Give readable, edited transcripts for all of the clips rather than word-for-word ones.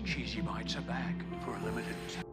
Cheesy Bites are back for a limited time.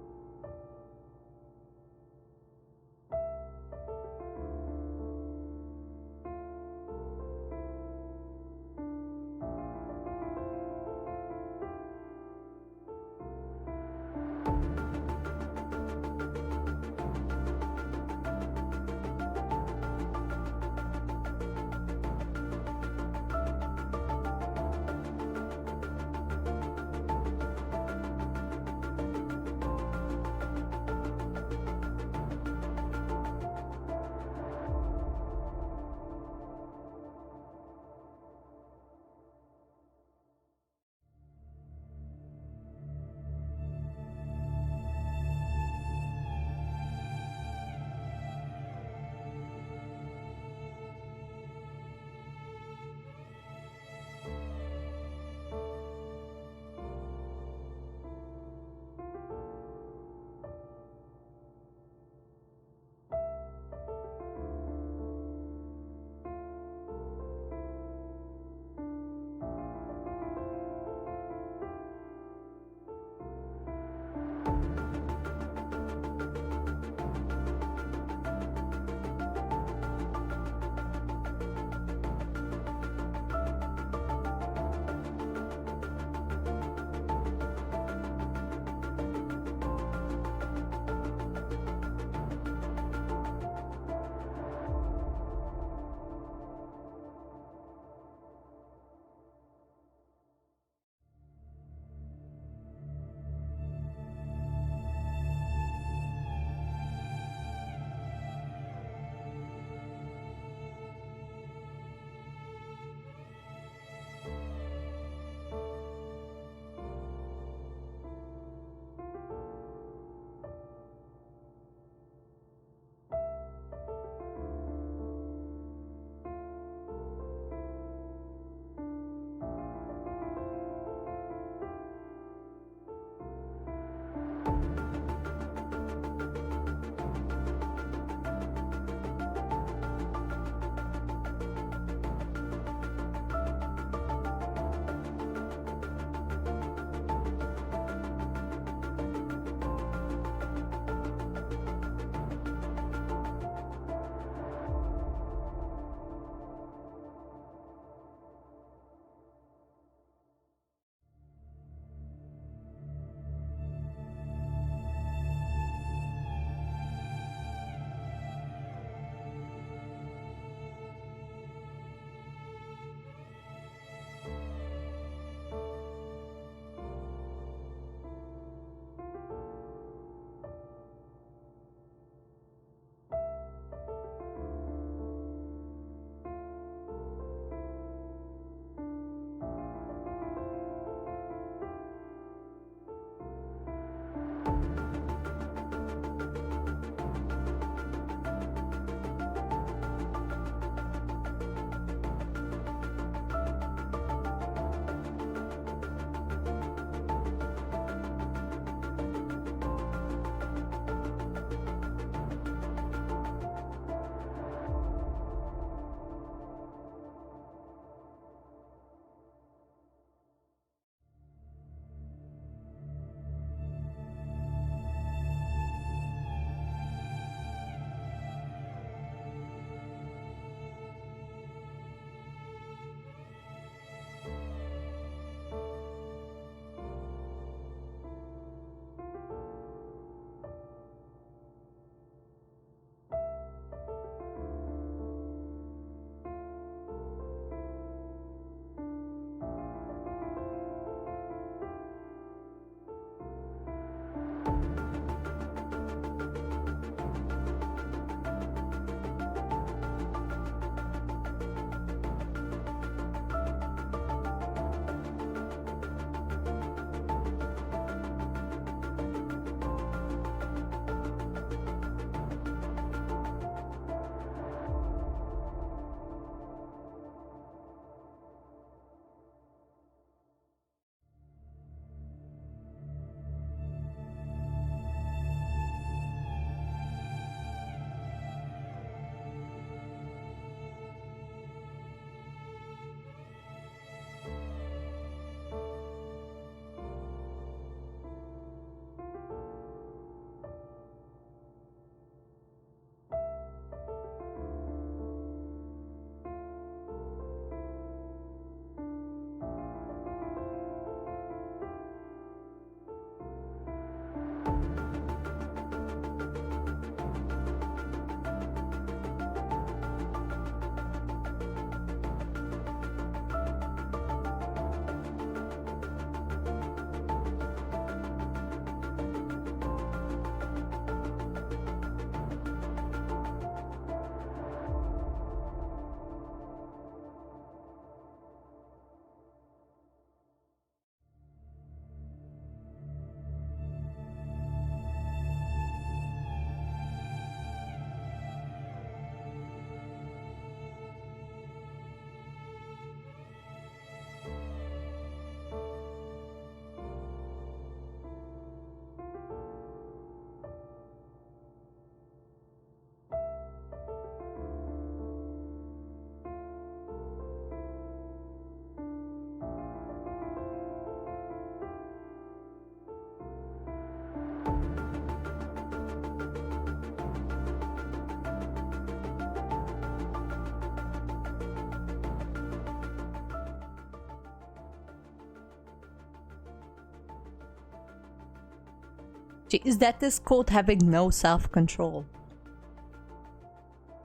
Is that this called having no self-control?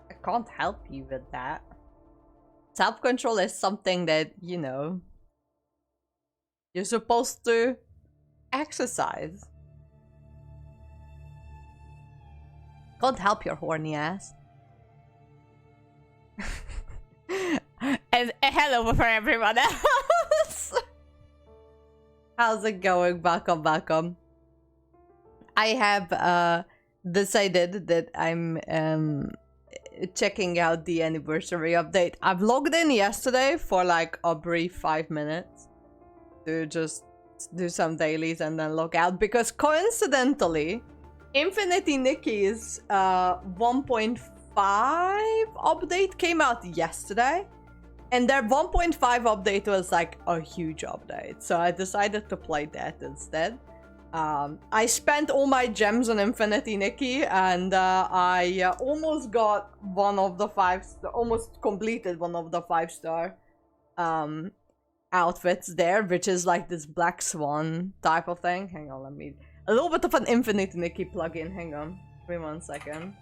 I can't help you with that. Self-control is something that, you know, you're supposed to exercise. Can't help your horny ass. And hello for everyone else. How's it going? Welcome. I have decided that I'm checking out the anniversary update. I've logged in yesterday for like a brief 5 minutes to just do some dailies and then log out, because coincidentally Infinity Nikki's 1.5 update came out yesterday, and their 1.5 update was like a huge update, so I decided to play that instead. I spent all my gems on Infinity Nikki, and I almost got one of the almost completed one of the 5-star outfits there, which is like this black swan type of thing. Hang on, let me... A little bit of an Infinity Nikki plugin. Hang on. Give me 1 second.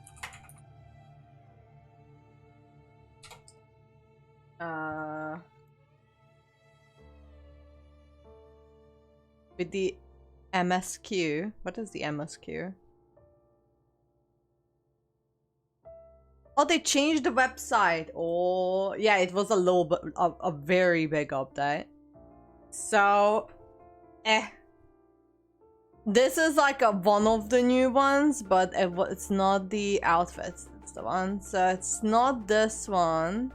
With the MSQ. What is the MSQ? Oh, they changed the website. Oh, yeah, it was a little bit of a very big update. So, this is like one of the new ones, but it's not the outfits. It's the one. So it's not this one.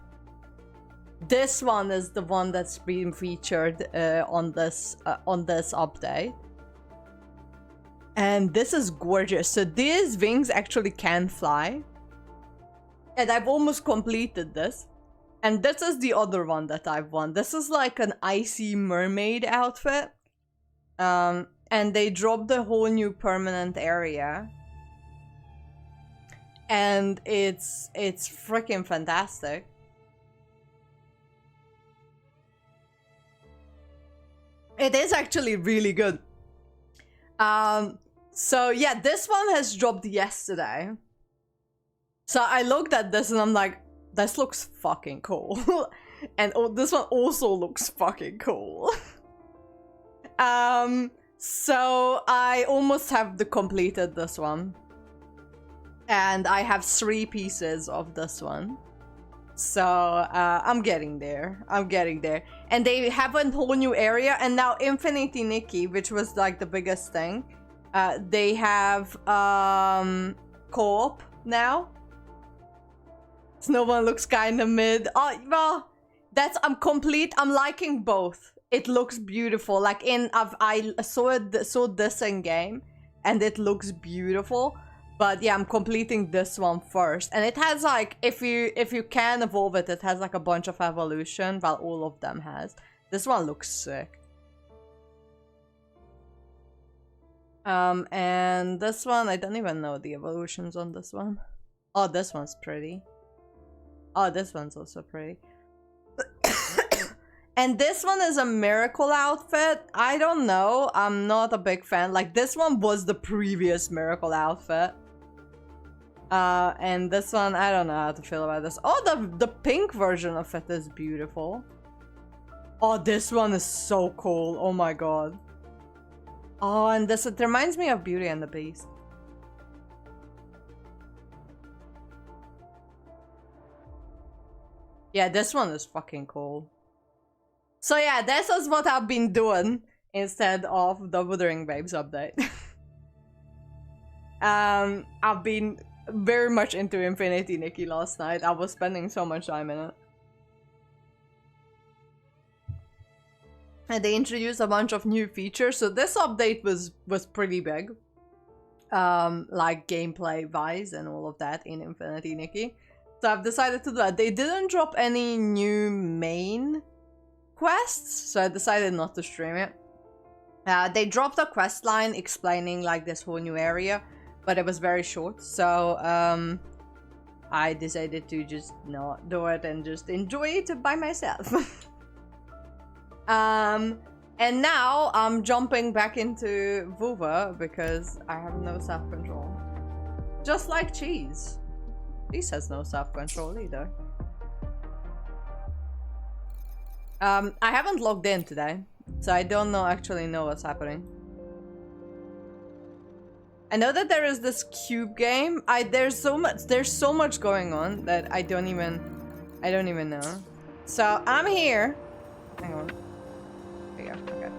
This one is the one that's been featured on this update. And this is gorgeous. So these wings actually can fly. And I've almost completed this. And this is the other one that I've won. This is like an icy mermaid outfit. And they dropped a whole new permanent area. And it's freaking fantastic. It is actually really good. So yeah, this one has dropped yesterday. So I looked at this and I'm like, this looks fucking cool. And this one also looks fucking cool. So I almost have completed this one. And I have 3 pieces of this one. So I'm getting there. And they have a whole new area. And now Infinity Nikki, which was like the biggest thing, they have co-op now. No one looks kind of mid. Oh, well, I'm liking both. It looks beautiful. Like I saw this in game, and it looks beautiful. But yeah, I'm completing this one first, and it has like, if you can evolve it, it has like a bunch of evolution. Well, all of them has. This one looks sick. And this one, I don't even know the evolutions on this one. Oh, this one's pretty. Oh, this one's also pretty. And this one is a miracle outfit. I don't know. I'm not a big fan. Like, this one was the previous miracle outfit. And this one, I don't know how to feel about this. Oh, the pink version of it is beautiful. Oh, this one is so cool. Oh my god. Oh, and it reminds me of Beauty and the Beast. Yeah, this one is fucking cool. So yeah, this is what I've been doing instead of the Wuthering Waves update. I've been very much into Infinity Nikki last night. I was spending so much time in it. And they introduced a bunch of new features, so this update was pretty big. Like gameplay wise and all of that in Infinity Nikki. So I've decided to do that. They didn't drop any new main quests, so I decided not to stream it. They dropped a quest line explaining like this whole new area, but it was very short, so I decided to just not do it and just enjoy it by myself. And now I'm jumping back into Wuwa because I have no self-control. Just like Cheese. Cheese has no self-control either. I haven't logged in today, so I don't actually know what's happening. I know that there is this cube game. There's so much going on that I don't even know. So I'm here. Hang on. There you go. Okay.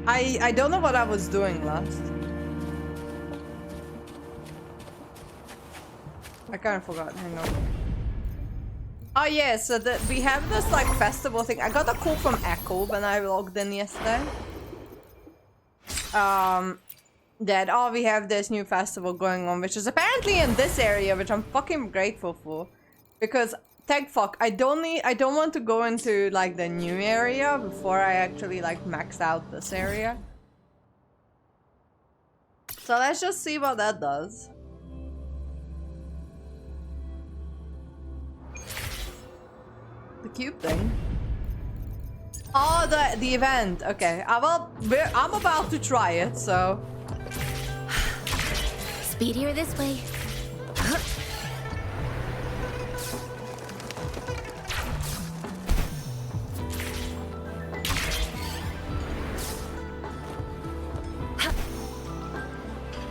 I don't know what I was doing last. I kind of forgot. Hang on. Oh yeah, so we have this like festival thing. I got a call from Echo when I logged in yesterday. That we have this new festival going on, which is apparently in this area, which I'm fucking grateful for, because thank fuck I don't want to go into like the new area before I actually like max out this area. So let's just see what that does. The cube thing. Oh, the event. Okay, I'm about to try it, so. Speedier this way.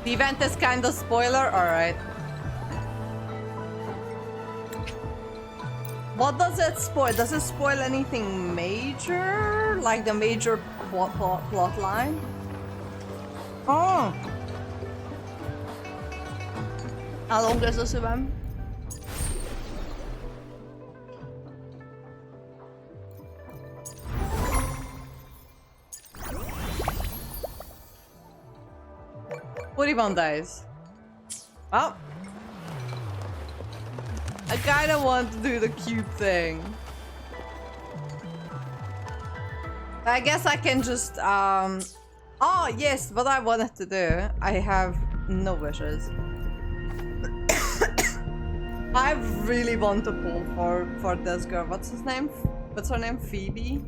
The event is kind of spoiler. All right. What does it spoil? Does it spoil anything major? Like the major plot line? Oh! How long is this event? "41 days. Oh. I kinda want to do the cube thing. I guess I can just, Oh, yes, what I wanted to do. I have no wishes. I really want to pull for this girl. What's his name? What's her name? Phoebe?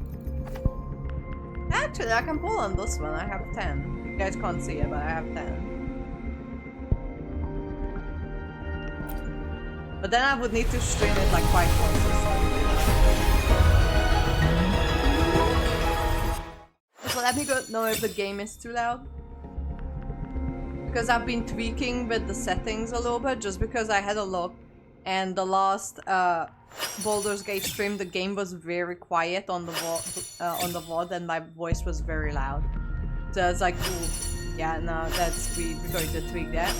Actually, I can pull on this one. I have 10. You guys can't see it, but I have 10. But then I would need to stream it like quite consistently. So let me know if the game is too loud. Because I've been tweaking with the settings a little bit, just because I had a look. And the last Baldur's Gate stream, the game was very quiet on the VOD, and my voice was very loud. So I was like, ooh, yeah, no, we're going to tweak that.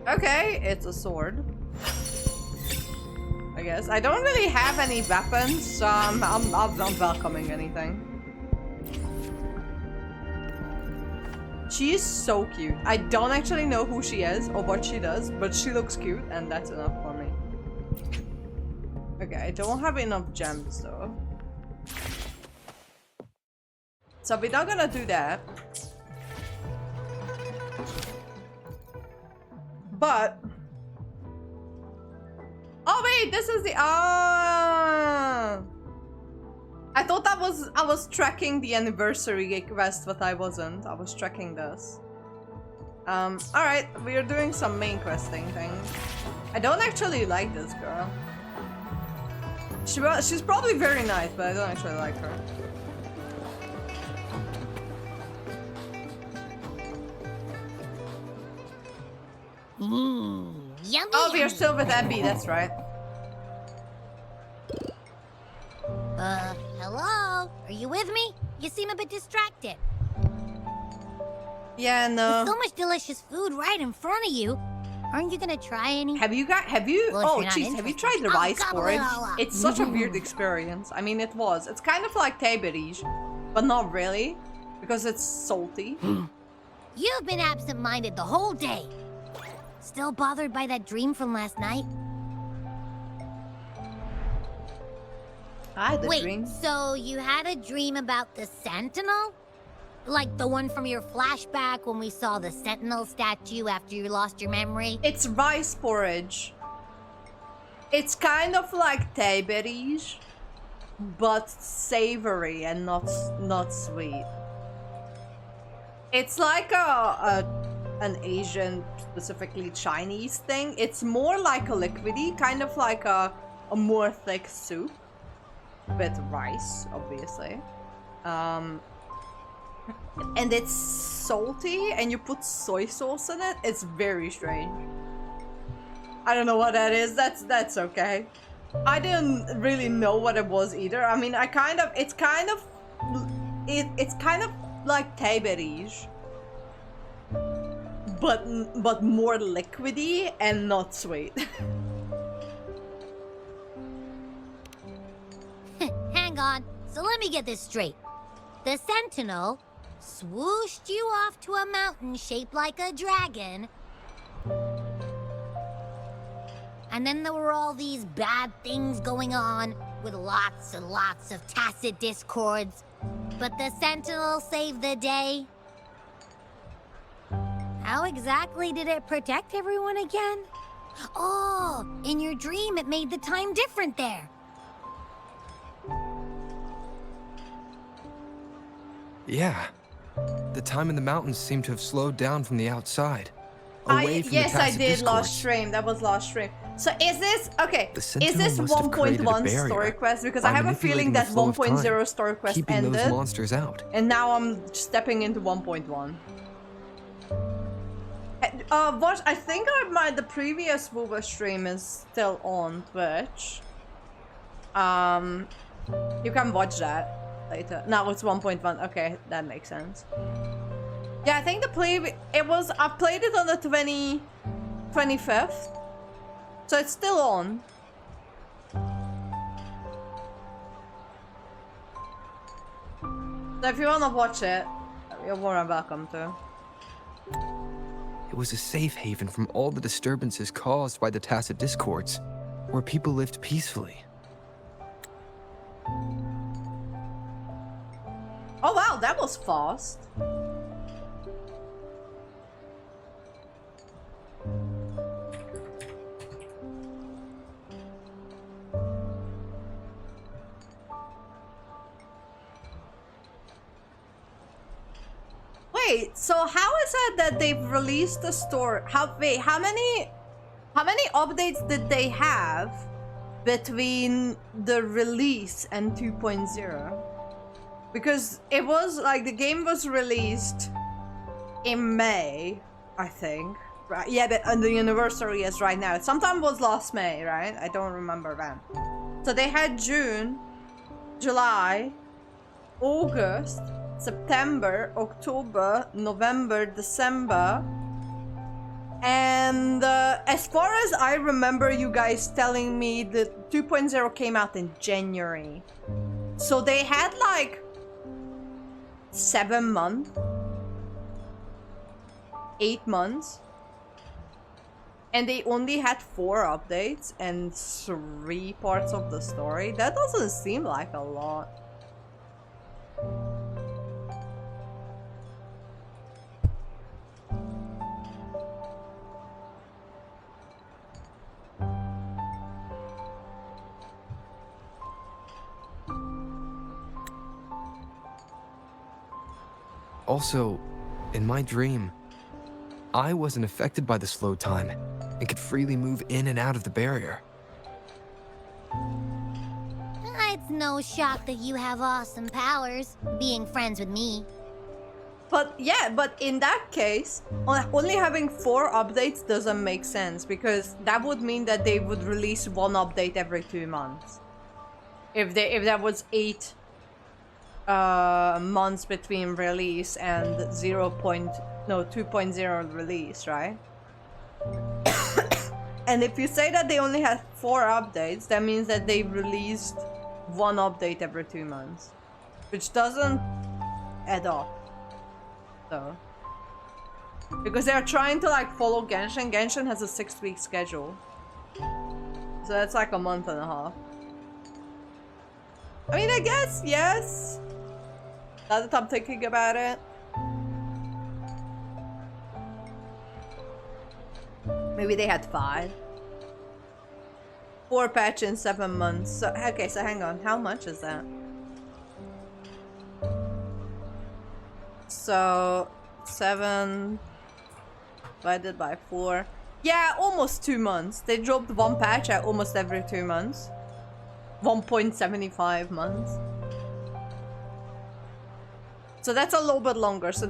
Okay, it's a sword. I guess. I don't really have any weapons, so I'm welcoming anything. She is so cute. I don't actually know who she is or what she does, but she looks cute, and that's enough for me. Okay, I don't have enough gems though. So we're not gonna do that. But oh wait, this is the I thought I was tracking the anniversary quest, but I wasn't. I was tracking this. Alright, we are doing some main questing things. I don't actually like this girl. She's probably very nice, but I don't actually like her. Yummy. Oh, we are still with Abby, that's right. Hello? Are you with me? You seem a bit distracted. Yeah, no. With so much delicious food right in front of you. Aren't you gonna try any? Have you? Well, oh, jeez, have you tried the rice porridge? up. It's such a weird experience. I mean, it was. It's kind of like thai, but not really, because it's salty. You've been absent-minded the whole day. Still bothered by that dream from last night? I had a Wait, dream. so you had a dream about the Sentinel? Like the one from your flashback when we saw the Sentinel statue after you lost your memory? It's rice porridge. It's kind of like Tiberish, but savory and not sweet. It's like an Asian, specifically Chinese thing. It's more like a liquidy, kind of like a more thick soup with rice, obviously. And it's salty, and you put soy sauce in it. It's very strange. I don't know what that is. That's okay. I didn't really know what it was either. I mean, it's kind of like Tiberish, but more liquidy and not sweet. Hang on. So let me get this straight. The Sentinel swooshed you off to a mountain shaped like a dragon. And then there were all these bad things going on with lots and lots of tacit discords. But the Sentinel saved the day. How exactly did it protect everyone again? Oh, in your dream it made the time different there. Yeah. The time in the mountains seemed to have slowed down from the outside. Away from Yes, the I tacit did discourse. last stream. That was last stream. So is this okay? The Is Sentinel this must have created a 1.1 barrier story quest? Because by I have a feeling manipulating the that flow of 1.0 time, story quest keeping ended, those monsters out. and now I'm stepping into 1.1. Watch. I think the previous Wuwa stream is still on Twitch. You can watch that later. Now it's 1.1. Okay, that makes sense. Yeah, I think I played it on the 25th. So it's still on. So if you wanna watch it, you're more than welcome to. It was a safe haven from all the disturbances caused by the tacit discords, where people lived peacefully. Oh wow, that was fast. Wait, so how is it that they've released the store? How many updates did they have between the release and 2.0? Because it was like the game was released in May, I think. Right? Yeah, but the anniversary is right now. Sometime was last May, right? I don't remember when. So they had June, July, August, September, October, November, December, and as far as I remember you guys telling me that 2.0 came out in January. So they had like 7 months, 8 months, and they only had 4 updates and 3 parts of the story. That doesn't seem like a lot. Also, in my dream, I wasn't affected by the slow time and could freely move in and out of the barrier. It's no shock that you have awesome powers, being friends with me. But yeah, but in that case, only having 4 updates doesn't make sense, because that would mean that they would release 1 update every 2 months. If that was 8 months between release and 2.0 release, right? And if you say that they only had 4 updates, that means that they released 1 update every 2 months, which doesn't add up. So, because they're trying to like follow Genshin. Genshin has a 6-week schedule, so that's like a month and a half. I mean, I guess yes. Now that I'm thinking about it, maybe they had 5. 4 patch in 7 months. So, okay, so hang on. How much is that? So 7 divided by 4. Yeah, almost 2 months. They dropped 1 patch at almost every 2 months. 1.75 months. So that's a little bit longer. So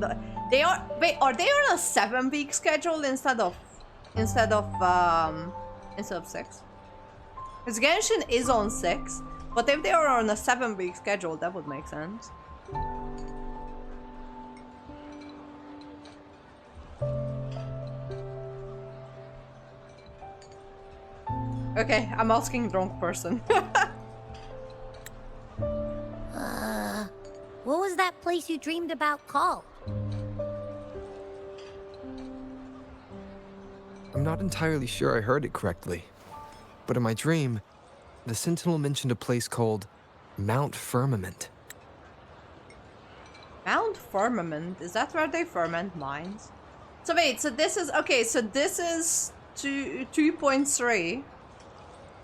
they are are they on a 7-week schedule instead of 6? Because Genshin is on 6, but if they are on a 7-week schedule, that would make sense. Okay, I'm asking the wrong person. What was that place you dreamed about called? I'm not entirely sure I heard it correctly, but in my dream, the Sentinel mentioned a place called Mount Firmament. Mount Firmament? Is that where they ferment mines? So wait, so this is... Okay, so this is 2.3.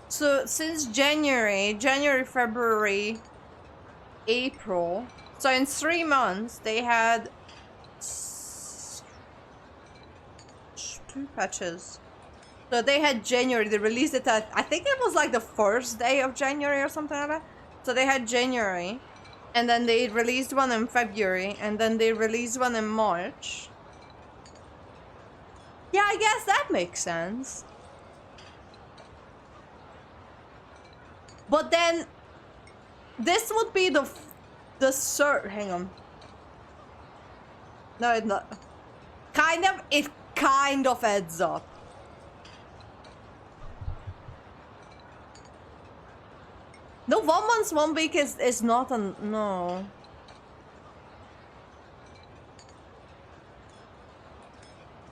So since January, February, April... So in 3 months, they had 2 patches. So they had January, they released it at... I think it was like the 1st day of January or something like that. So they had January. And then they released one in February, and then they released one in March. Yeah, I guess that makes sense. But then, this would be the third. Hang on. No, it's not. It kind of adds up. No, 1 month, 1 week is not an... No.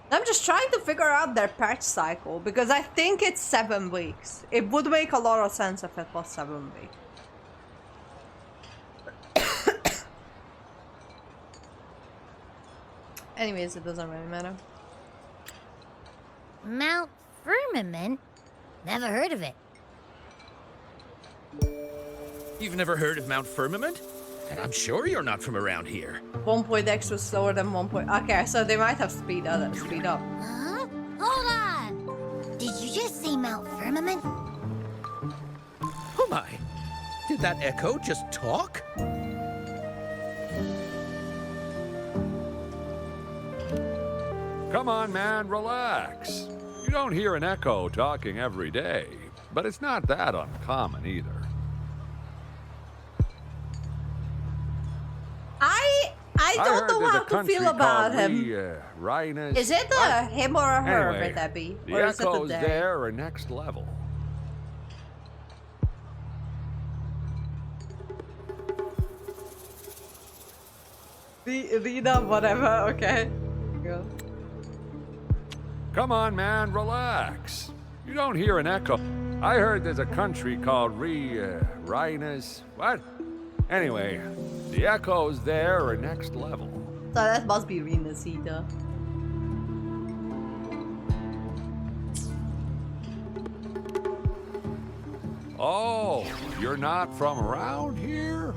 I'm just trying to figure out their patch cycle, because I think it's 7 weeks. It would make a lot of sense if it was 7 weeks. Anyways, it doesn't really matter. Mount Firmament? Never heard of it. You've never heard of Mount Firmament? And I'm sure you're not from around here. 1.x was slower than 1. Okay, so they might have speed up. Huh? Hold on! Did you just say Mount Firmament? Oh my! Did that echo just talk? Come on, man, relax. You don't hear an echo talking every day, but it's not that uncommon either. I don't know how to feel about him. Is it him or her, anyway, Debbie? The Or is it echoes the day? there are next level. Rita, whatever, okay. Go. Come on, man, relax. You don't hear an echo. I heard there's a country called Rhinus. What? Anyway, the echoes there are next level. So that must be Renacita. Oh, you're not from around here?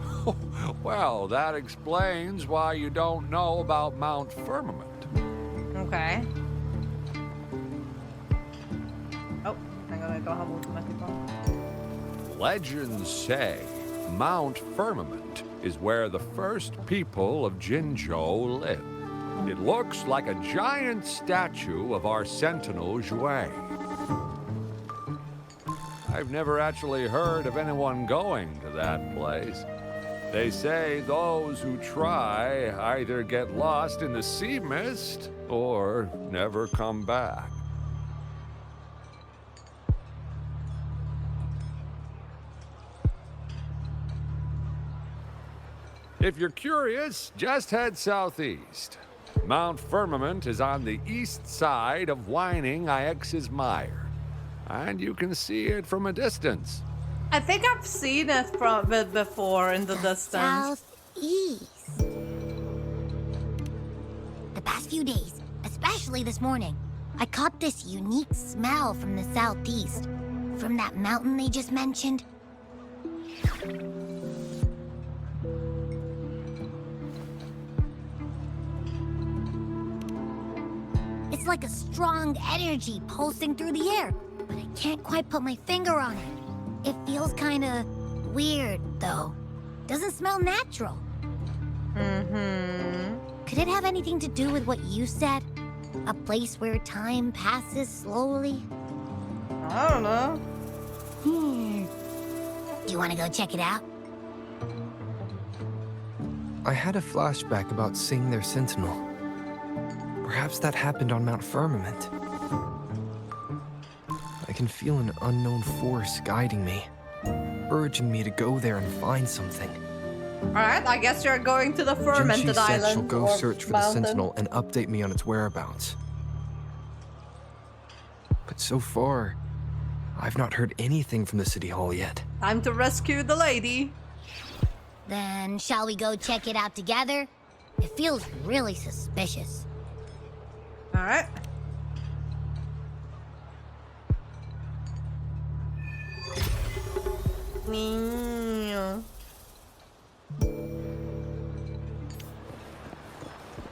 Well, that explains why you don't know about Mount Firmament. Okay. Oh, I'm gonna go have automatic on. Legends say Mount Firmament is where the first people of Jinzhou lived. It looks like a giant statue of our sentinel Zhui. I've never actually heard of anyone going to that place. They say those who try either get lost in the sea mist or never come back. If you're curious, just head southeast. Mount Firmament is on the east side of Whining Ix's Mire, and you can see it from a distance. I think I've seen it from before in the distance. Southeast. The past few days, especially this morning, I caught this unique smell from the southeast. from that mountain they just mentioned? It's like a strong energy pulsing through the air, but I can't quite put my finger on it. It feels kinda weird, though. Doesn't smell natural. Could it have anything to do with what you said? A place where time passes slowly? I don't know. Do you want to go check it out? I had a flashback about seeing their sentinel. Perhaps that happened on Mount Firmament. I can feel an unknown force guiding me, urging me to go there and find something. Alright, I guess you're going to the Jinchi fermented said island. she'll go or search for mountain. the sentinel and update me on its whereabouts. But so far, I've not heard anything from the city hall yet. Time to rescue the lady. Then shall we go check it out together? It feels really suspicious. Alright.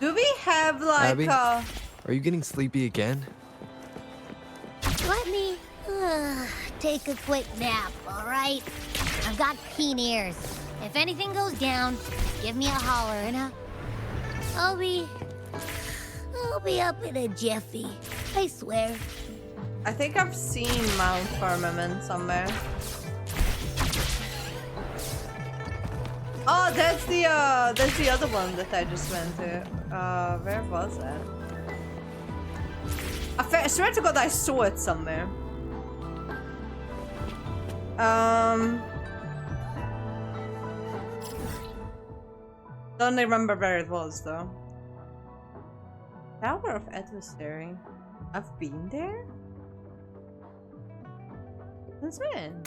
Do we have like Abby? Are you getting sleepy again? Let me take a quick nap, all right? I've got keen ears. If anything goes down, give me a holler and I'll be up in a jiffy. I swear. I think I've seen Mount Firmament somewhere. Oh, that's the other one that I just went to. Where was it? I swear to God I saw it somewhere. Don't remember where it was though. Tower of Adversary. I've been there? Since when?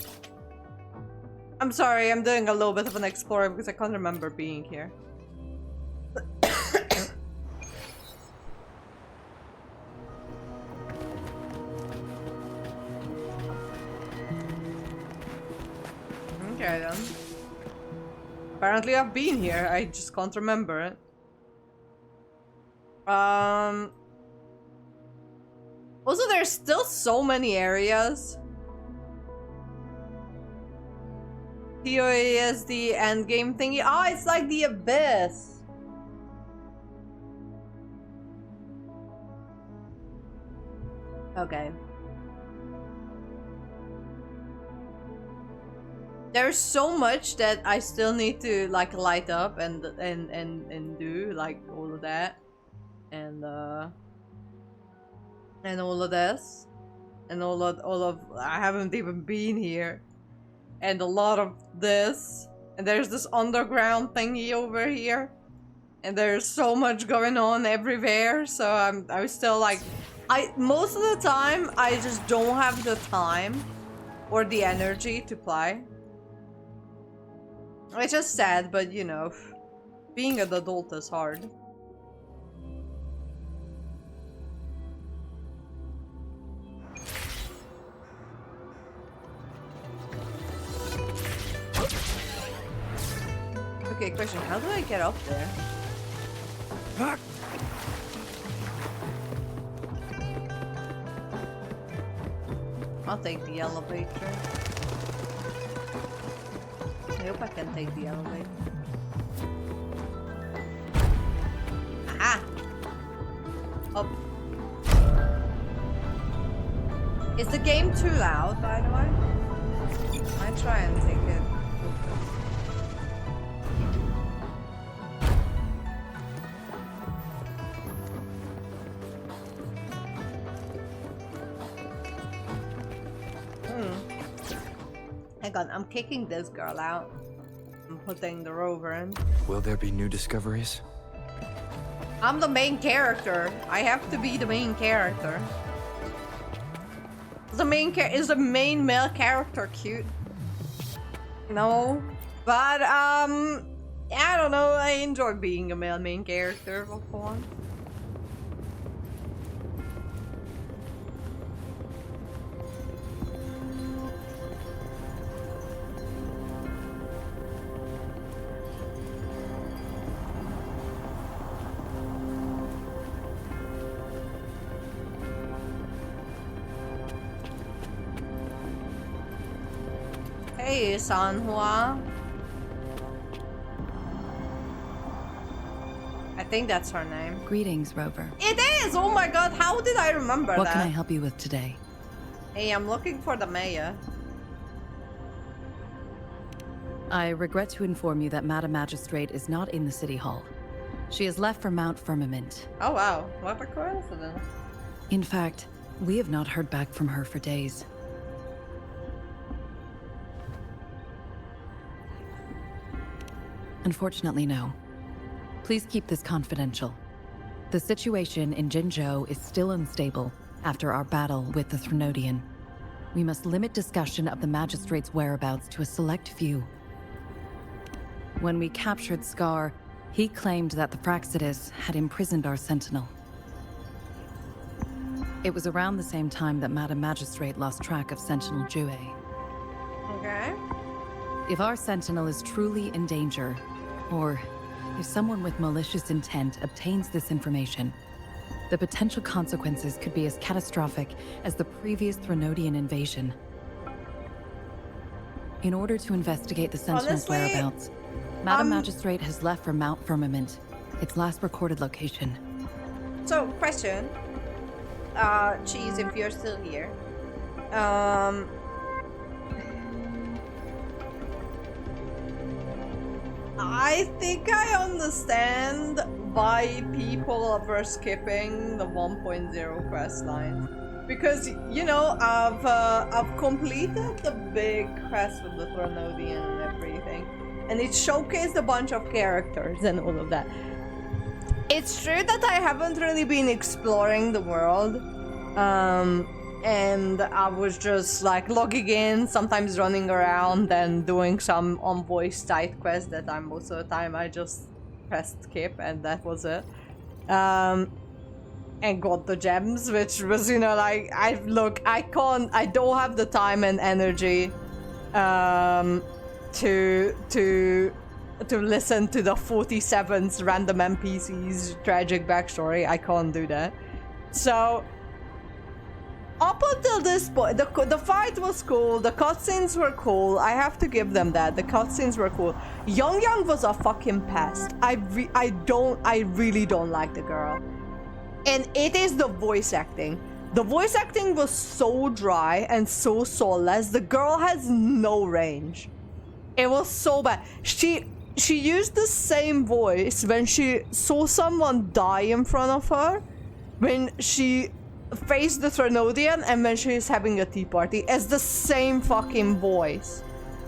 I'm sorry, I'm doing a little bit of an explorer because I can't remember being here. Okay then. Apparently I've been here, I just can't remember it. Also, there's still so many areas. TOA is the endgame thingy. Oh, it's like the abyss. Okay. There's so much that I still need to like light up and do like all of that. And all of this. And all of I haven't even been here. And a lot of this. And there's this underground thingy over here. And there's so much going on everywhere. So I was still like most of the time I just don't have the time or the energy to play. It's just sad, but you know, being an adult is hard. Okay, question, how do I get up there? I'll take the elevator. I hope I can take the elevator. Aha! Up. Is the game too loud, by the way? I try and take it. Hang on, I'm kicking this girl out. I'm putting the rover in. Will there be new discoveries? I'm the main character. I have to be the main character. Is the main male character cute? No. But I don't know, I enjoy being a male main character for once. Hey, Sanhua. I think that's her name. Greetings, Rover. It is! Oh my god, how did I remember What that? can I help you with today? Hey, I'm looking for the mayor. I regret to inform you that Madam Magistrate is not in the City Hall. She has left for Mount Firmament. Oh wow, what a coincidence. In fact, we have not heard back from her for days. Unfortunately, no. Please keep this confidential. The situation in Jinzhou is still unstable after our battle with the Threnodian. We must limit discussion of the Magistrate's whereabouts to a select few. When we captured Scar, he claimed that the Praxidus had imprisoned our Sentinel. It was around the same time that Madam Magistrate lost track of Sentinel Jue. Okay. If our Sentinel is truly in danger, or if someone with malicious intent obtains this information, the potential consequences could be as catastrophic as the previous Threnodian invasion. In order to investigate the Sentinel's Honestly, whereabouts, Madam Magistrate has left for Mount Firmament, its last recorded location. So, question. Cheese, if you're still here. I think I understand why people were skipping the 1.0 quest line. Because, you know, I've completed the big quest with the Threnodian and everything. And it showcased a bunch of characters and all of that. It's true that I haven't really been exploring the world. And I was just like logging in, sometimes running around and doing some envoy side quests that I'm most of the time I just pressed skip and that was it. And got the gems, which was, you know, like, I don't have the time and energy to listen to the 47th random NPC's tragic backstory. I can't do that. So up until this point, the fight was cool, the cutscenes were cool, I have to give them that, the cutscenes were cool. Young was a fucking pest. I really don't like the girl. And it is the voice acting. The voice acting was so dry and so soulless, the girl has no range. It was so bad. She used the same voice when she saw someone die in front of her, when she faced the Threnodian, and when she's having a tea party, as the same fucking voice.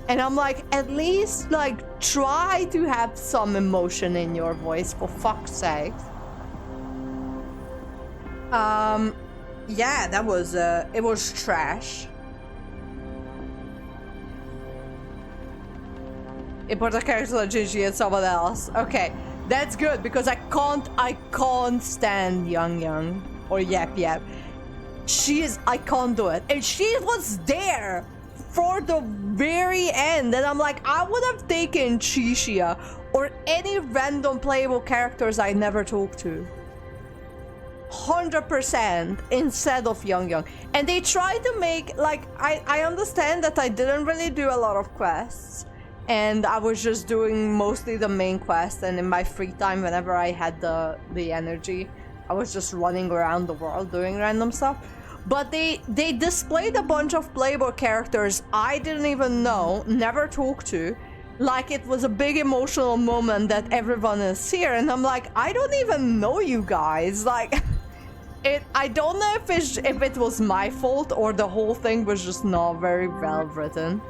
And I'm like, at least like try to have some emotion in your voice, for fuck's sake. Yeah, that was it was trash. Import a character like Gigi and someone else. Okay, that's good because I can't stand Young or Yap. I can't do it. And she was there for the very end. And I'm like, I would have taken Chishia or any random playable characters I never talked to. 100% instead of Young. And they tried to make, like, I understand that I didn't really do a lot of quests. And I was just doing mostly the main quest, and in my free time, whenever I had the energy, I was just running around the world doing random stuff. But they displayed a bunch of playable characters I didn't even know, never talked to, like it was a big emotional moment that everyone is here, and I'm like, I don't even know you guys. Like, I don't know if it was my fault or the whole thing was just not very well written.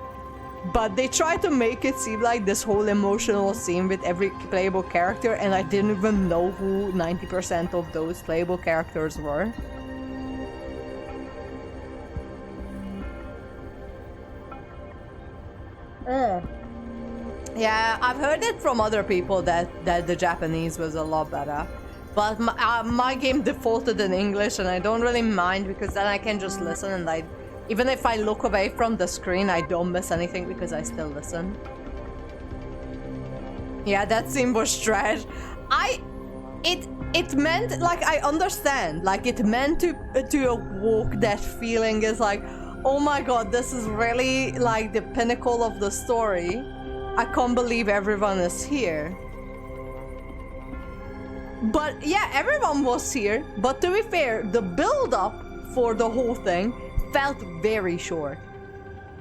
But they tried to make it seem like this whole emotional scene with every playable character, and I didn't even know who 90% of those playable characters were. Yeah, I've heard it from other people that the Japanese was a lot better. But my game defaulted in English, and I don't really mind because then I can just listen, and even if I look away from the screen, I don't miss anything because I still listen. Yeah, that scene was trash. It meant, like, I understand, like, it meant to evoke that feeling is like, Oh my god, this is really like the pinnacle of the story. I can't believe everyone is here. But yeah, everyone was here. But to be fair, the build-up for the whole thing felt very short.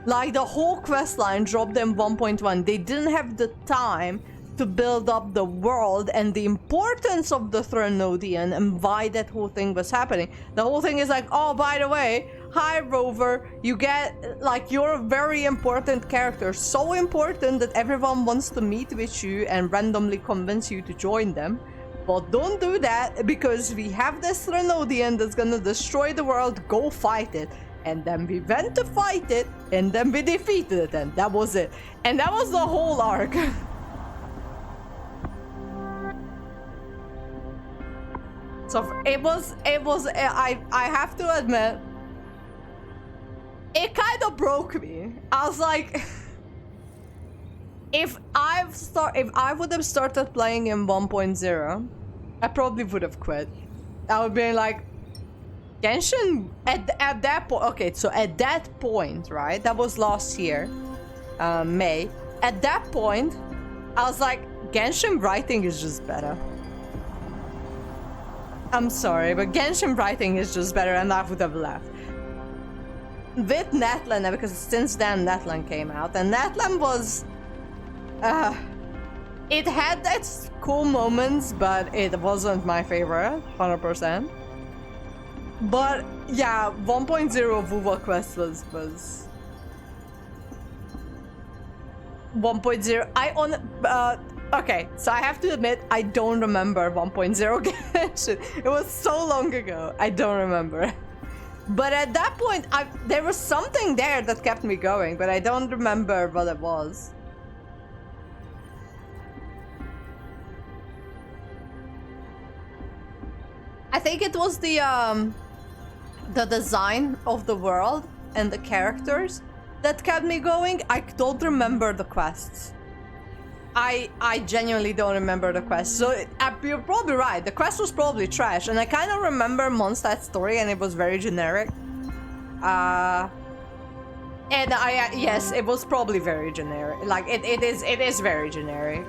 Like the whole quest line dropped in 1.1. They didn't have the time to build up the world and the importance of the Threnodian and why that whole thing was happening. The whole thing is like, oh, by the way, hi Rover, you get, like, you're a very important character. So important that everyone wants to meet with you and randomly convince you to join them. But don't do that because we have this Threnodian that's gonna destroy the world, go fight it. And then we went to fight it, and then we defeated it, and that was it. And that was the whole arc. So I have to admit, it kind of broke me. I was like, if I would have started playing in 1.0, I probably would have quit. I would be like, Genshin at that point. Okay, so at that point, right? That was last year, May. At that point, I was like, Genshin writing is just better. I'm sorry, but Genshin writing is just better, and I would have left. With Natlan, because since then Natlan came out, and Natlan was, it had its cool moments, but it wasn't my favorite, 100%. But yeah, 1.0 Wuwa quest was 1.0. Okay, so I have to admit, I don't remember 1.0 Genshin. It was so long ago, I don't remember. But at that point, there was something there that kept me going, but I don't remember what it was. I think it was the design of the world and the characters that kept me going. I don't remember the quests. I genuinely don't remember the quest. So you're probably right. The quest was probably trash, and I kind of remember Mondstadt's story, and it was very generic. And yes, it was probably very generic. Like it is very generic.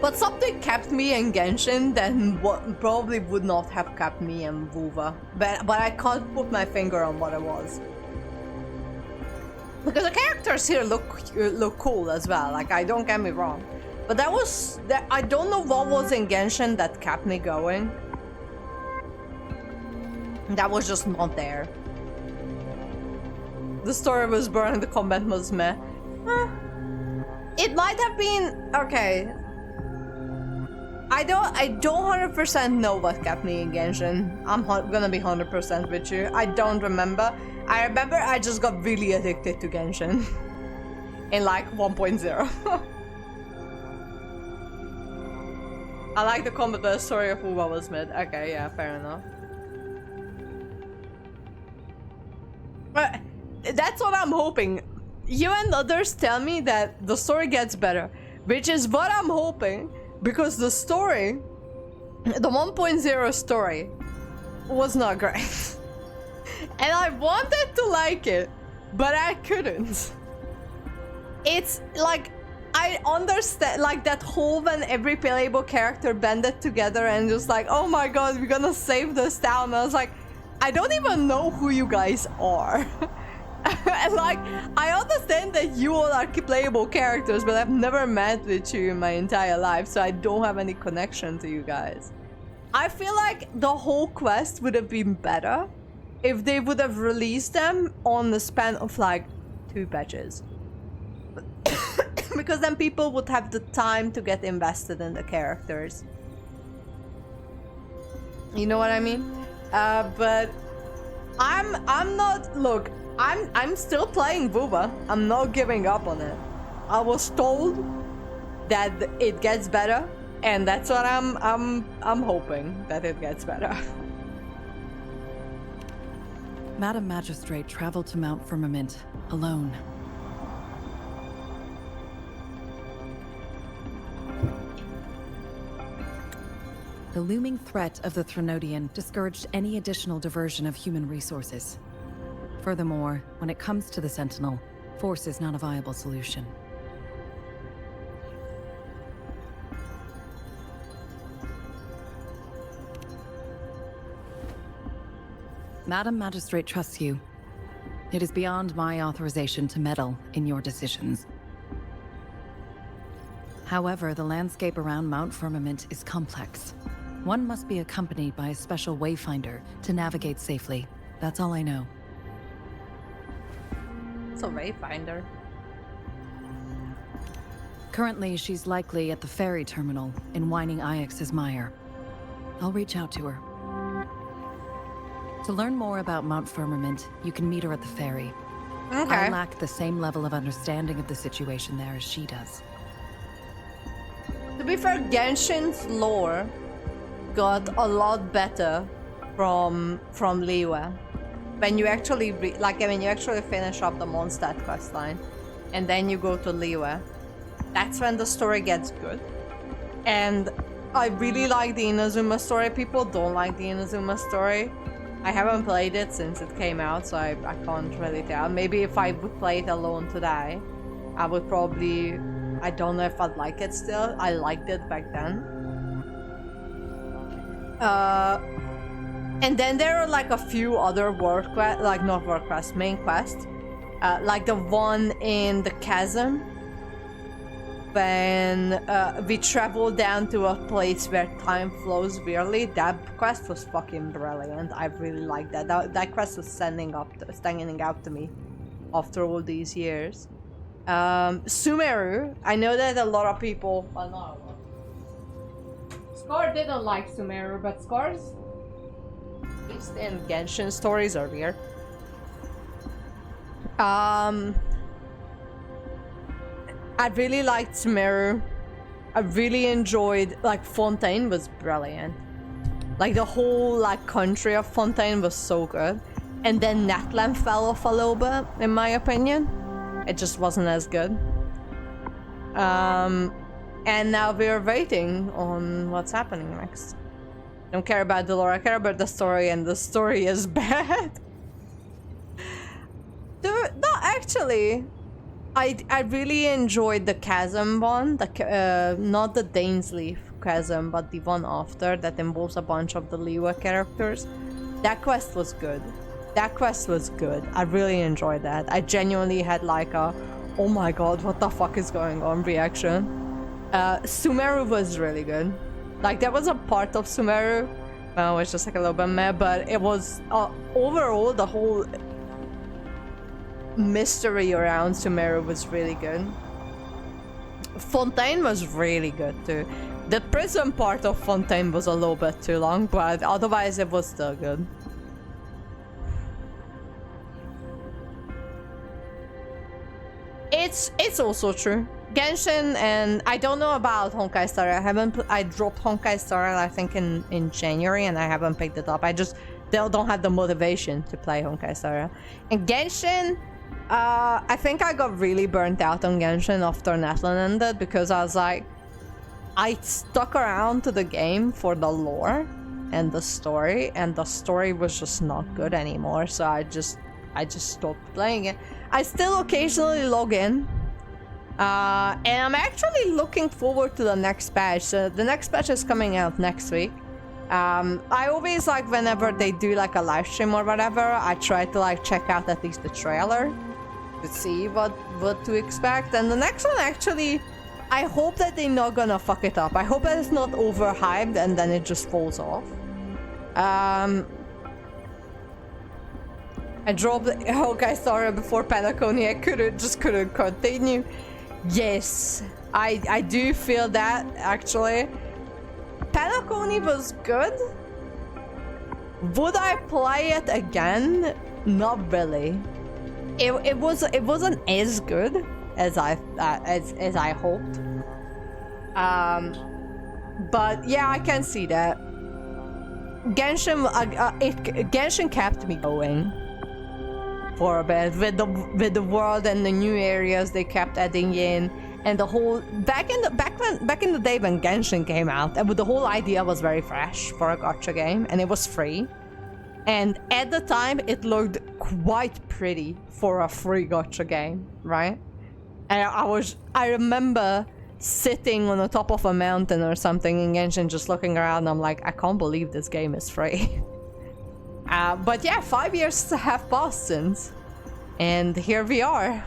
But something kept me in Genshin that probably would not have kept me in Wuwa. But I can't put my finger on what it was. Because the characters here look cool as well. Like, I don't get me wrong. But I don't know what was in Genshin that kept me going. That was just not there. The story was boring, the combat was meh. It might have been okay. I don't 100% know what kept me in Genshin. I'm gonna be 100% with you. I don't remember. I remember I just got really addicted to Genshin. In like 1.0. I like the comment, the story of Wuwa was mid. Okay, yeah, fair enough. But that's what I'm hoping. You and others tell me that the story gets better, which is what I'm hoping. Because the story, the 1.0 story, was not great. And I wanted to like it, but I couldn't. It's like, I understand, like that whole when every playable character banded together and just like, oh my god, we're gonna save this town. And I was like, I don't even know who you guys are. And like, I understand that you all are playable characters, but I've never met with you in my entire life, so I don't have any connection to you guys. I feel like the whole quest would have been better if they would have released them on the span of like 2 patches. Because then people would have the time to get invested in the characters. You know what I mean? But I'm not, look, I'm still playing Wuwa. I'm not giving up on it. I was told that it gets better, and that's what I'm hoping, that it gets better. Madam Magistrate traveled to Mount Firmament alone. The looming threat of the Threnodian discouraged any additional diversion of human resources. Furthermore, when it comes to the Sentinel, force is not a viable solution. Madam Magistrate trusts you. It is beyond my authorization to meddle in your decisions. However, the landscape around Mount Firmament is complex. One must be accompanied by a special wayfinder to navigate safely. That's all I know. It's a wayfinder. Currently, she's likely at the ferry terminal in Whining Ix's Mire. I'll reach out to her. To learn more about Mount Firmament, you can meet her at the ferry. Okay. I lack the same level of understanding of the situation there as she does. To be fair, Genshin's lore got a lot better from Liyue. When you actually when you actually finish up the Mondstadt questline, and then you go to Liyue, that's when the story gets good. And I really like the Inazuma story. People don't like the Inazuma story. I haven't played it since it came out, so I can't really tell. Maybe if I would play it alone today, I would probably... I don't know if I'd like it still. I liked it back then. And then there are like a few other main quests. Like the one in the chasm. When we travel down to a place where time flows weirdly. That quest was fucking brilliant. I really liked that. That quest was standing out to me after all these years. Sumeru. I know that a lot of people... Well, not a lot. Scar didn't like Sumeru, but Scar's taste in Genshin stories are weird. I really liked Sumeru. I really enjoyed... Like, Fontaine was brilliant. Like, the whole, country of Fontaine was so good. And then Natlan fell off a little bit, in my opinion. It just wasn't as good. And now we're waiting on what's happening next. Don't care about the lore, I care about the story, and the story is bad. No, actually, I really enjoyed the Chasm one. Not the Dainsleif Chasm, but the one after that involves a bunch of the Liyue characters. That quest was good. I really enjoyed that. I genuinely had like a, oh my god, what the fuck is going on reaction. Sumeru was really good. Like, there was a part of Sumeru, well, it was just like a little bit meh, but it was, overall, the whole mystery around Sumeru was really good. Fontaine was really good too. The prison part of Fontaine was a little bit too long, but otherwise it was still good. It's also true. Genshin, and I don't know about Honkai Star. I dropped Honkai Star, I think in January, and I haven't picked it up. I just don't have the motivation to play Honkai Star. And Genshin, I think I got really burnt out on Genshin after Natlan ended, because I was like, I stuck around to the game for the lore and the story was just not good anymore, so I just stopped playing it. I still occasionally log in, and I'm actually looking forward to the next patch. So the next patch is coming out next week. I always, like, whenever they do like a live stream or whatever, I try to like check out at least the trailer to see what to expect. And the next one, actually, I hope that they're not gonna fuck it up. I hope that it's not overhyped and then it just falls off. I dropped Honkai Star before Penacony. I couldn't continue. Yes, I do feel that, actually. Penacony was good. Would I play it again? Not really. It wasn't as good as I hoped. But yeah, I can see that. Genshin kept me going for a bit with the world and the new areas they kept adding in, And the whole back in the day when Genshin came out, and the whole idea was very fresh for a gacha game, and it was free. And at the time, it looked quite pretty for a free gacha game, right? And I remember sitting on the top of a mountain or something in Genshin, just looking around. And I'm like, I can't believe this game is free. But yeah, 5 years have passed since, and here we are.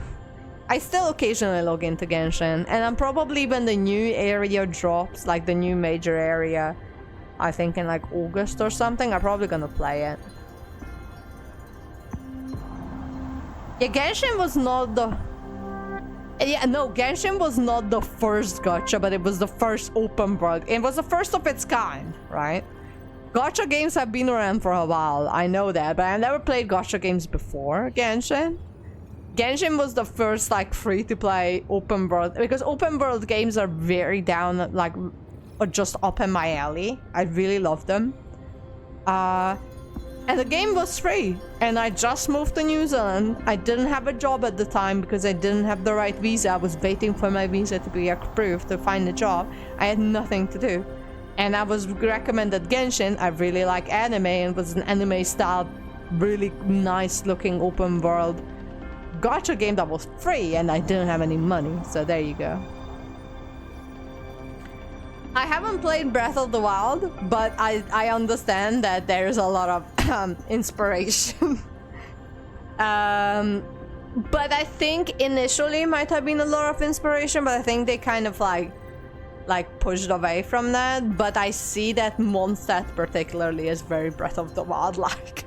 I still occasionally log into Genshin, and I'm probably, when the new area drops, like the new major area, I think in like August or something, I'm probably gonna play it. Yeah, Genshin was not the... Yeah, no, Genshin was not the first gacha, but it was the first open world. It was the first of its kind, right? Gacha games have been around for a while, I know that, but I never played gacha games before Genshin. Genshin was the first like free-to-play open world, because open world games are very down, like, or just up in my alley. I really love them. And the game was free, and I just moved to New Zealand. I didn't have a job at the time because I didn't have the right visa. I was waiting for my visa to be approved to find a job. I had nothing to do. And I was recommended Genshin. I really like anime, and it was an anime style, really nice looking open world gacha game that was free, and I didn't have any money, so there you go. I haven't played Breath of the Wild, but I understand that there's a lot of inspiration. But I think initially might have been a lot of inspiration, but I think they kind of like pushed away from that. But I see that Mondstadt particularly is very Breath of the Wild like.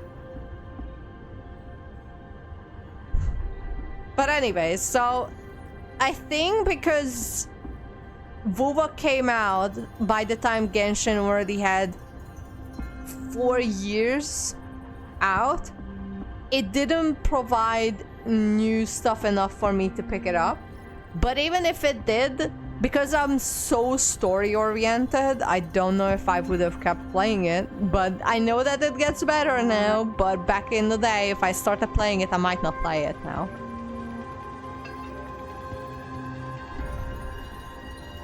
But anyways, so I think because Wuwa came out by the time Genshin already had 4 years out, it didn't provide new stuff enough for me to pick it up. But even if it did, because I'm so story oriented, I don't know if I would have kept playing it. But I know that it gets better now, but back in the day, if I started playing it, I might not play it now.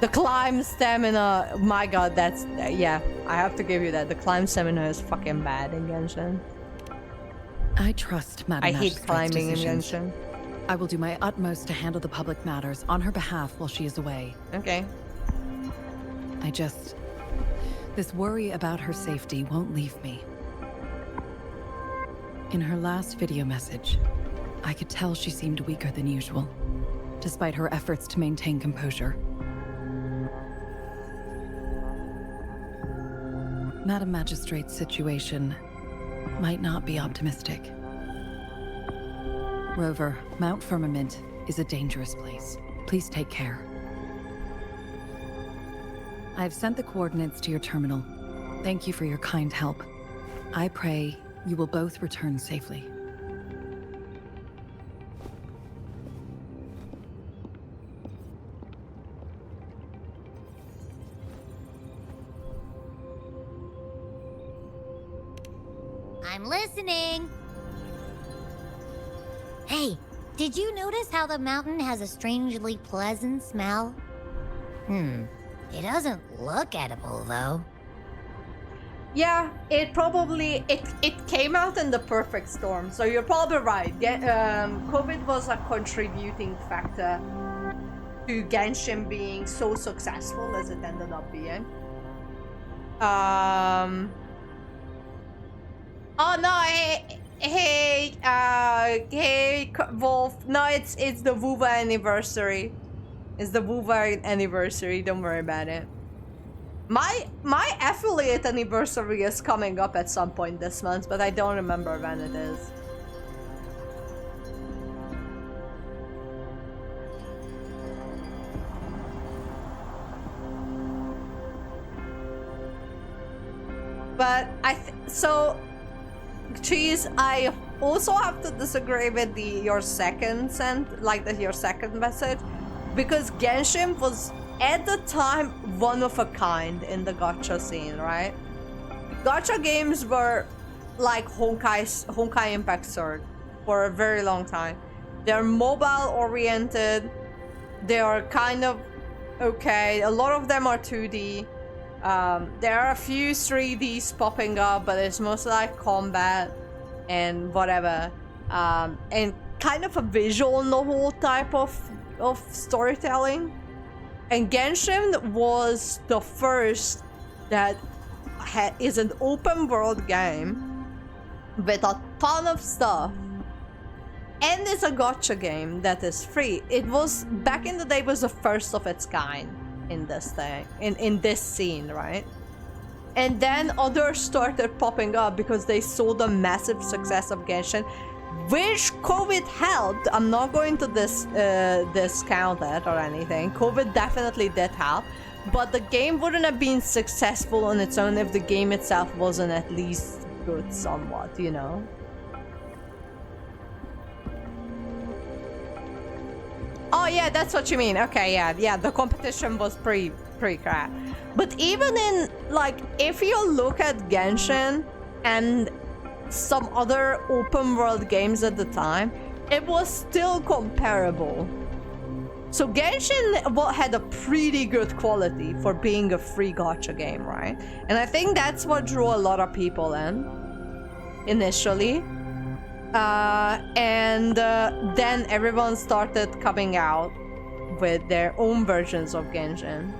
The climb stamina, my god, that's, yeah, I have to give you that. The climb stamina is fucking bad in Genshin. I trust Madam I hate Magistrate's climbing decisions. in Genshin. I will do my utmost to handle the public matters on her behalf while she is away. Okay. This worry about her safety won't leave me. In her last video message, I could tell she seemed weaker than usual, despite her efforts to maintain composure. Madam Magistrate's situation might not be optimistic. Rover, Mount Firmament is a dangerous place. Please take care. I have sent the coordinates to your terminal. Thank you for your kind help. I pray you will both return safely. I'm listening. Hey, did you notice how the mountain has a strangely pleasant smell? It doesn't look edible, though. Yeah, it probably, it came out in the perfect storm, so you're probably right. COVID was a contributing factor to Genshin being so successful as it ended up being. Oh no, hey, Wolf. No, it's the Wuwa anniversary. It's the Wuwa anniversary. Don't worry about it. My affiliate anniversary is coming up at some point this month, but I don't remember when it is. But so, Cheese, I also have to disagree with your second message, because Genshin was at the time one of a kind in the gacha scene, right? Gacha games were like Honkai Impact Sword for a very long time. They're mobile oriented, They are kind of okay. A lot of them are 2D. There are a few 3Ds popping up, but it's mostly like combat and whatever. And kind of a visual novel type of storytelling. And Genshin was the first that is an open world game with a ton of stuff. And it's a gacha game that is free. It was, back in the day, was the first of its kind in this thing, in this scene, right? And then others started popping up because they saw the massive success of Genshin, which COVID helped. I'm not going to discount it or anything. COVID definitely did help, but the game wouldn't have been successful on its own if the game itself wasn't at least good somewhat, you know? Oh yeah, that's what you mean. Okay, yeah, the competition was pretty crap. But even in, like, if you look at Genshin and some other open world games at the time, it was still comparable. So Genshin had a pretty good quality for being a free gacha game, right? And I think that's what drew a lot of people in initially. And then everyone started coming out with their own versions of Genshin.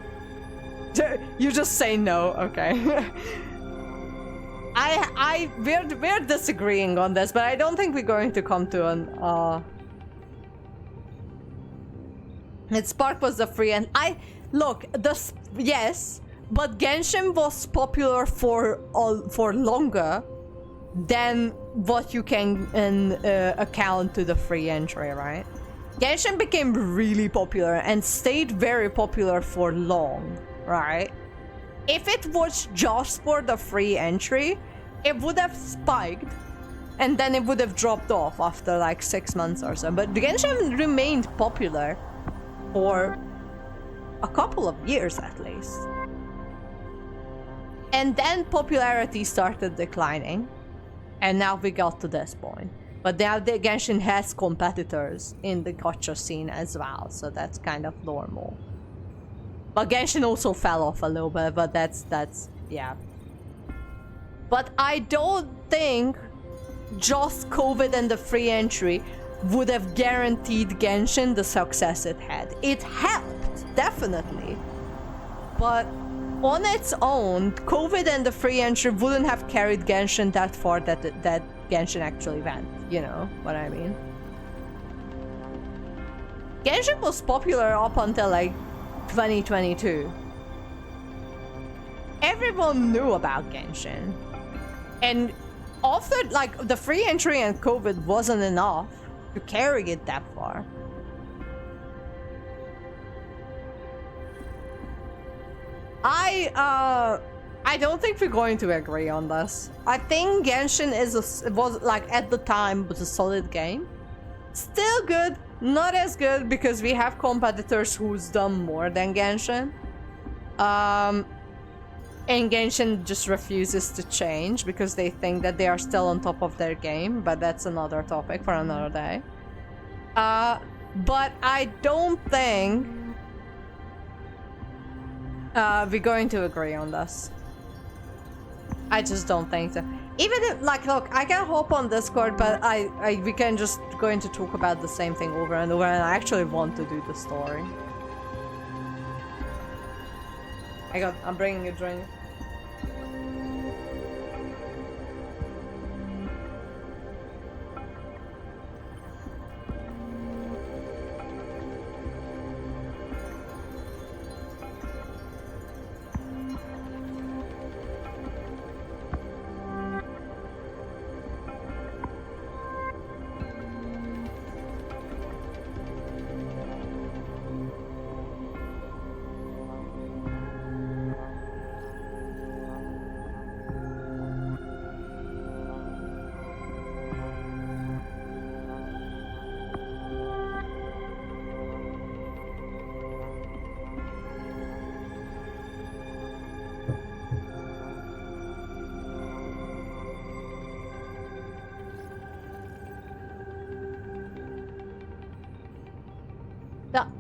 You just say no, okay. We're disagreeing on this, but I don't think we're going to come to an Spark was the free, and yes, but Genshin was popular for longer than what you can account to the free entry, right? Genshin became really popular and stayed very popular for long, right? If it was just for the free entry, it would have spiked and then it would have dropped off after like 6 months or so. But Genshin remained popular for a couple of years at least. And then popularity started declining. And now we got to this point. But now the Genshin has competitors in the gacha scene as well, so that's kind of normal. But Genshin also fell off a little bit, but that's yeah. But I don't think just COVID and the free entry would have guaranteed Genshin the success it had. It helped, definitely. But on its own, COVID and the free entry wouldn't have carried Genshin that far that Genshin actually went. You know what I mean? Genshin was popular up until like 2022. Everyone knew about Genshin. And after, like, the free entry and COVID wasn't enough to carry it that far. I don't think we're going to agree on this. I think Genshin was like at the time was a solid game. Still good, not as good because we have competitors who's done more than Genshin. And Genshin just refuses to change because they think that they are still on top of their game, but that's another topic for another day. But I don't think we're going to agree on this. I just don't think so. Even if, like, look, I can hop on Discord, but we can just going to talk about the same thing over and over, and I actually want to do the story. I'm bringing a drink.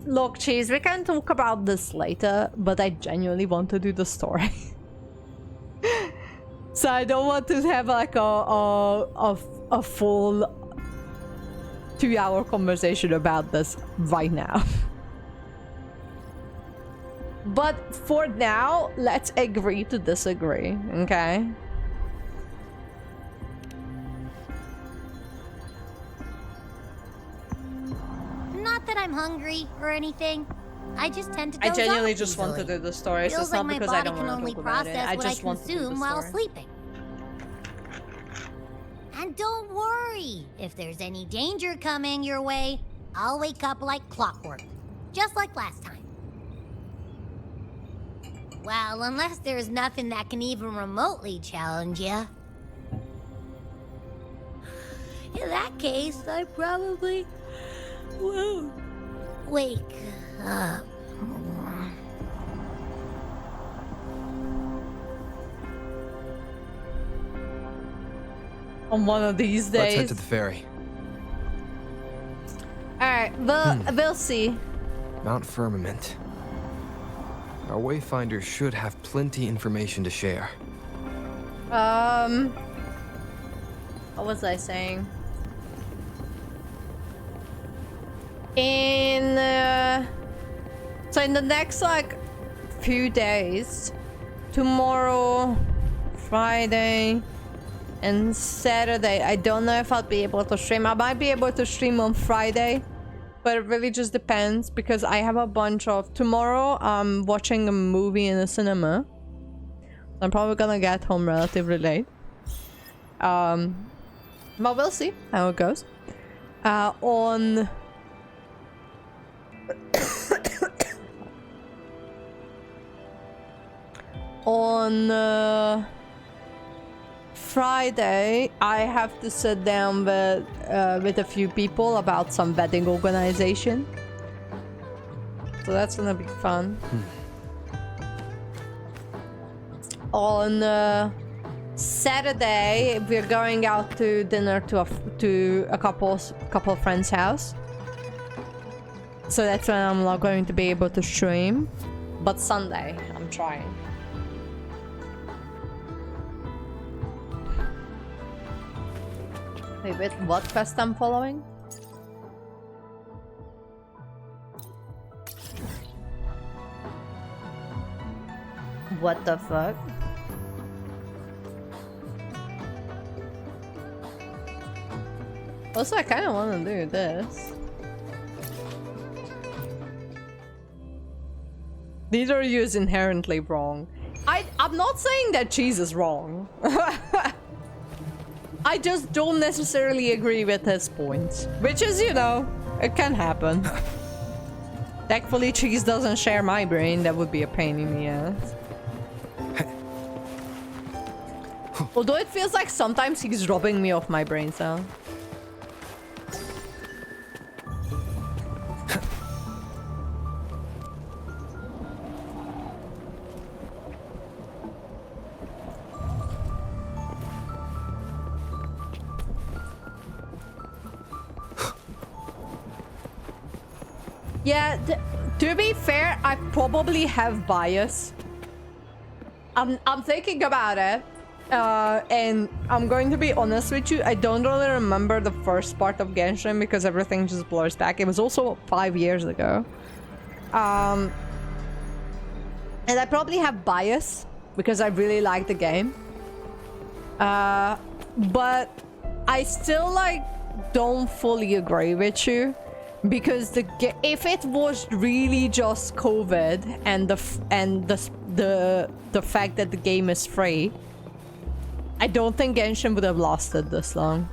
Look, Cheese, we can talk about this later, but I genuinely want to do the story. So I don't want to have like a full 2-hour conversation about this right now. But for now, let's agree to disagree, okay? Not that I'm hungry or anything. I just tend to doze I genuinely off just want to easily. do the story. It's Feels just like not my because I body don't can want to only talk about it. process I what I just want to do the consume while story. sleeping. And don't worry, if there's any danger coming your way, I'll wake up like clockwork, just like last time. Well, unless there's nothing that can even remotely challenge you. In that case, I probably won't wake up. On one of these Let's head days. to the ferry. Alright, we'll see. Mount Firmament. Our wayfinders should have plenty information to share. What was I saying? So in the next like few days, tomorrow, Friday, and Saturday, I don't know if I'll be able to stream. I might be able to stream on Friday, but it really just depends because I have a bunch of... Tomorrow, I'm watching a movie in the cinema. I'm probably gonna get home relatively late. But we'll see how it goes. On... on Friday, I have to sit down with a few people about some wedding organization. So that's gonna be fun. On Saturday, we're going out to dinner to a couple friends' house. So that's when I'm not going to be able to stream. But Sunday, I'm trying. Wait, what quest I'm following? What the fuck? Also, I kind of want to do this. These are used inherently wrong. I'm not saying that cheese is wrong. I just don't necessarily agree with his points. Which is, you know, it can happen. Thankfully, cheese doesn't share my brain. That would be a pain in the ass. Although it feels like sometimes he's robbing me of my brain cell. Yeah, to be fair, I probably have bias. I'm thinking about it, and I'm going to be honest with you. I don't really remember the first part of Genshin because everything just blurs back. It was also 5 years ago, and I probably have bias because I really like the game. But I still like don't fully agree with you. Because if it was really just COVID and the fact that the game is free, I don't think Genshin would have lasted this long.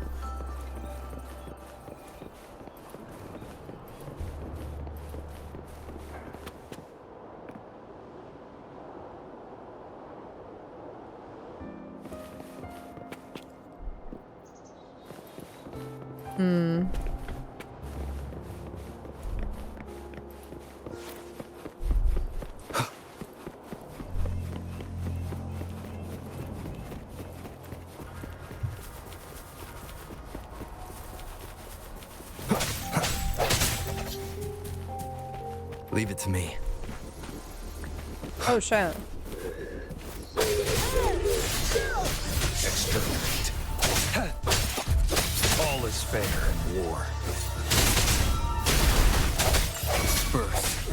Leave it to me. Oh shit. Exterminate. All is fair in war. First,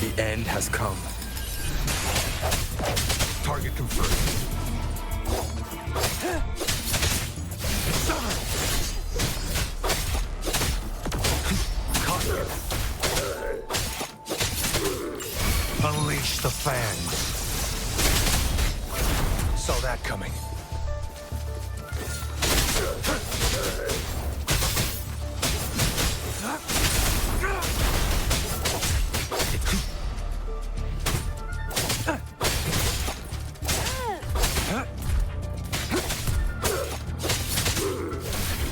the end has come. Target confirmed. Unleash the fangs. Saw that coming.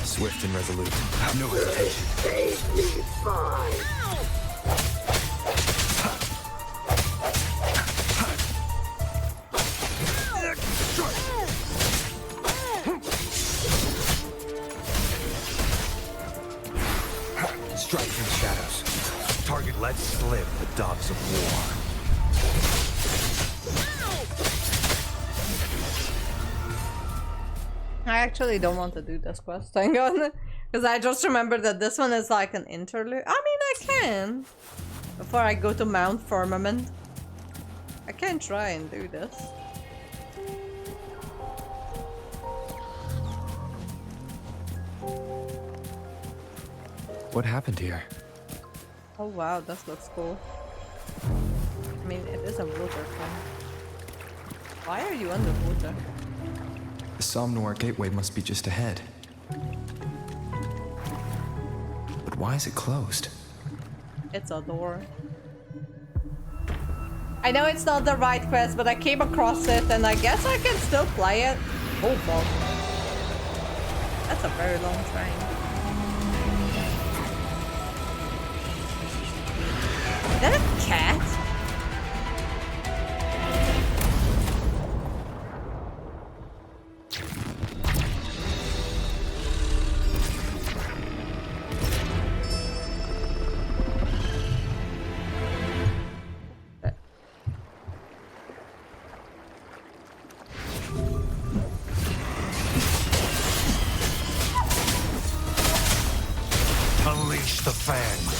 Swift and resolute. No hesitation. Strike through the shadows. Target let slip the dogs of war. I actually don't want to do this quest. Hang on. Because I just remember that this one is like an interlude. I mean, I can. Before I go to Mount Firmament. I can try and do this. What happened here? Oh wow, this looks cool. I mean, it is a water thing. Why are you underwater? The Somnor gateway must be just ahead. But why is it closed? It's a door. I know it's not the right quest, but I came across it and I guess I can still play it. Oh fuck. That's a very long train. Is that a cat? Unleash the fangs.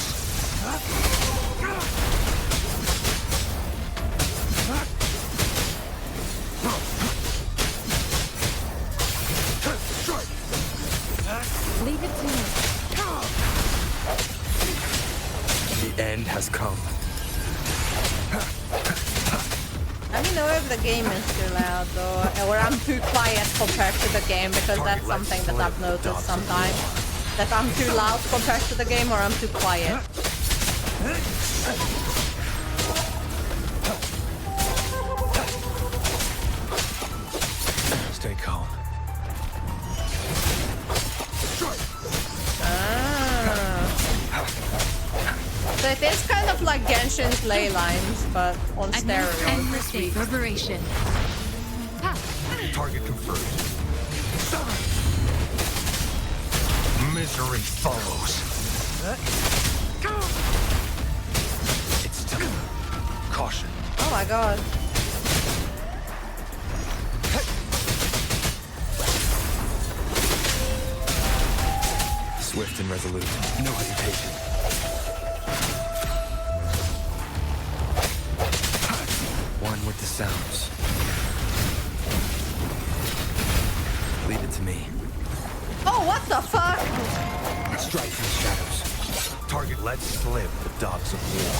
Leave it to me. The end has come. Let me know if the game is too loud though, or I'm too quiet compared to the game, because that's something that I've noticed sometimes. That I'm too loud compared to the game, or I'm too quiet. Stay calm. So it is kind of like Genshin's ley lines, but on steroids. Endless day preparation. Target confirmed. Misery follows. It's time. Caution. Oh my god. Swift and resolute. No hesitation. One with the sounds. Leave it to me. Oh, what the fuck? Strike through the shadows. Target let slip the dogs of war.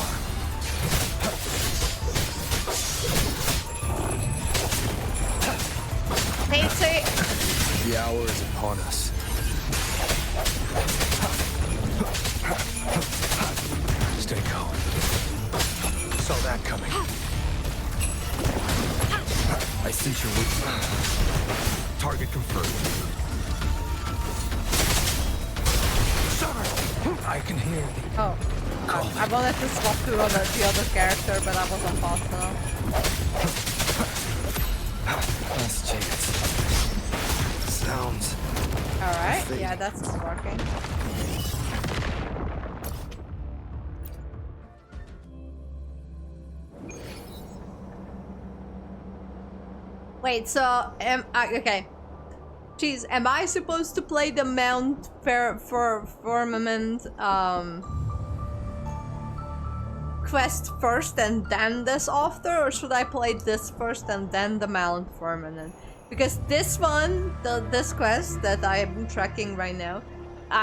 Casey. The hour is upon us. Stay calm. Saw that coming. I sense your weakness. Target confirmed. I can hear you. Oh. I wanted to swap to the other character, but I wasn't fast enough. Last chance. Sounds. Alright, yeah, that's not working. Wait, so okay. Jeez, am I supposed to play the Mount Firmament quest first and then this after, or should I play this first and then the Mount Firmament? Because this one, this quest that I'm tracking right now,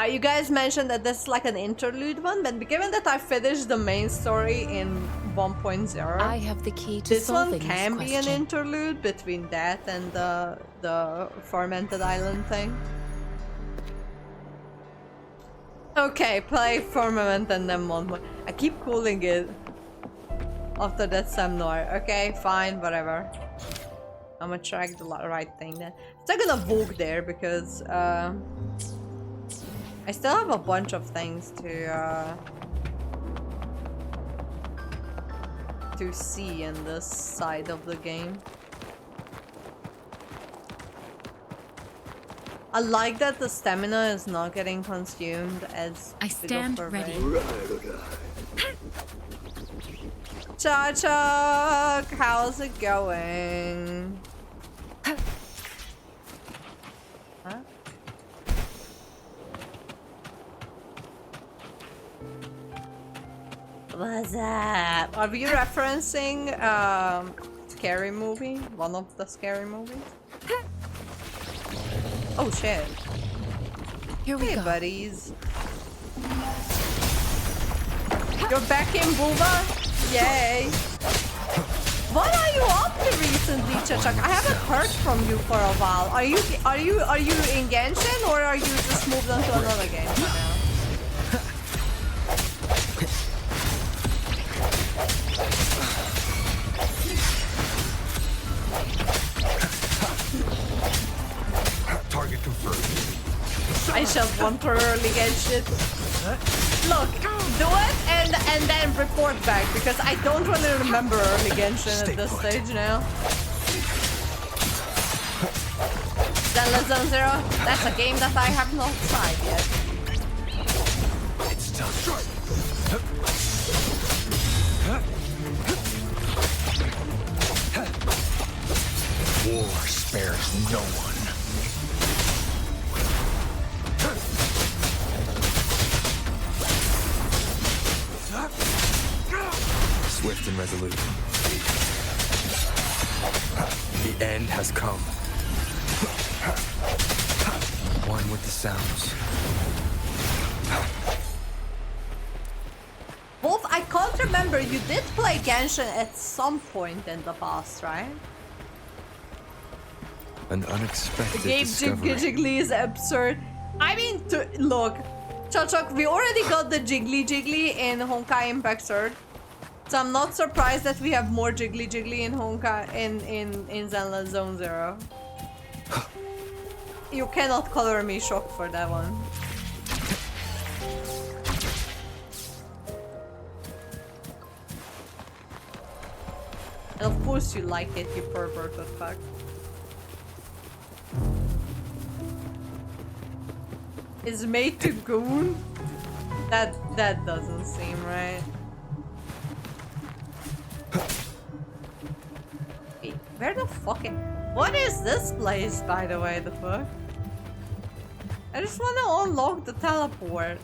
you guys mentioned that this is like an interlude one, but given that I finished the main story in 1.0, I have the key to this solving one can this be an question. interlude between that and the fermented island thing. Okay, play Firmament and then one more. I keep calling it after that Sam Noir. Okay, fine, whatever. I'm gonna track the right thing then. I'm still gonna Vogue there because I still have a bunch of things to see in this side of the game. I like that the stamina is not getting consumed as I stand ready. Cha-Chuck, how's it going? Huh? What's up? Are we referencing Scary Movie? One of the Scary movies? Oh shit. Here we Hey go. buddies. You're back in Wuwa? Yay. What are you up to recently, Cha-Chuck? I haven't heard from you for a while. Are you in Genshin, or are you just moved on to another game for now? Target confirmed. I shall want to early Genshin. Look, do it and then report back, because I don't really remember early Genshin at this stage now. Then Zone Zero, that's a game that I have not tried yet. It's time. War spares no one. Swift and resolute. The end has come. One with the sounds. Wolf, I can't remember, you did play Genshin at some point in the past, right? An unexpected The game discovery. Jiggly is absurd. I mean, look, Cha-Chuck, we already got the Jiggly in Honkai Impact Third. So I'm not surprised that we have more Jiggly in Honkai in Zenless Zone Zero. You cannot color me shocked for that one. And of course you like it, you perverted fuck. Is made to goon? That doesn't seem right. Wait, where the fucking... What is this place, by the way, the fuck? I just want to unlock the teleport.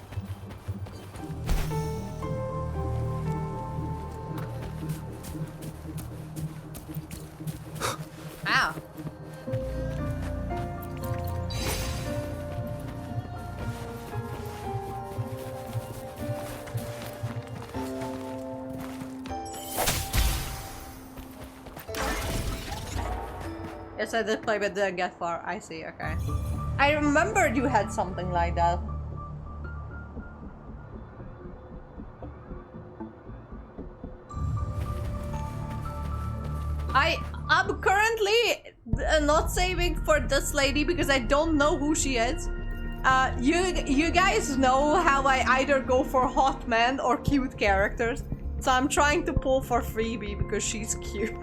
Ow. Yes, I did play, but didn't get far. I see, okay. I remembered you had something like that. I'm currently not saving for this lady because I don't know who she is. You guys know how I either go for hot men or cute characters. So I'm trying to pull for Freebie because she's cute.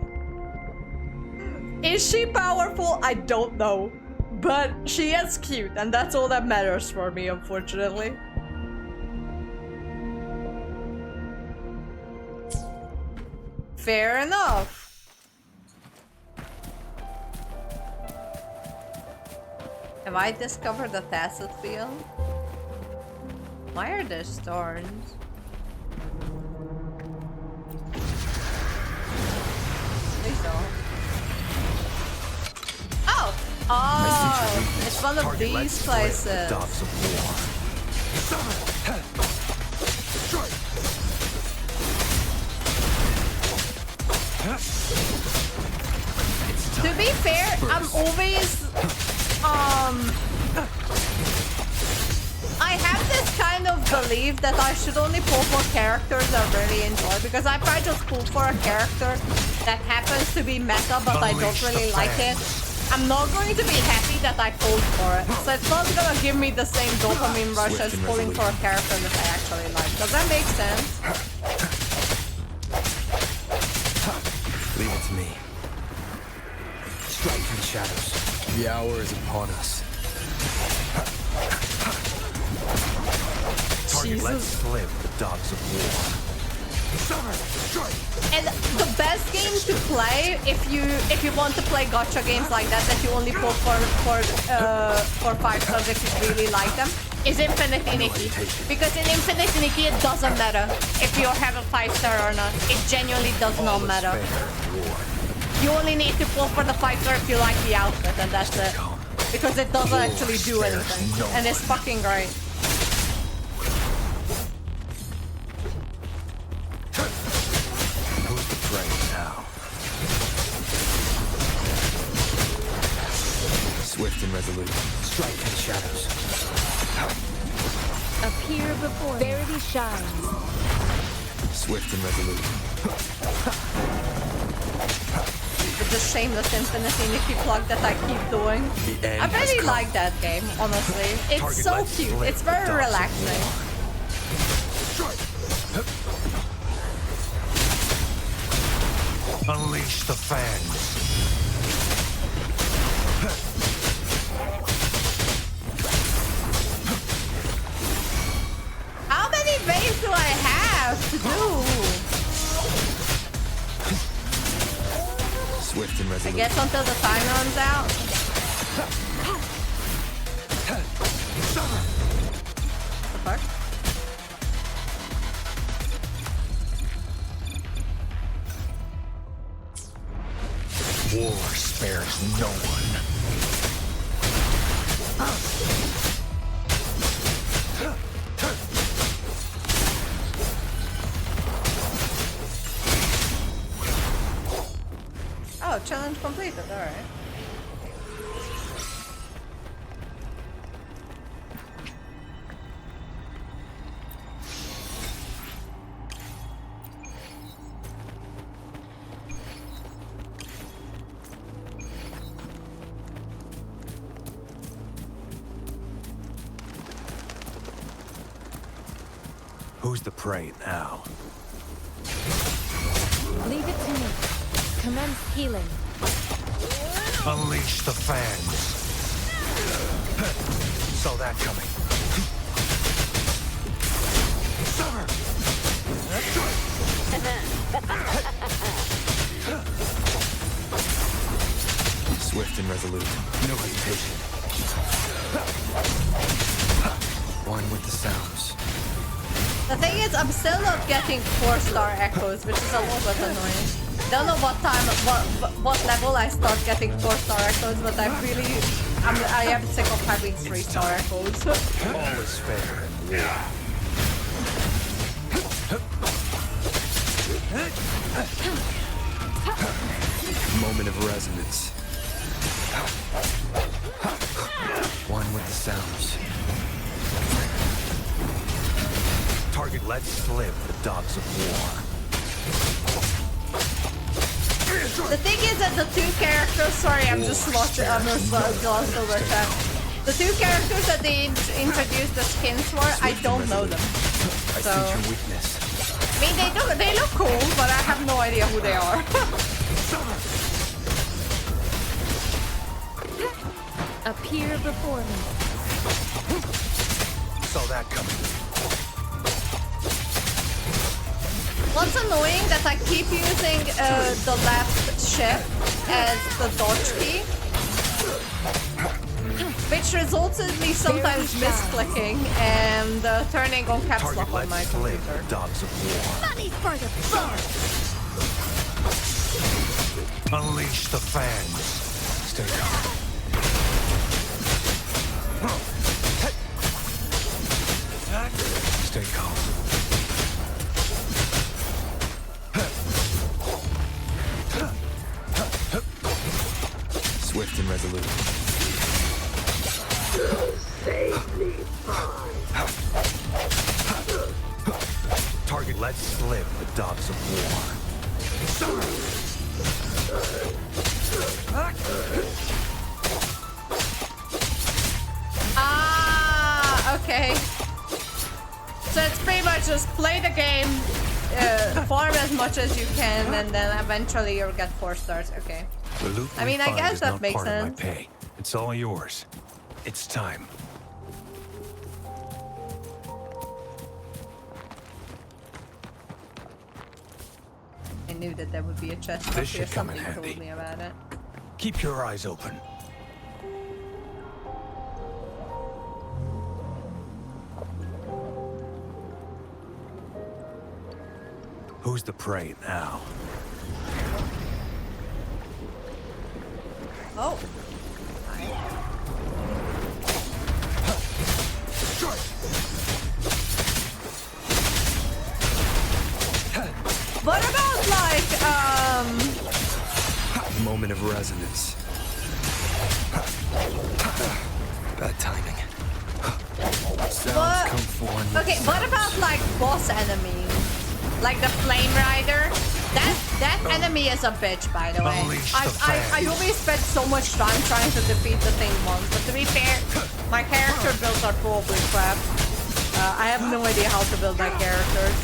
Is she powerful? I don't know. But she is cute, and that's all that matters for me, unfortunately. Fair enough. Have I discovered the tacit field? Why are there storms? Please don't. Oh! Oh! It's one of these places. Dogs of war. To be fair, I'm always I have this kind of belief that I should only pull for characters I really enjoy, because if I just pull for a character that happens to be meta but I don't really like it, I'm not going to be happy that I pulled for it. So it's not gonna give me the same dopamine rush as pulling for a character that I actually like. Does that make sense? Leave it to me. Strike from the shadows. The hour is upon us. Target lets slip the dogs of war. And the best game to play if you want to play gacha games like that you only pull for 5 stars if you really like them, is Infinite Nikki. Because in Infinite Nikki it doesn't matter if you have a 5-star or not. It genuinely does not matter. You only need to pull for the 5-star if you like the outfit, and that's it. Because it doesn't actually do anything. And it's fucking great. Who's the prey now? Swift and resolute. Strike in the shadows. Appear before verity shines. Swift and resolute. The shameless Infinity Nikki plug that I keep doing. I really like that game, honestly. It's so cute. It's very relaxing. Unleash the fangs. How many ways do I have to do? Swift and resolute. I guess until the time runs out. The fuck? War spares no one. Oh, challenge completed, alright. Who's the prey now? Leave it to me. Commence healing. Unleash the fangs. Saw that coming. Summer! Swift and resolute. No hesitation. One with the sounds. The thing is, I'm still not getting 4-star echoes, which is a little bit annoying. Don't know what time, what level I start getting 4-star echoes, but I am sick of having 3-star echoes. All is fair in war. Moment of resonance. One with the sounds. Target lets slip the dogs of war. The thing is that the two characters, sorry, I'm just lost over chat. The two characters that they introduced the skins for, I don't know them. So, I see your weakness. I mean, they look cool, but I have no idea who they are. Appear before me. Saw that coming. What's annoying that I keep using the left shift as the dodge key. which results in me sometimes misclicking and turning on caps Target lock on my lets slip, computer. dogs of war. Money for the birds! Unleash the fangs. Stay calm. Stay calm. Swift and resolute. Target let slip, the dogs of war. Ah, okay. So it's pretty much just play the game, farm as much as you can, and then eventually you'll get 4 stars. Okay. The loot I mean, we I find guess is that not makes part of my sense. pay. It's all yours. It's time. I knew that there would be a chest up This here. should come in Something handy. told me about it. Keep your eyes open. Who's the prey now? Oh. What about like Moment of resonance. Bad timing. Sounds What? come forward. okay, what about like boss enemies? Like the Flame Rider? That enemy is a bitch, by the way. Unleash the I always spend so much time trying to defeat the thing once, but to be fair, my character builds are probably crap. I have no idea how to build my characters.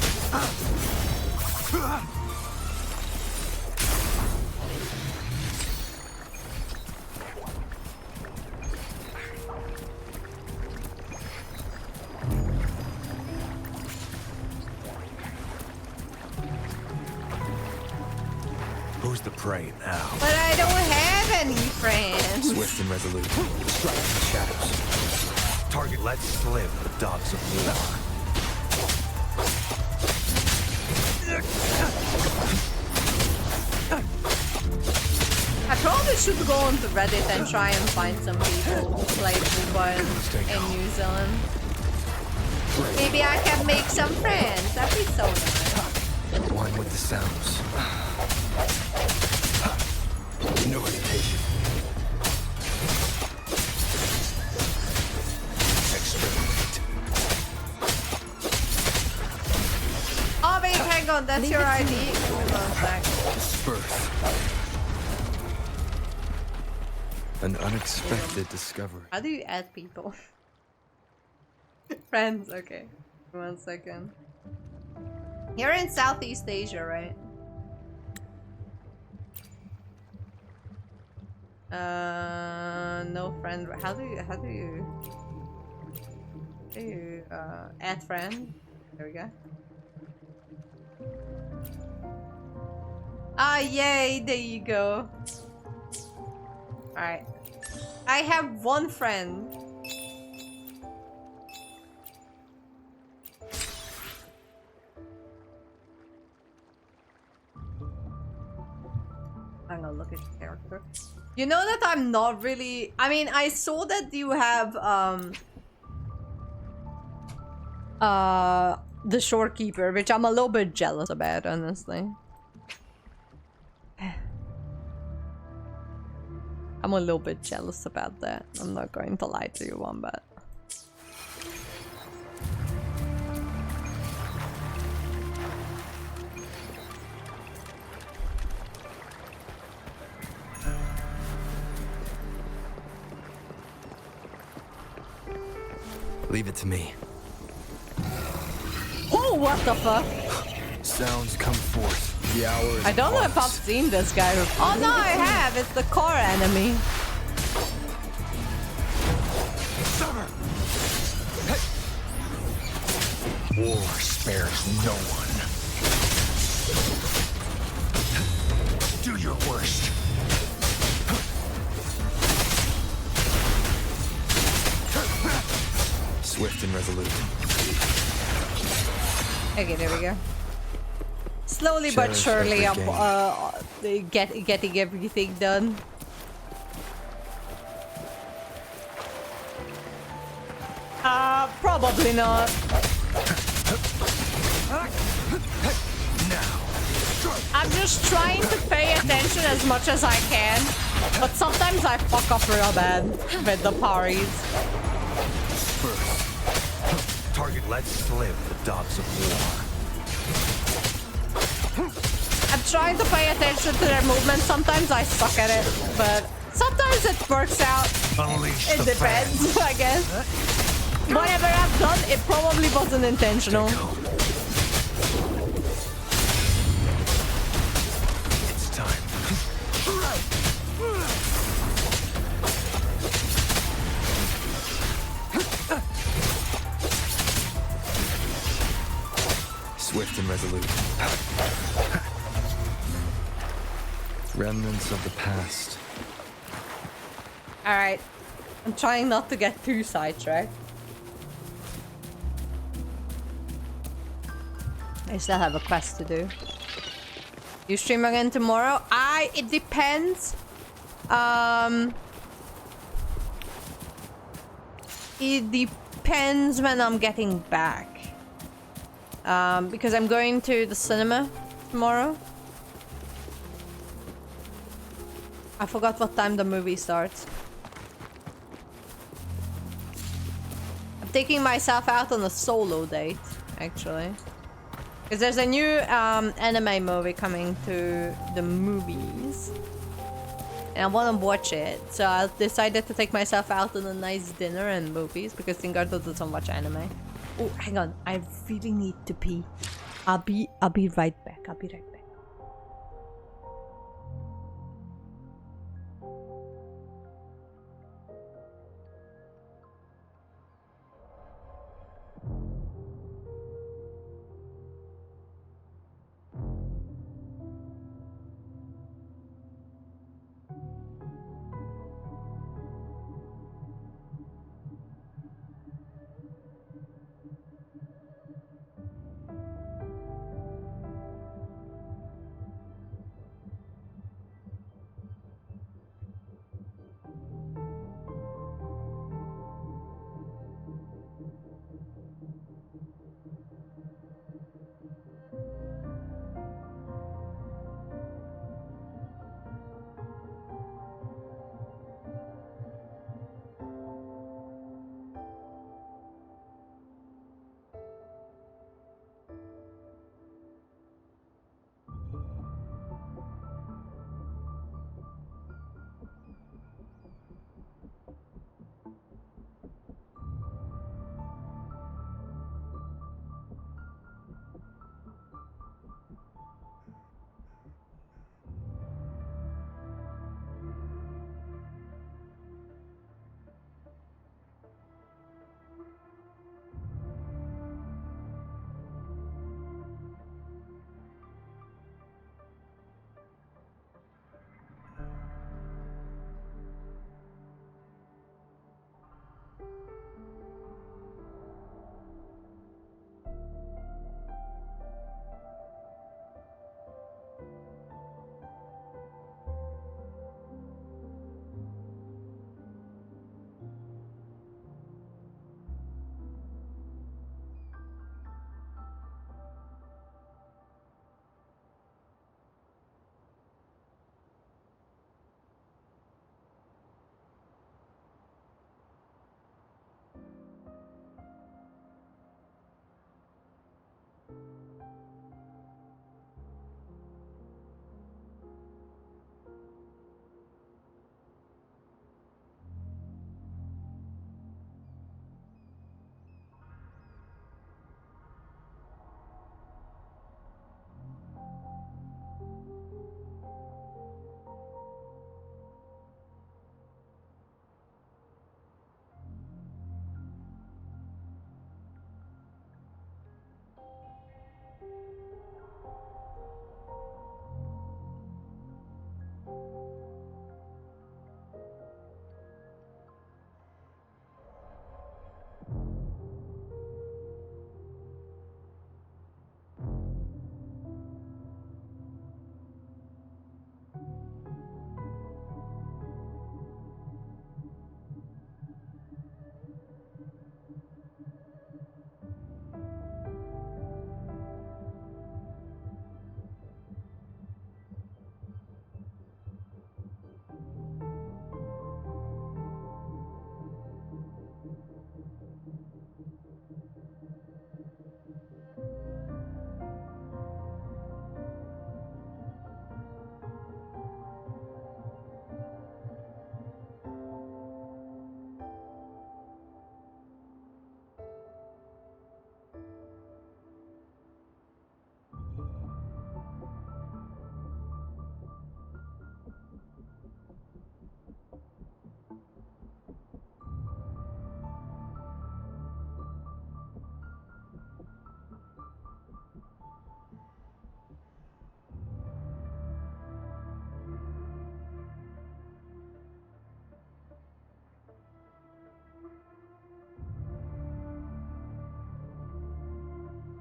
Who's the prey now? But I don't have any friends. Swift and resolute. Strike in the shadows. Target let slip, the dogs of war. I probably should go on to Reddit and try and find some people who play Wuwa in New Zealand. Maybe I can make some friends. That'd be so nice. One with the sounds. No hesitation. Experiment. Oh wait, hang on. That's your ID. Hold on a sec. Disperse. An unexpected discovery. How do you add people? Friends, okay. 1 second. You're in Southeast Asia, right? No friend. How do you add friend? There we go. Ah, yay! There you go. All right. I have 1 friend. I'm gonna look at your character. You know that I'm not really... I mean, I saw that you have, the Shorekeeper, which I'm a little bit jealous about, honestly. I'm a little bit jealous about that. I'm not going to lie to you one bit. Leave it to me. Oh, what the fuck? Sounds come forth. The hour is I don't know if I've upon us. seen this guy before. Oh no, I have. It's the core enemy. War spares no one. Do your worst. Swift and resolute. Okay, there we go. Slowly but Cherish surely, I'm every getting everything done. Probably not. I'm just trying to pay attention as much as I can, but sometimes I fuck up real bad with the parries. First, target lets slip the dogs of war. I'm trying to pay attention to their movement. Sometimes I suck at it, but sometimes it works out. Unleash It the depends, I guess. Whatever I've done, it probably wasn't intentional. It's time. Swift and resolute. Remnants of the past. Alright. I'm trying not to get too sidetracked. I still have a quest to do. You stream again tomorrow? It depends. It depends when I'm getting back. Because I'm going to the cinema tomorrow. I forgot what time the movie starts. I'm taking myself out on a solo date, actually. Because there's a new anime movie coming to the movies. And I want to watch it. So I decided to take myself out on a nice dinner and movies. Because Tingardo doesn't watch anime. Oh, hang on. I really need to pee. I'll be right back. I'll be right back.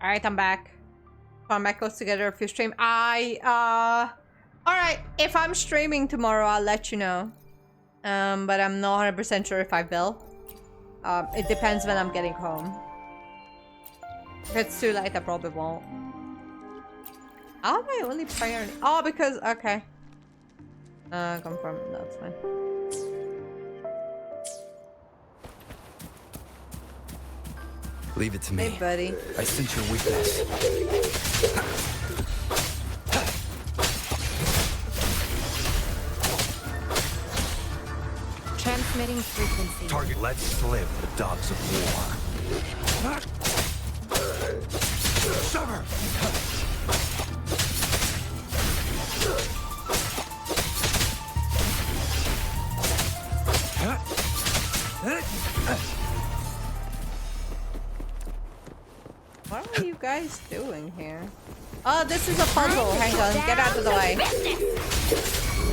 Alright, I'm back. Combat goes together if you stream. Alright, if I'm streaming tomorrow, I'll let you know. But I'm not 100% sure if I will. It depends when I'm getting home. If it's too late, I probably won't. How am I only playing? Oh, because... Okay. Confirm. That's fine. Leave it to me. Hey, buddy. I sense your weakness. Transmitting frequency. Target. Let's live the dogs of war. Sever! What are you guys doing here? Oh, this is a puzzle. Hang on, get out of the way.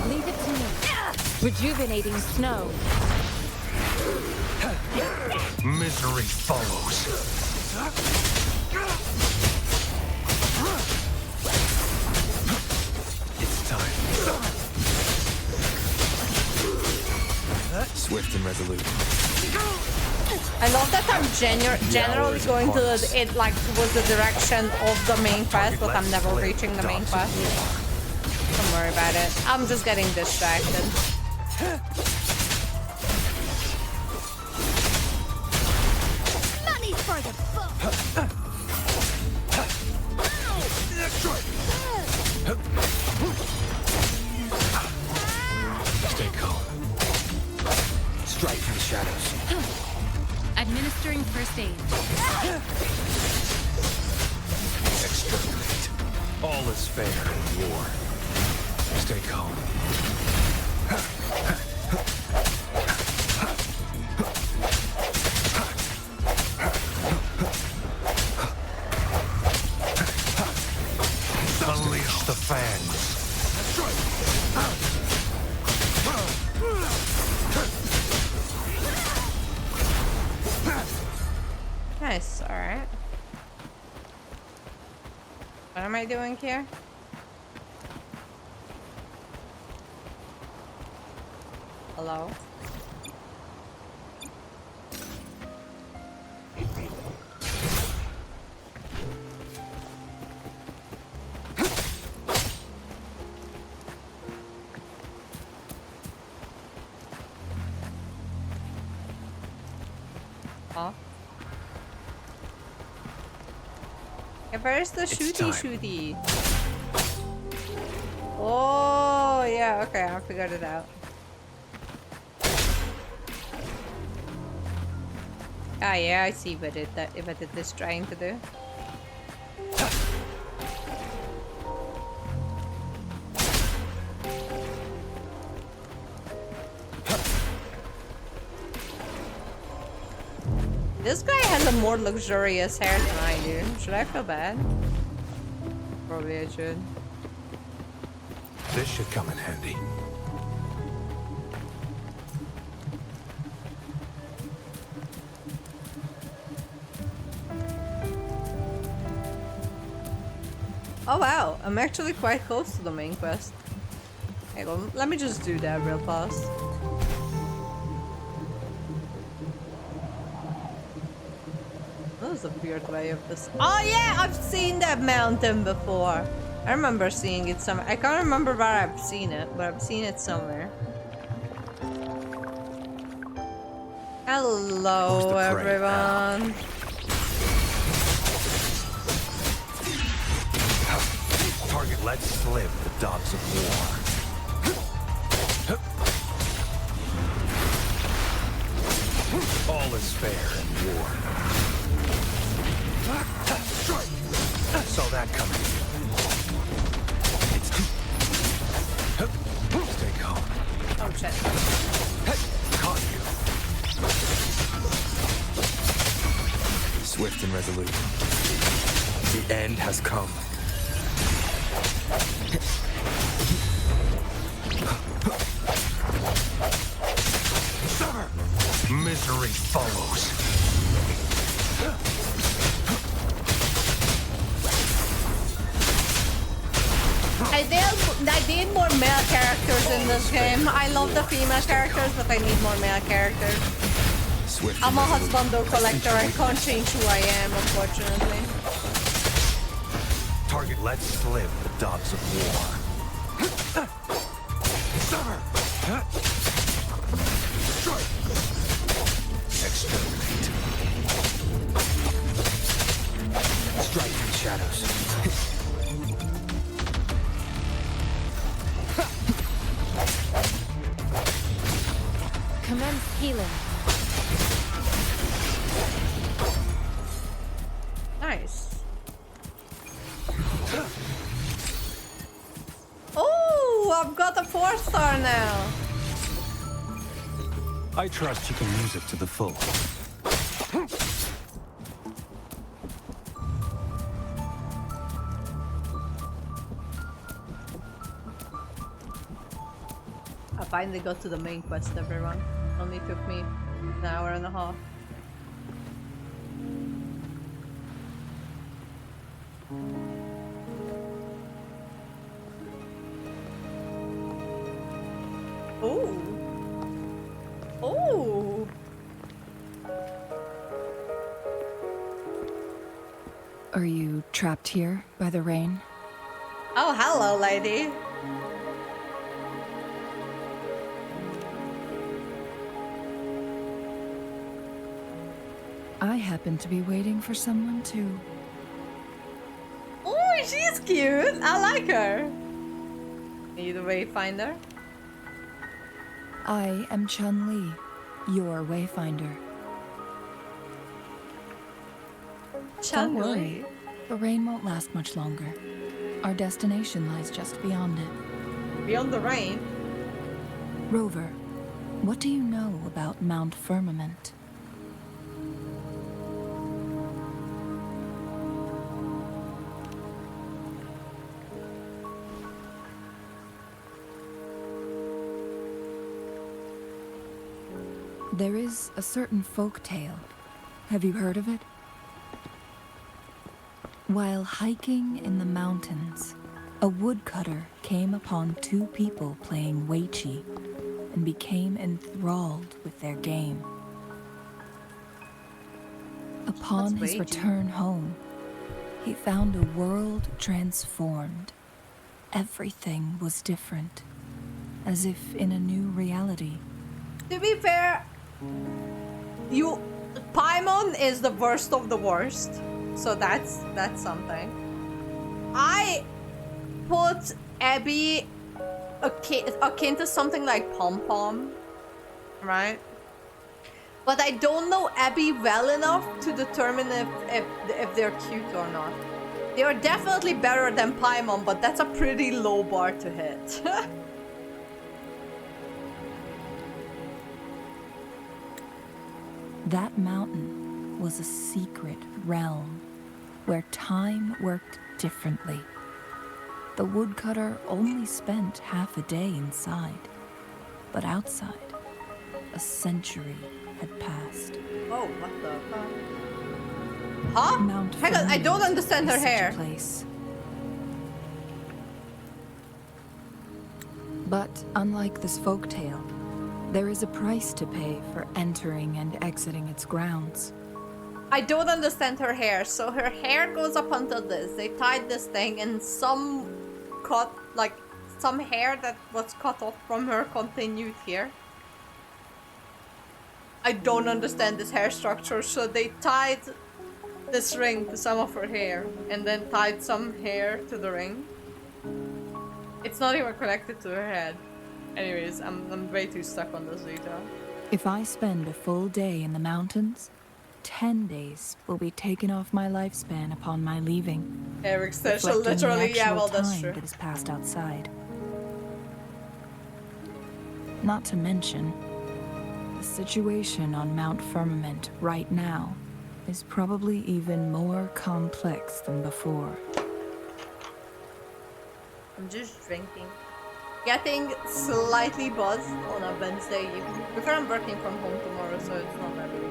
Leave it to me. Rejuvenating snow. Misery follows. It's time. Swift and resolute. I love that I'm generally going to it like towards the direction of the main quest, but I'm never reaching the main quest. Don't worry about it. I'm just getting distracted. Money for the book. Stay calm. Strike from the shadows. Administering first aid. Exterminate. All is fair in war. Stay calm. Unleash the fangs. Nice, alright. What am I doing here? Hello? Huh? Yeah, where's the shooty? Oh, yeah, okay, I figured it out. Ah, yeah, I see what it is trying to do. This guy has a more luxurious hair than I do. Should I feel bad? Probably I should. This should come in handy. Oh wow, I'm actually quite close to the main quest. Hang on, let me just do that real fast. That was a weird way of this. Oh yeah, I've seen that mountain before. I remember seeing it somewhere. I can't remember where I've seen it, but I've seen it somewhere. Hello, everyone. Target. Let's live the dogs of war. All is fair in war. Saw that coming. Stay calm. Oh shit. Caught you. Swift and resolute. The end has come. Summer. Misery follows. need more male characters in this game. I love the female characters, but I need more male characters. I'm a husbando collector. I can't change who I am, unfortunately. Target let slip the dogs of war. Exterminate. Strike in shadows. Commence healing. Nice. Oh, I've got a 4-star now. I trust you can use it to the full. I finally got to the main quest, everyone. Only took me an hour and a half. Oh. Oh. Are you trapped here by the rain? Oh, hello, lady. I happen to be waiting for someone too. Oh, she's cute. I like her. Need a wayfinder? I am Chun-Li, your wayfinder. Don't worry, the rain won't last much longer. Our destination lies just beyond it. Beyond the rain? Rover, what do you know about Mount Firmament? There is a certain folk tale. Have you heard of it? While hiking in the mountains, a woodcutter came upon two people playing Weiqi and became enthralled with their game. Upon his return home, he found a world transformed. Everything was different, as if in a new reality. To be fair, Paimon is the worst of the worst, so that's something. I put Abby akin to something like Pom Pom, right? But I don't know Abby well enough to determine if they're cute or not. They are definitely better than Paimon, but that's a pretty low bar to hit. That mountain was a secret realm where time worked differently. The woodcutter only spent half a day inside, but outside, a century had passed. Oh, what the fuck? Huh? Mount Hang on, I don't understand her is such a hair. place. But unlike this folktale, there is a price to pay for entering and exiting its grounds. I don't understand her hair. So her hair goes up until this. They tied this thing and some hair that was cut off from her continued here. I don't understand this hair structure. So they tied this ring to some of her hair and then tied some hair to the ring. It's not even connected to her head. Anyways, I'm way too stuck on this detail. If I spend a full day in the mountains, 10 days will be taken off my lifespan upon my leaving. Eric said she'll reflecting the literally, yeah, actual well, that's time true. that is passed outside. Not to mention, the situation on Mount Firmament right now is probably even more complex than before. I'm just drinking. Getting slightly buzzed on a Wednesday evening. Because I'm working from home tomorrow, so it's not that big.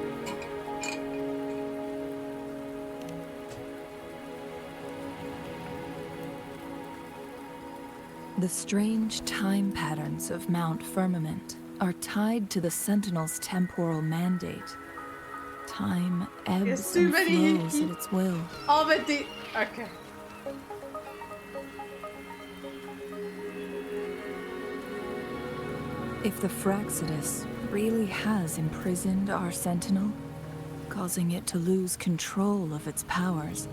The strange time patterns of Mount Firmament are tied to the Sentinel's temporal mandate. Time ebbs and flows at its will. Oh, but the... Okay. If the Fraxidus really has imprisoned our Sentinel, causing it to lose control of its powers,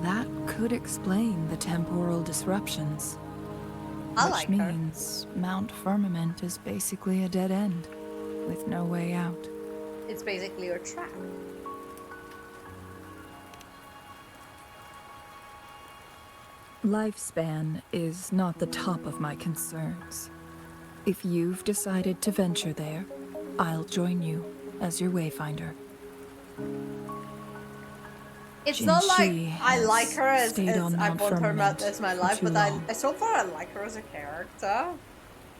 that could explain the temporal disruptions. Which means Mount Firmament is basically a dead end, with no way out. It's basically a trap. Lifespan is not the top of my concerns. If you've decided to venture there, I'll join you as your wayfinder. It's not like Jinshi I like her as stayed on I Mount want her Firmament as my for life, too but long. so far I like her as a character.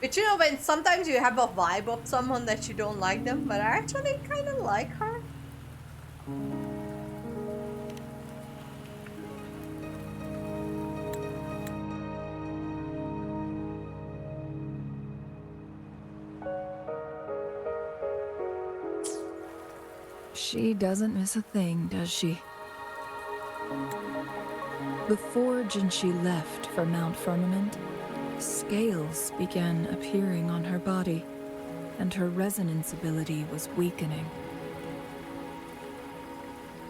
But you know, when sometimes you have a vibe of someone that you don't like them, but I actually kind of like her. She doesn't miss a thing, does she? Before Jinshi left for Mount Firmament, scales began appearing on her body, and her resonance ability was weakening.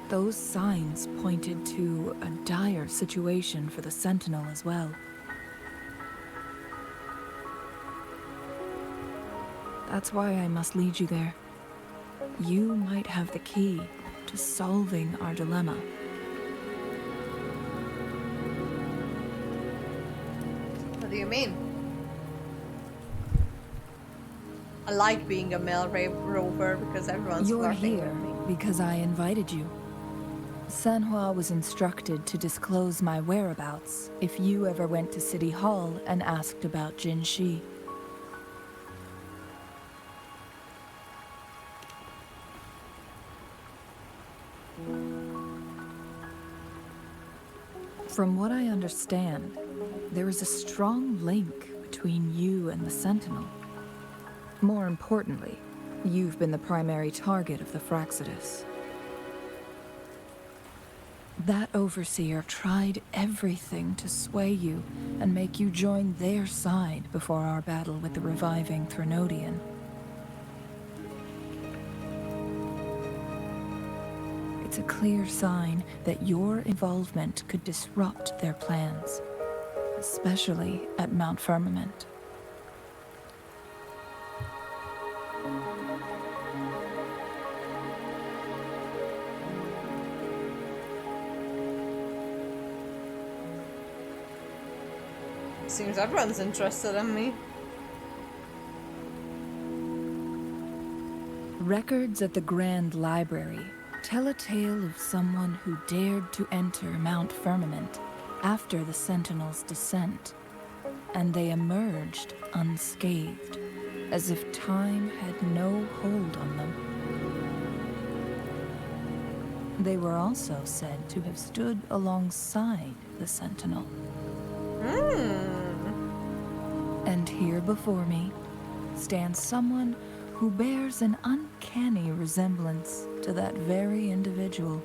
Those signs pointed to a dire situation for the Sentinel as well. That's why I must lead you there. You might have the key to solving our dilemma. What do you mean? I like being a male rover because everyone's You're flirting here with me. because I invited you. Sanhua was instructed to disclose my whereabouts if you ever went to City Hall and asked about Jinshi. From what I understand, there is a strong link between you and the Sentinel. More importantly, you've been the primary target of the Fraxidus. That overseer tried everything to sway you and make you join their side before our battle with the reviving Threnodian. It's a clear sign that your involvement could disrupt their plans, especially at Mount Firmament. Seems everyone's interested in me. Records at the Grand Library tell a tale of someone who dared to enter Mount Firmament after the Sentinel's descent, and they emerged unscathed, as if time had no hold on them. They were also said to have stood alongside the Sentinel. And here before me stands someone who bears an uncanny resemblance to that very individual.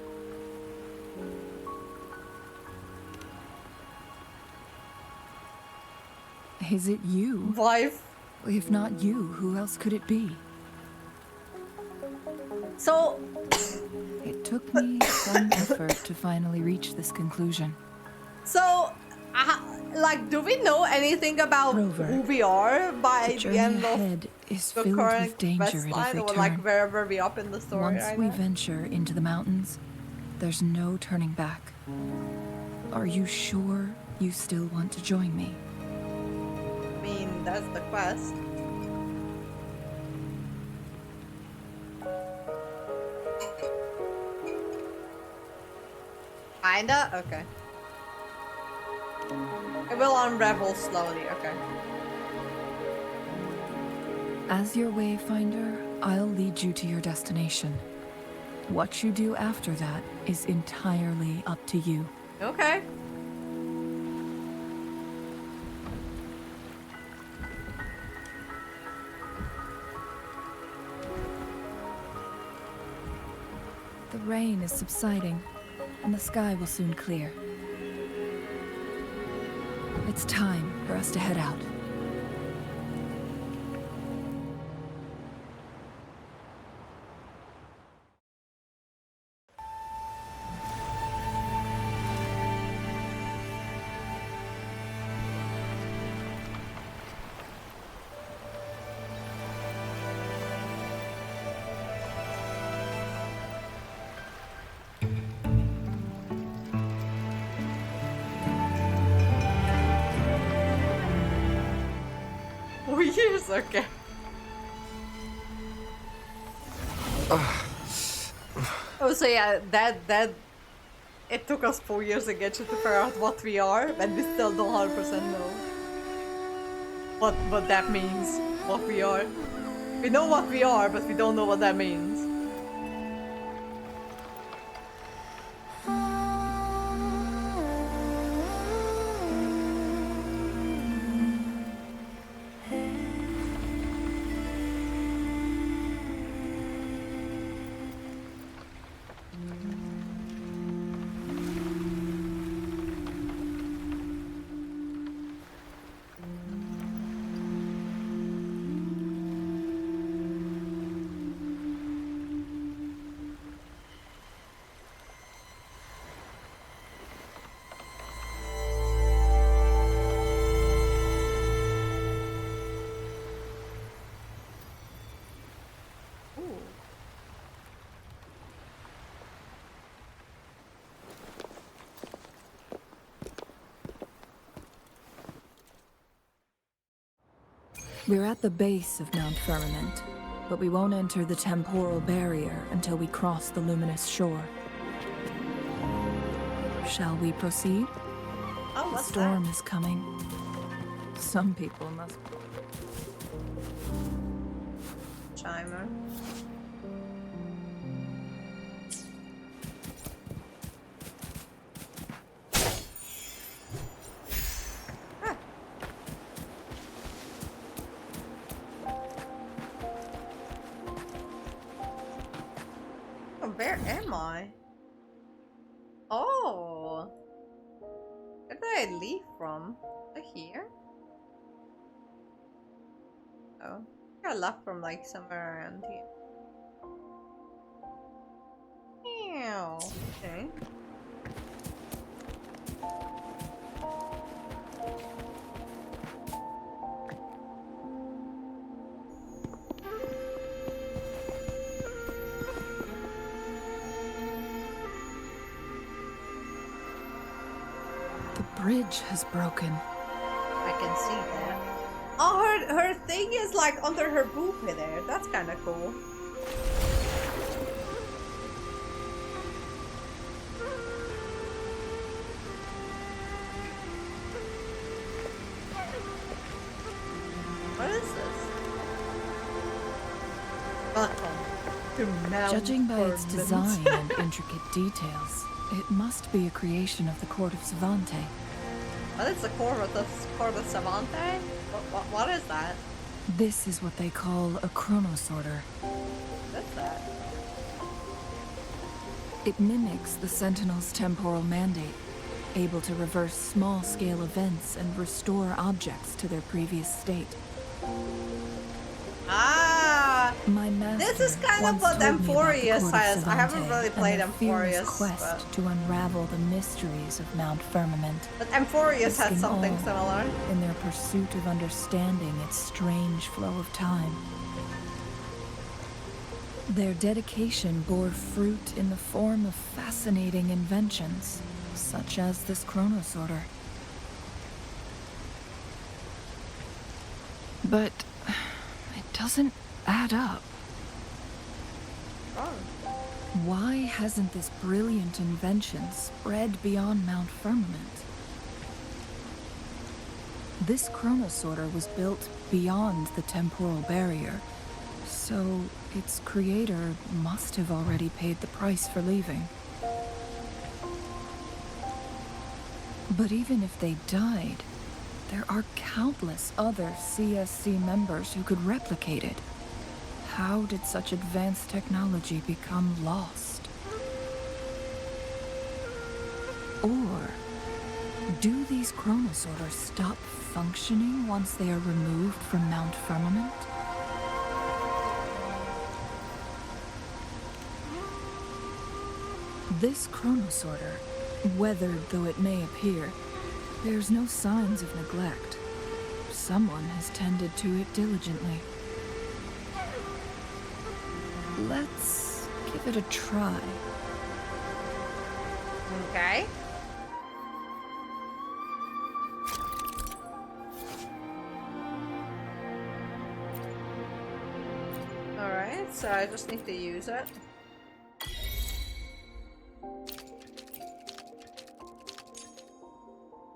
Is it you? Wife. If not you, who else could it be? So... It took me some effort to finally reach this conclusion. So, like, do we know anything about Rover, who we are by the the journey end of ahead is the filled current with danger quest at line, every or turn. like wherever we up in the story Once right we now? venture into the mountains, there's no turning back. Are you sure you still want to join me? I mean, that's the quest. Kinda? Okay. It will unravel slowly, okay. As your wayfinder, I'll lead you to your destination. What you do after that is entirely up to you. Okay. The rain is subsiding, and the sky will soon clear. It's time for us to head out. Years, okay. Oh, so yeah, that it took us 4 years to get you to figure out what we are, and we still don't 100% know what that means. What we are. We know what we are, but we don't know what that means. We're at the base of Mount Firmament, but we won't enter the temporal barrier until we cross the luminous shore. Shall we proceed? Oh, the what's storm that? is coming. Some people must... Chimer. Where am I? Oh! Where did I leave from? Here? Oh. I left from like somewhere around here. Ew. Okay. The bridge has broken. I can see that. Oh, her thing is like under her boob there. That's kind of cool. What is this? Welcome to Mount Judging by its Firmament. design and intricate details, it must be a creation of the Court of Savante. What is the Court of Savante? What is that? This is what they call a chronosorter. What's that? It mimics the Sentinel's temporal mandate, able to reverse small-scale events and restore objects to their previous state. Ah! My master This is kind of once what told me about the Emphorius Court of has. I haven't Savante really and played their fearless Emphorius, quest to unravel the mysteries of Mount Firmament. but Emphorius had risking something all similar. in their pursuit of understanding its strange flow of time. Their dedication bore fruit in the form of fascinating inventions, such as this chronosorter. But it doesn't add up. Oh. Why hasn't this brilliant invention spread beyond Mount Firmament? This chronosorter was built beyond the temporal barrier, so its creator must have already paid the price for leaving. But even if they died, there are countless other CSC members who could replicate it. How did such advanced technology become lost? Or do these chronosorters stop functioning once they are removed from Mount Firmament? This chronosorter, weathered though it may appear, bears no signs of neglect. Someone has tended to it diligently. Let's give it a try. Okay. Alright, so I just need to use it.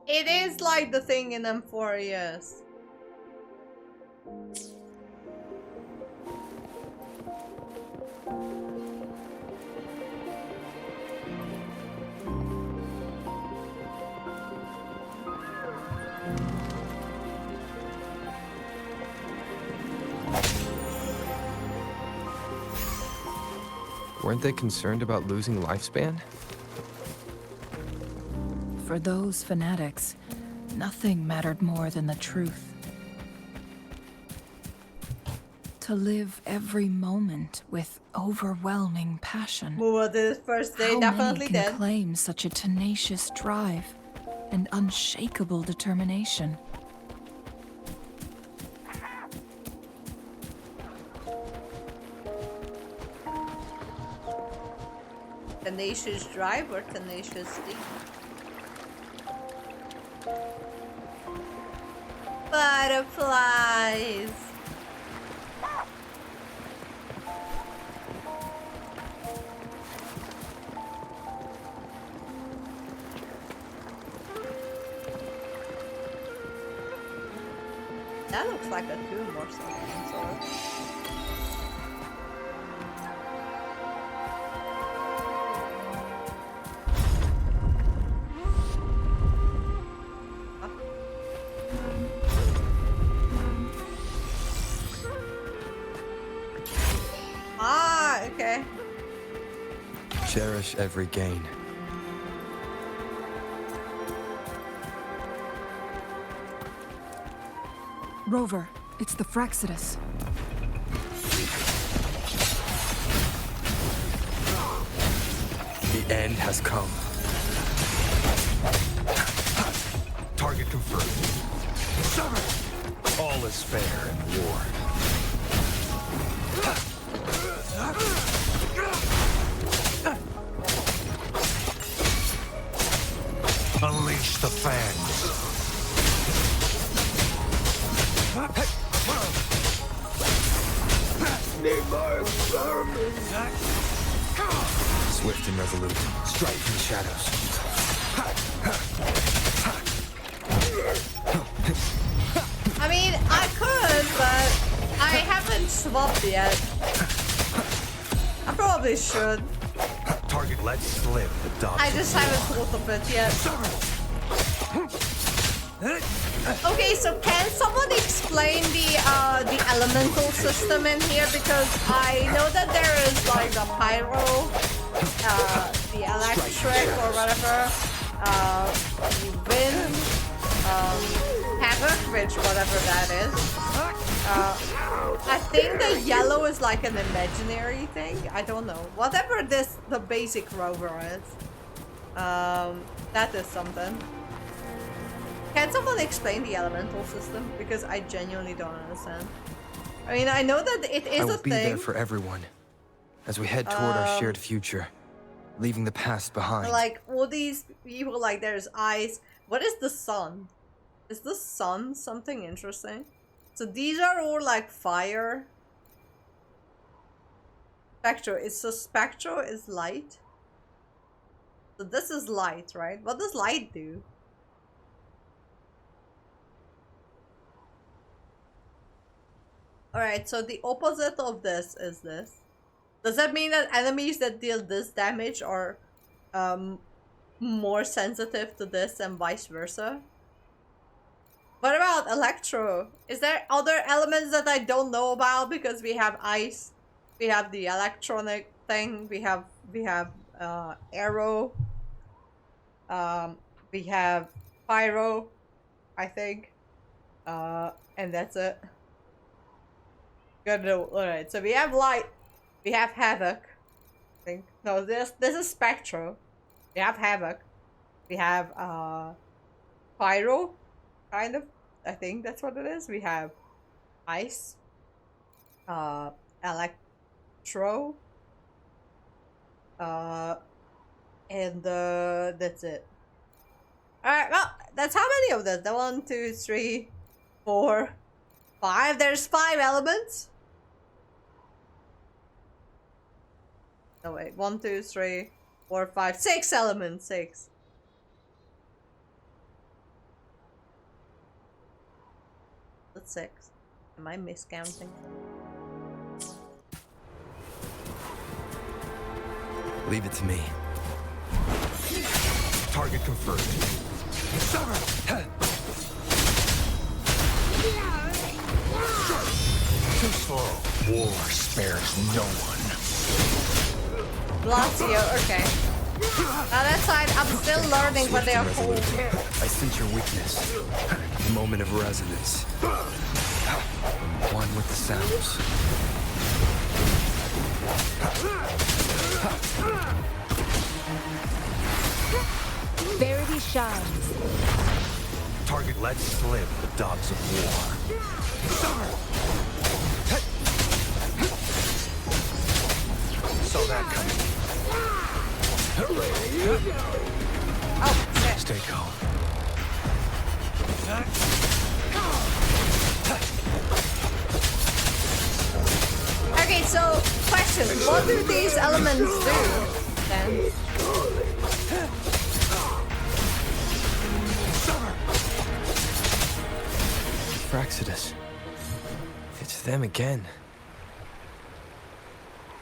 It is like the thing in M4, yes. Weren't they concerned about losing lifespan? For those fanatics, nothing mattered more than the truth. To live every moment with overwhelming passion. Wuwa did it first day, How definitely many can did. claim such a tenacious drive and unshakable determination? Tenacious drive or tenacious steam? Butterflies! That looks like a tomb or something, so... Ah, okay. Cherish every gain. Rover, it's the Fraxidus. The end has come. Target confirmed. All is fair in war. Unleash the fangs. Swift and resolute. Strike from the shadows. I mean, I could, but I haven't swapped yet. I probably should. Target let slip the dogs. I just haven't thought of it yet. Okay, so can someone explain the elemental system in here? Because I know that there is like the pyro, the electric or whatever, the wind, havoc, which whatever that is. I think the yellow is like an imaginary thing. I don't know. Whatever the basic rover is, that is something. Can someone explain the elemental system? Because I genuinely don't understand. I mean, I know that it is I will a be thing. there for everyone as we head toward our shared future, leaving the past behind. Like all these people, like there's eyes. What is the sun? Is the sun something interesting? So these are all like fire. Spectral. It's so spectral is light. So this is light, right? What does light do? Alright, so the opposite of this is this. Does that mean that enemies that deal this damage are more sensitive to this and vice versa? What about electro? Is there other elements that I don't know about? Because we have ice, we have the electronic thing, we have arrow. We have Pyro, I think. And that's it. Good. Alright, so we have Light. We have Havoc. I think. No, this is Spectro. We have Havoc. We have Pyro, kind of. I think that's what it is. We have Ice. Electro. And that's it. Alright, well, that's how many of them? The 1, 2, 3, 4, 5. There's 5 elements. No wait, 1, 2, 3, 4, 5, 6 elements. 6. That's 6. Am I miscounting? Leave it to me. Target confirmed. Too slow. War spares no one. Glacio, okay. Now that side, I'm still learning what they are called. I sense your weakness. Moment of resonance. One with the sounds. Verity shines. Target let slip the dogs of war. Saw that coming. Oh, shit. Stay calm. Okay, so, question. What do these elements do, then? Fraxidus. It's them again.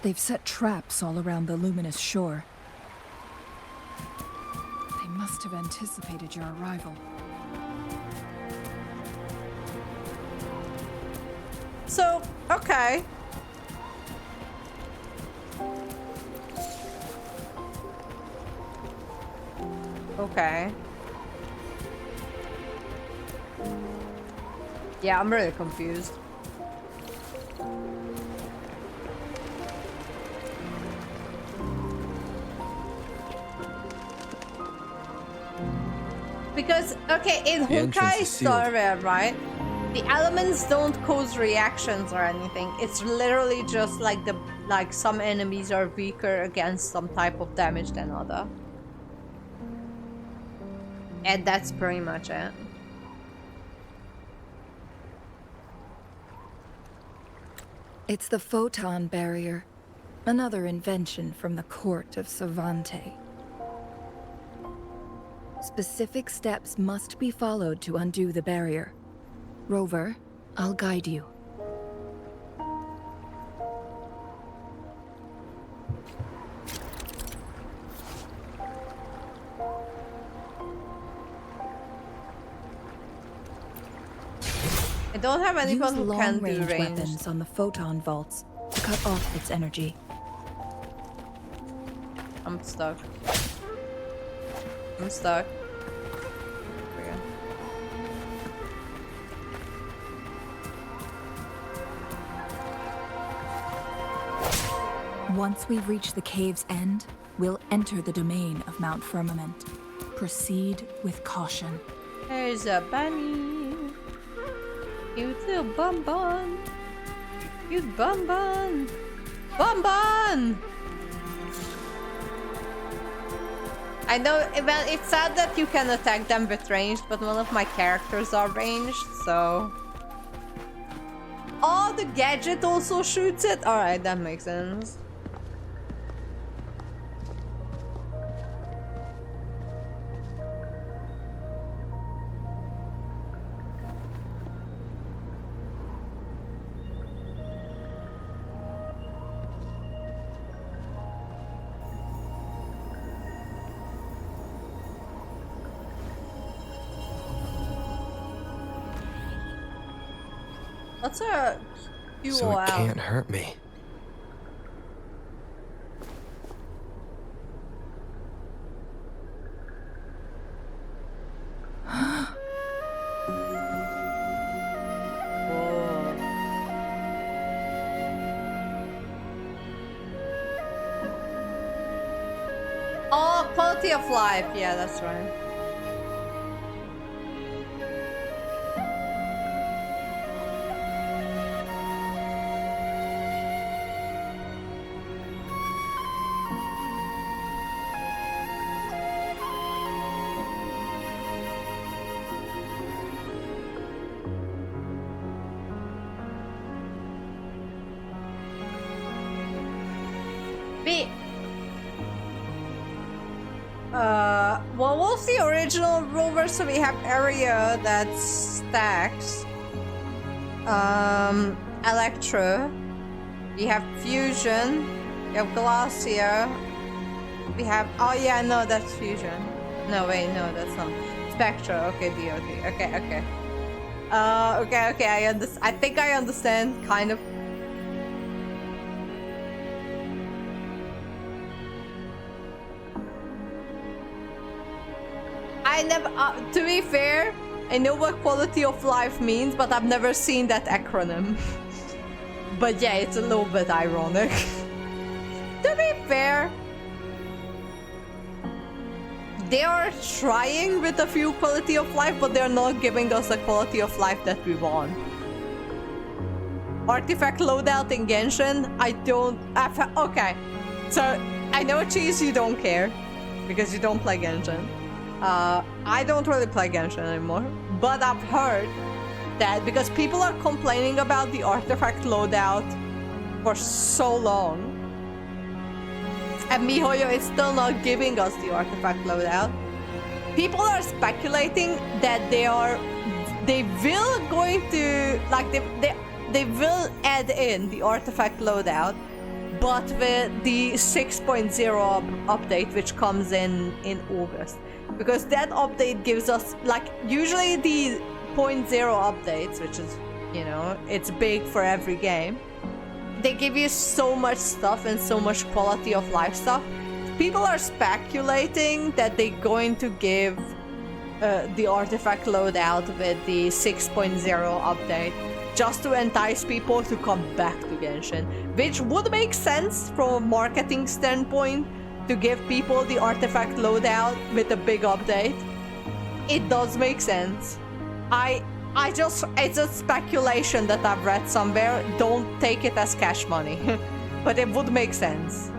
They've set traps all around the luminous shore. They must have anticipated your arrival. So, okay. Okay. Yeah, I'm really confused. Because, okay, in Hokkai's story, right? The elements don't cause reactions or anything. It's literally just like some enemies are weaker against some type of damage than other. And that's pretty much it. It's the photon barrier, another invention from the court of Savante. Specific steps must be followed to undo the barrier. Rover, I'll guide you. I don't have anyone who can do long-range range. weapons on the photon vaults to cut off its energy. I'm stuck. I'm stuck. There we go. Once we reach the cave's end, we'll enter the domain of Mount Firmament. Proceed with caution. There's a bunny. Cute little bun. Cute bun. Bun. I know, well, it's sad that you can attack them with ranged, but one of my characters are ranged, so... Oh, the gadget also shoots it? Alright, that makes sense. What's a QOL? So it can't hurt me. quality of life. Yeah, that's right. What was the original rover? So we have area that stacks. Electro. We have fusion. We have Glacia. We have, oh yeah, no, that's fusion. No, wait, no, that's not. Spectra, okay, DOT. Okay. Okay, I think I understand, kind of. I never, to be fair, I know what quality of life means, but I've never seen that acronym. But yeah, it's a little bit ironic. To be fair, they are trying with a few quality of life, but they're not giving us the quality of life that we want. Artifact loadout in Genshin, I don't... okay, so I know, Cheese, you don't care, because you don't play Genshin. I don't really play Genshin anymore, but I've heard that because people are complaining about the artifact loadout for so long, and MiHoYo is still not giving us the artifact loadout. People are speculating that they will going to, like, they will add in the artifact loadout, but with the 6.0 update, which comes in August. Because that update gives us, like, usually the 0.0 updates, which is, you know, it's big for every game. They give you so much stuff and so much quality of life stuff. People are speculating that they're going to give the artifact loadout with the 6.0 update just to entice people to come back to Genshin, which would make sense from a marketing standpoint. To give people the artifact loadout with a big update, it does make sense. It's a speculation that I've read somewhere. Don't take it as cash money, but it would make sense.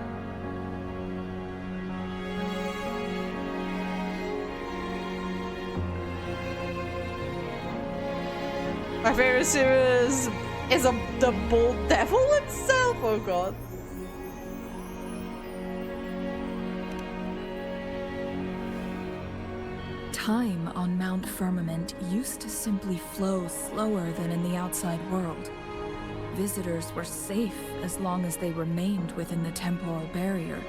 My favorite series is the Bold Devil itself. Oh god. Time on Mount Firmament used to simply flow slower than in the outside world. Visitors were safe as long as they remained within the temporal barrier.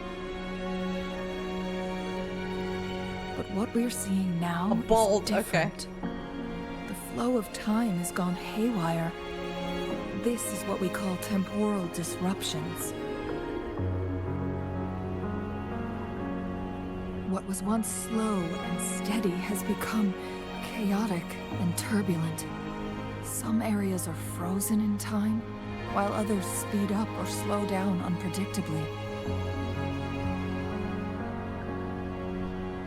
But what we're seeing now is different. The flow of time has gone haywire. This is what we call temporal disruptions. What was once slow and steady has become chaotic and turbulent. Some areas are frozen in time, while others speed up or slow down unpredictably.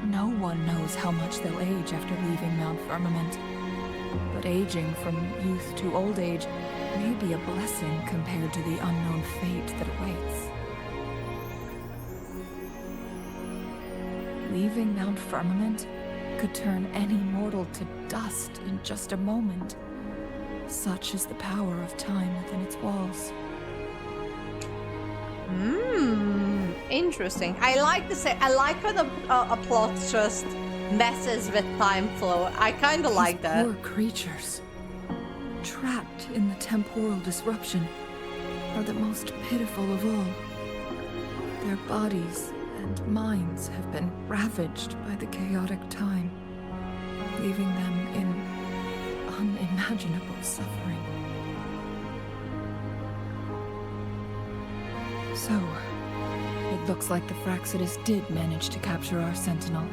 No one knows how much they'll age after leaving Mount Firmament, but aging from youth to old age may be a blessing compared to the unknown fate that awaits. Leaving Mount Firmament could turn any mortal to dust in just a moment. Such is the power of time within its walls. Interesting. I like when a plot just messes with time flow. I kind of like that. Poor creatures, trapped in the temporal disruption, are the most pitiful of all. Their bodies and minds have been ravaged by the chaotic time, leaving them in unimaginable suffering. So, it looks like the Fraxidus did manage to capture our Sentinel,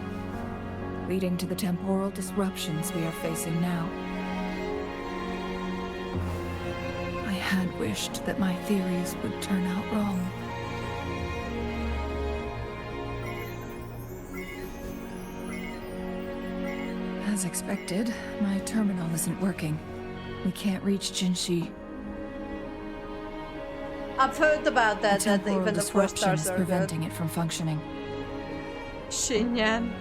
leading to the temporal disruptions we are facing now. I had wished that my theories would turn out wrong. As expected, my terminal isn't working. We can't reach Jinshi. I've heard about that, The that temporal even the 4 disruption stars is are preventing it from functioning. Xinyan.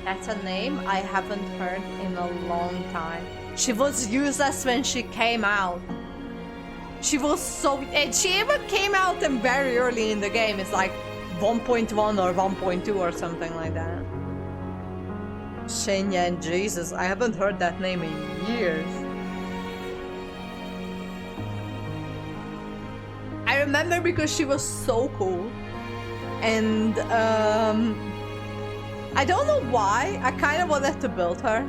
That's a name I haven't heard in a long time. She was useless when she came out. She was so... And she even came out in very early in the game. It's like 1.1 or 1.2 or something like that. Xinyan, Jesus, I haven't heard that name in years. I remember because she was so cool. And I don't know why, I kind of wanted to build her.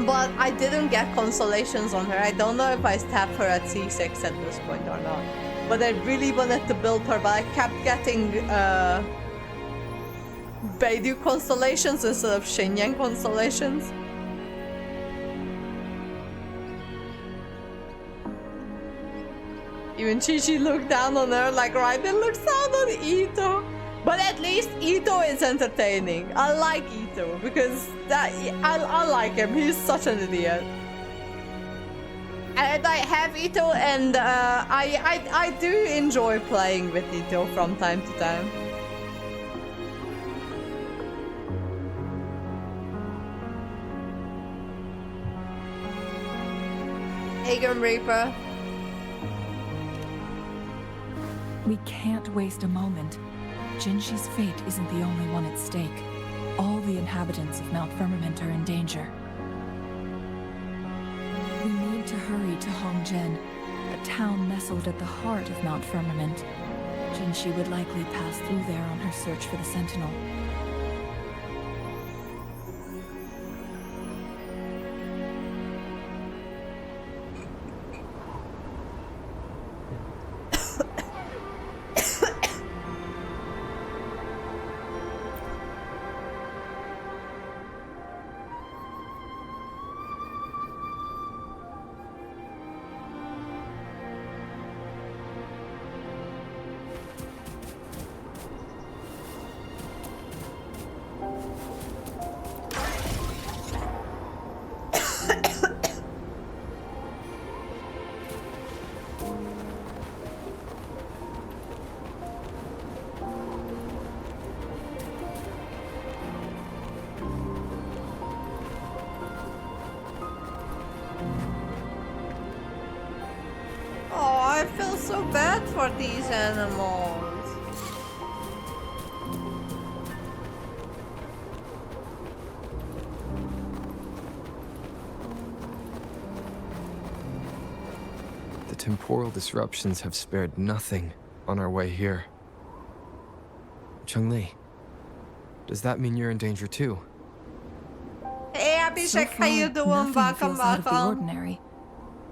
But I didn't get consolations on her. I don't know if I tapped her at C6 at this point or not. But I really wanted to build her, but I kept getting Beidou constellations instead of Xinyan constellations. Even Chi-Chi looked down on her like, right, it looks down on Ito. But at least Ito is entertaining. I like Ito because I like him. He's such an idiot. And I have Ito, and I do enjoy playing with Ito from time to time. Hey, Grim Reaper. We can't waste a moment. Jinshi's fate isn't the only one at stake. All the inhabitants of Mount Firmament are in danger. We need to hurry to Hongzhen, a town nestled at the heart of Mount Firmament. Jinshi would likely pass through there on her search for the Sentinel. So bad for these animals. The temporal disruptions have spared nothing on our way here. Chun-Li, does that mean you're in danger too? Hey Abhishek, how you doing? Nothing feels out of the ordinary.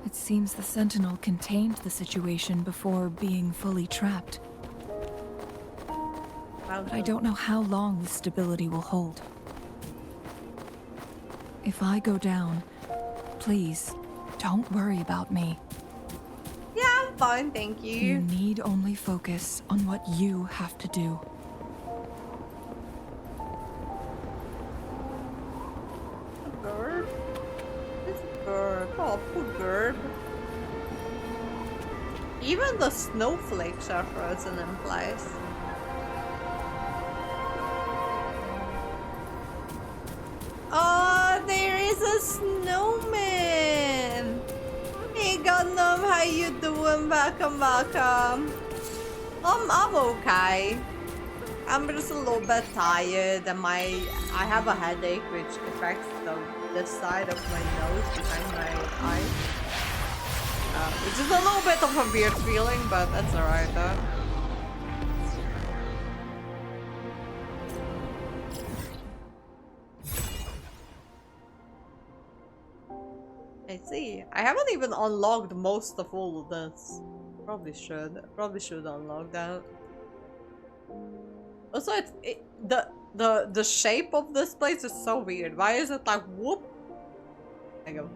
It seems the Sentinel contained the situation before being fully trapped. But I don't know how long this stability will hold. If I go down, please, don't worry about me. Yeah, I'm fine, thank you. You need only focus on what you have to do. Bird? This bird. Oh, poor bird. Even the snowflakes are frozen in place. Oh, there is a snowman. Hey Gundam, how you doing? Welcome. I'm okay. I'm just a little bit tired, and I have a headache which affects the side of my nose behind my eye. Which is a little bit of a weird feeling, but that's alright though. I see. I haven't even unlocked most of all of this. Probably should unlock that. Also, the shape of this place is so weird. Why is it like whoop? I go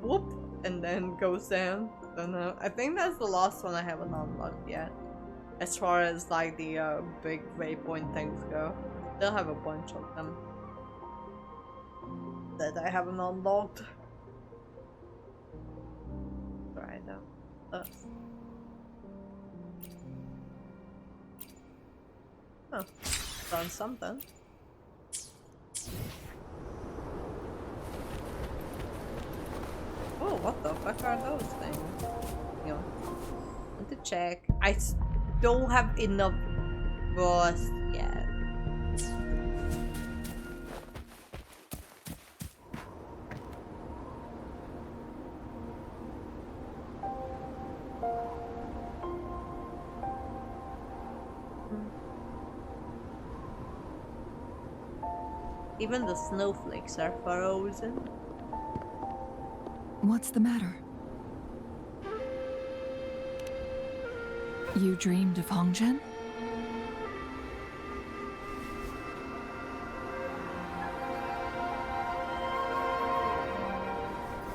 whoop and then goes down. Don't know. I think that's the last one I haven't unlocked yet. As far as like the big waypoint things go. Still have a bunch of them. that I haven't unlocked. Right now. Oh, done something. Oh, what the fuck are those things? You know, want to check. I don't have enough rust yet. Even the snowflakes are frozen. What's the matter? You dreamed of Hongzhen?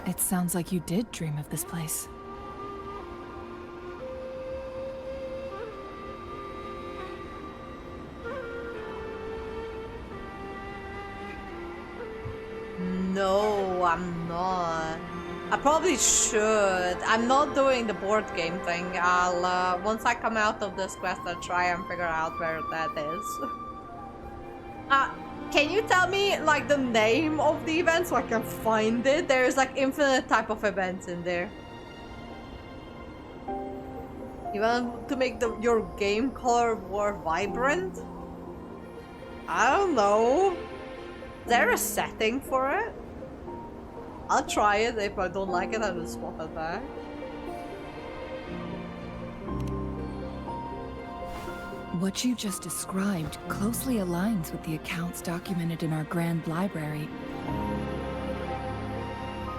It sounds like you did dream of this place. No, I'm not. I probably should. I'm not doing the board game thing. I'll, once I come out of this quest, I'll try and figure out where that is. Can you tell me, like, the name of the event so I can find it? There's, like, infinite type of events in there. You want to make your game color more vibrant? I don't know. Is there a setting for it? I'll try it. If I don't like it, I'll just swap it back. What you just described closely aligns with the accounts documented in our Grand Library.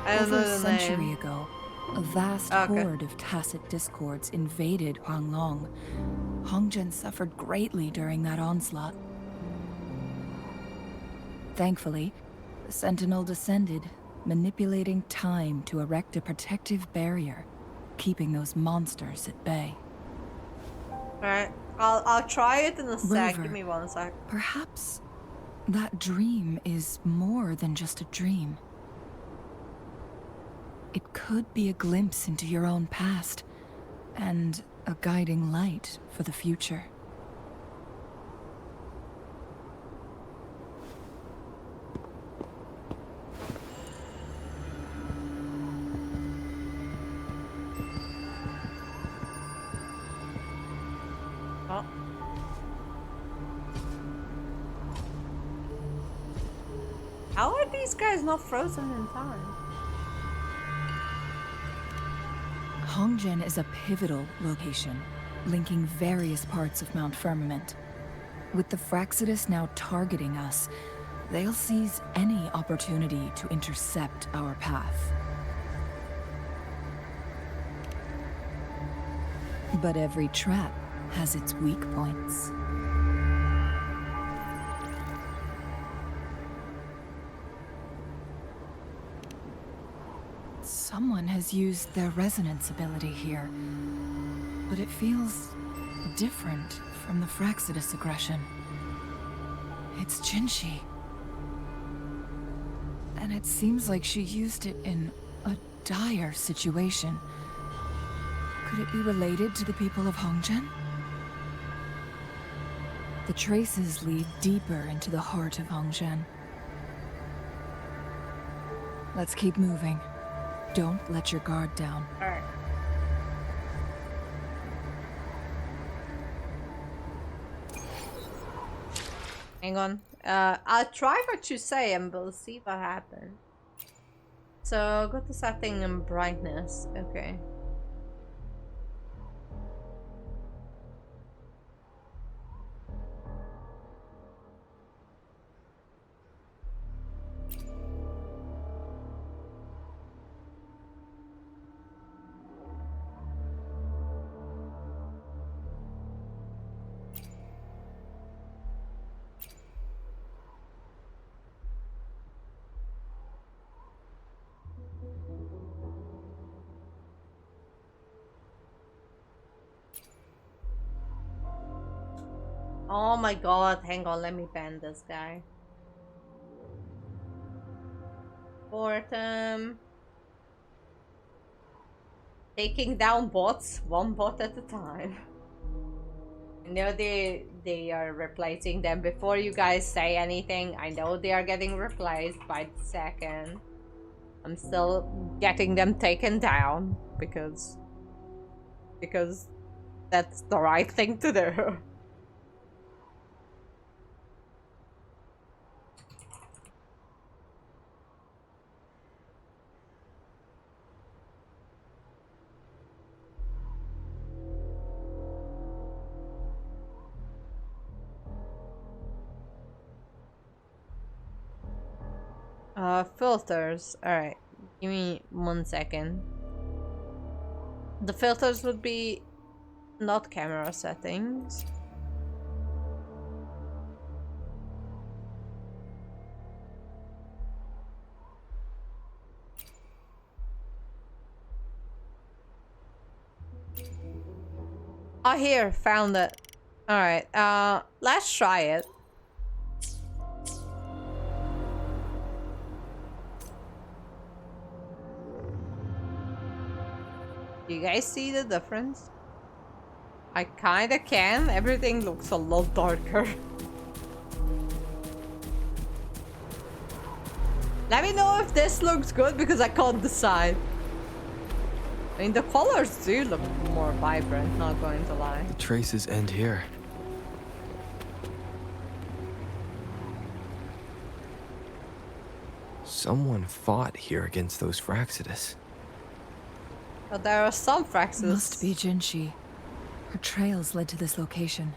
Over a century ago, a vast horde of tacit discords invaded Huanglong. Hongzhen suffered greatly during that onslaught. Thankfully, the Sentinel descended, manipulating time to erect a protective barrier, keeping those monsters at bay. Alright, I'll try it in a sec. Rover, Give me 1 sec. Perhaps that dream is more than just a dream. It could be a glimpse into your own past, and a guiding light for the future. How are these guys not frozen in time? Hongzhen is a pivotal location, linking various parts of Mount Firmament. With the Fraxidus now targeting us, they'll seize any opportunity to intercept our path. But every trap has its weak points. Someone has used their resonance ability here, but it feels different from the Fraxidus aggression. It's Jinshi. And it seems like she used it in a dire situation. Could it be related to the people of Hongzhen? The traces lead deeper into the heart of Hongzhen. Let's keep moving. Don't let your guard down. Alright. Hang on. I'll try what you say and we'll see what happens. So, go to setting and brightness. Okay. Oh my god, hang on, let me ban this guy. Support them. Taking down bots, one bot at a time. I know they are replacing them. Before you guys say anything, I know they are getting replaced by the second. I'm still getting them taken down because that's the right thing to do. Filters. Alright. Give me 1 second. The filters would be not camera settings. Oh, here, found it. Alright, let's try it. Do you guys see the difference? I kinda can. Everything looks a lot darker. Let me know if this looks good because I can't decide. I mean, the colors do look more vibrant, not going to lie. The traces end here. Someone fought here against those Fraxidus. But there are some Fraxidus. Must be Jinshi. Her trails led to this location.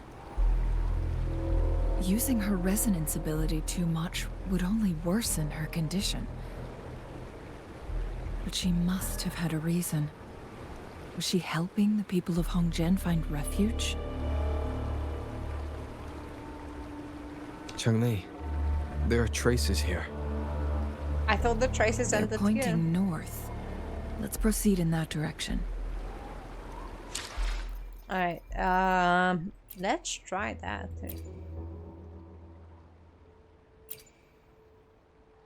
Using her resonance ability too much would only worsen her condition. But she must have had a reason. Was she helping the people of Hongzhen find refuge? Changli, there are traces here. I thought the traces They're ended pointing here. north. Let's proceed in that direction. Alright, let's try that.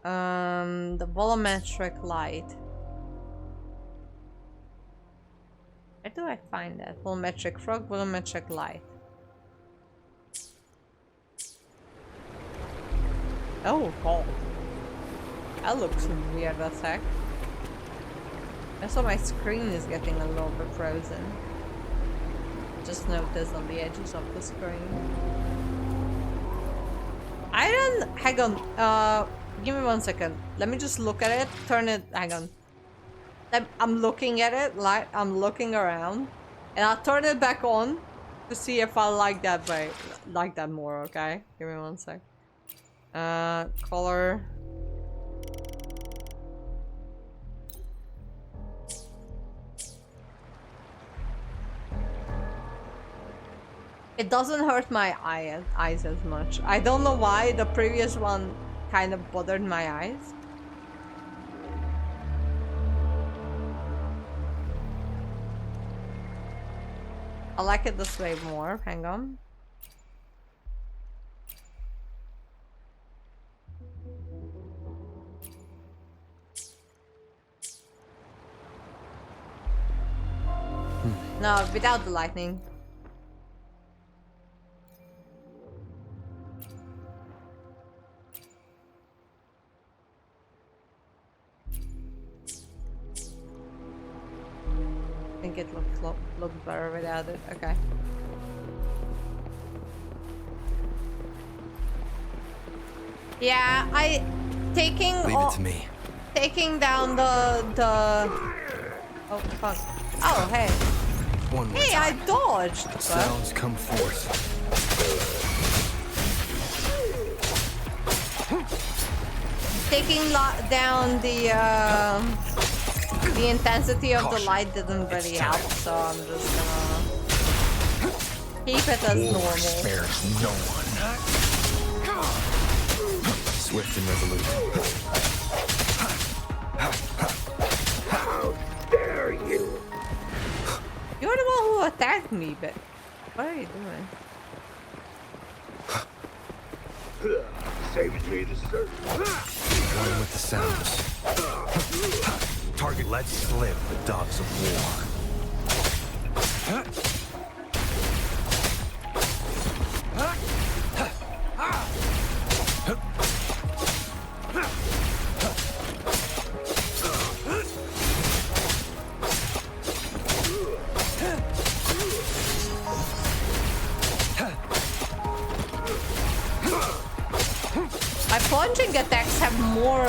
The volumetric light. Where do I find that? Volumetric frog, volumetric light. Oh, God. That looks weird as heck. Also, my screen is getting a little bit frozen. Just noticed on the edges of the screen. I don't... Hang on. Give me 1 second. Let me just look at it. Turn it... Hang on. I'm looking at it. Like, I'm looking around. And I'll turn it back on to see if I like that way. Like that more, okay? Give me 1 sec. Color... It doesn't hurt my eyes as much. I don't know why. The previous one kind of bothered my eyes. I like it this way more. Hang on. No, without the lightning. I think it looks better without it. Okay. Yeah, taking Leave it to me. Taking down the oh fuck. Oh hey. One more Hey, I time. dodged. Sounds come forth. Taking down the intensity of the light didn't really help, so I'm just gonna keep it as normal. Spares no one. Swift and resolute. How dare you! You're the one who attacked me, but what are you doing? Saves me to search. One with the sounds. Target let slip the dogs of war. My plunging attacks have more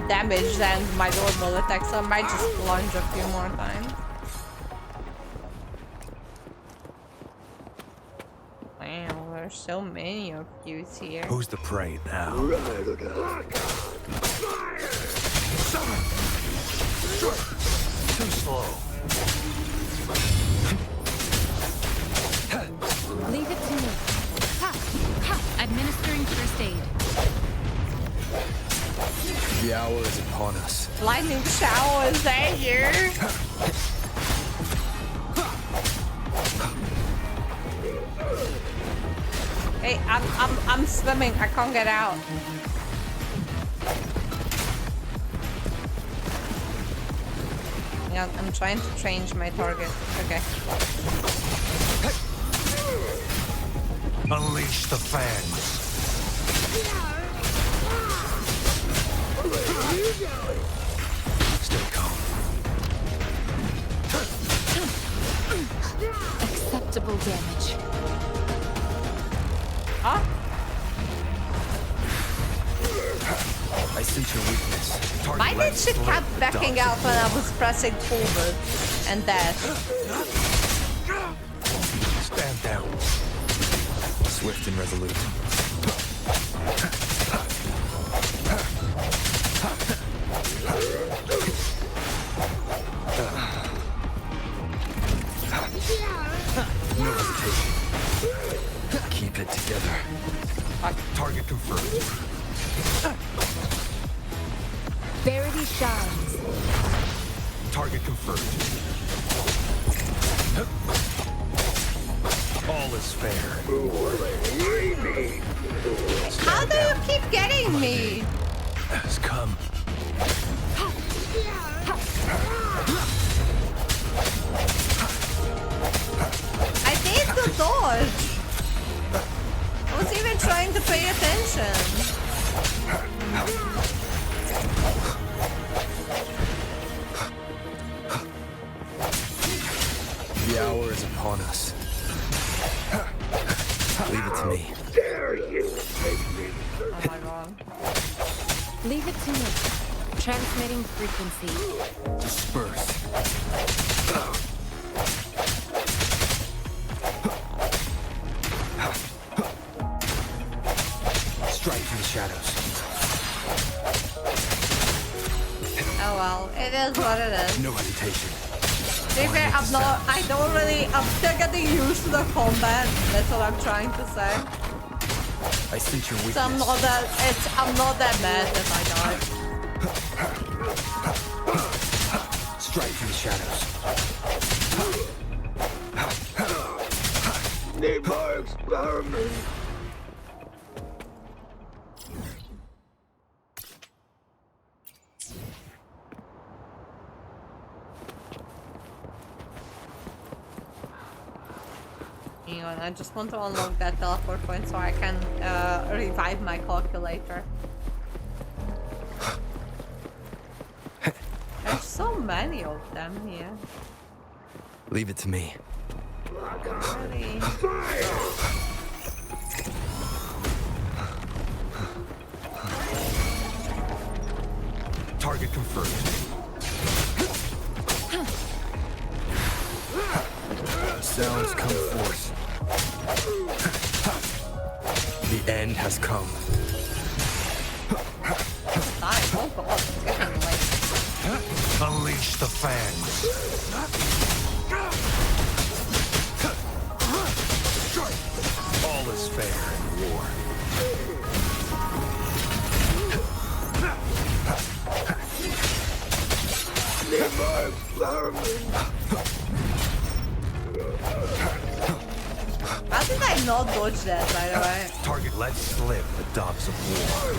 damage than my normal attacks, so I might just plunge a few more times. Wow, there's so many of you here. Who's the prey now? Too slow. Leave it to me. Administering first aid. The hour is upon us. Lightning shower, is that here? Hey, I'm swimming. I can't get out. Yeah, I'm trying to change my target. Okay. Unleash the fangs. Stay calm. Acceptable damage. Huh? I sense your weakness. Why did she keep backing out when I was pressing forward and dash? Stand down. Swift and resolute. No hesitation. Keep it together. Target confirmed. Verity shines. Target confirmed. All is fair. How do you keep getting me? Has come. I did the dodge. I was even trying to pay attention. The hour is upon us. Leave it to me. Oh my god. Leave it to me. Transmitting frequency. Disperse. Strike through the shadows. Oh well, it is what it is. No hesitation. To be fair, I'm still getting used to the combat. That's what I'm trying to say. I sense your weakness. So I'm not that mad if I die. Strike through the shadows. Need more experiment. Hang on, I just want to unlock that teleport point so I can revive my calculator. There's so many of them here. Leave it to me. Really? Target confirmed. Sounds come forth. The end has come. Oh god, it's getting late. Unleash the fangs. All is fair in war. How did I not dodge that, by the way? Target let slip the dogs of war.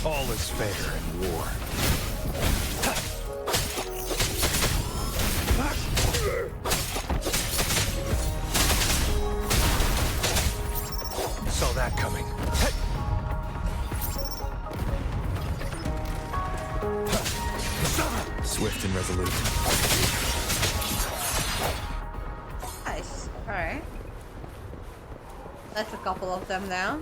All is fair in war. Saw that coming. Swift and resolute. Nice. Alright. That's a couple of them now.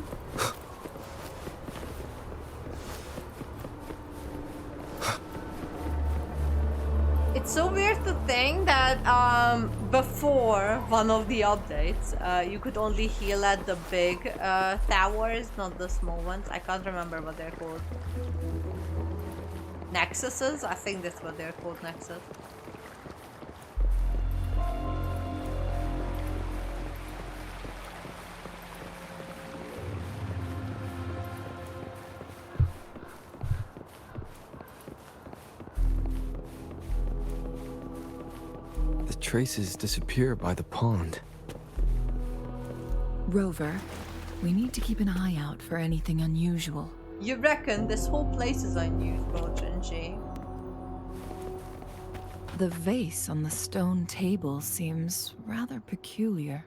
It's so weird to think that before one of the updates, you could only heal at the big towers, not the small ones. I can't remember what they're called. Nexuses? I think that's what they're called, Nexus. The traces disappear by the pond. Rover, we need to keep an eye out for anything unusual. You reckon this whole place is unusual, Jinji? The vase on the stone table seems rather peculiar.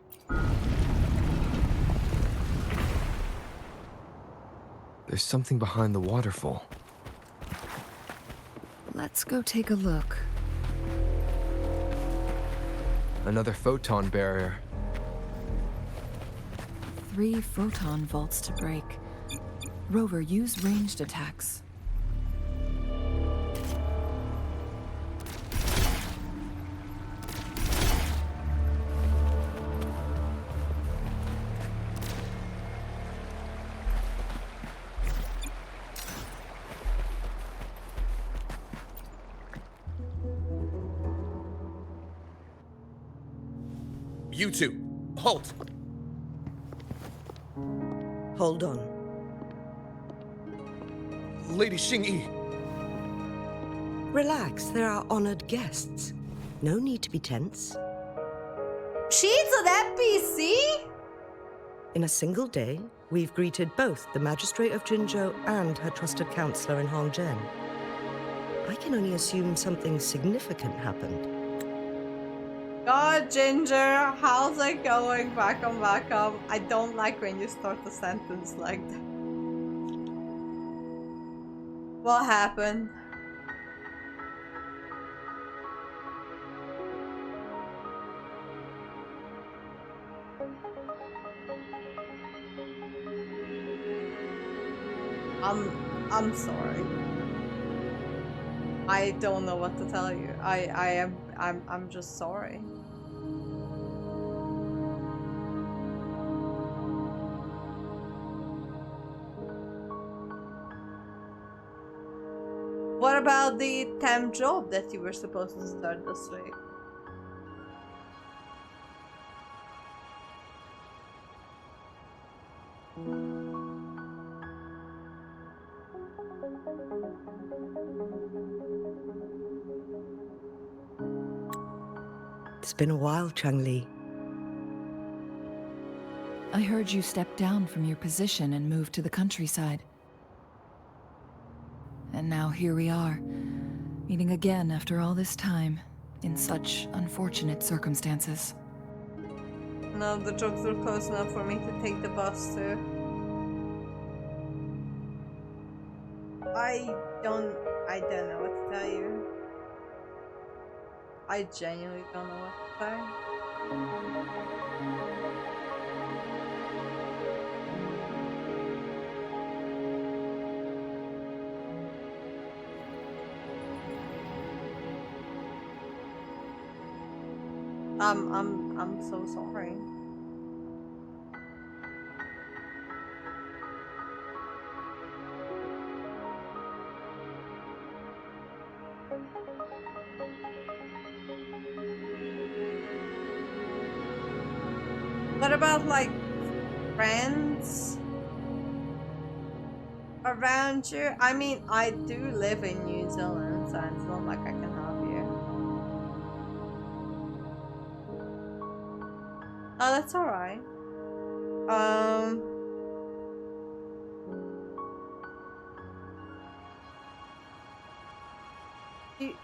There's something behind the waterfall. Let's go take a look. Another photon barrier. 3 photon vaults to break. Rover, use ranged attacks. You two, halt! Hold on. Lady Xing-Yi. Relax, they're our honored guests. No need to be tense. She's an NPC? In a single day, we've greeted both the Magistrate of Jinzhou and her trusted counselor in Hongzhen. I can only assume something significant happened. God, Ginger, how's it going? Welcome, welcome. I don't like when you start a sentence like that. What happened? I'm sorry. I don't know what to tell you. I'm just sorry. What about the temp job that you were supposed to start this week? It's been a while, Changli. I heard you stepped down from your position and moved to the countryside. And now here we are, meeting again after all this time, in such unfortunate circumstances. No, the jobs are close enough for me to take the bus to. I don't know what to tell you. I genuinely don't know what to say. I'm so sorry. What about like friends around you? I mean, I do live in New Zealand, so it's not like I can help you. Oh, that's alright.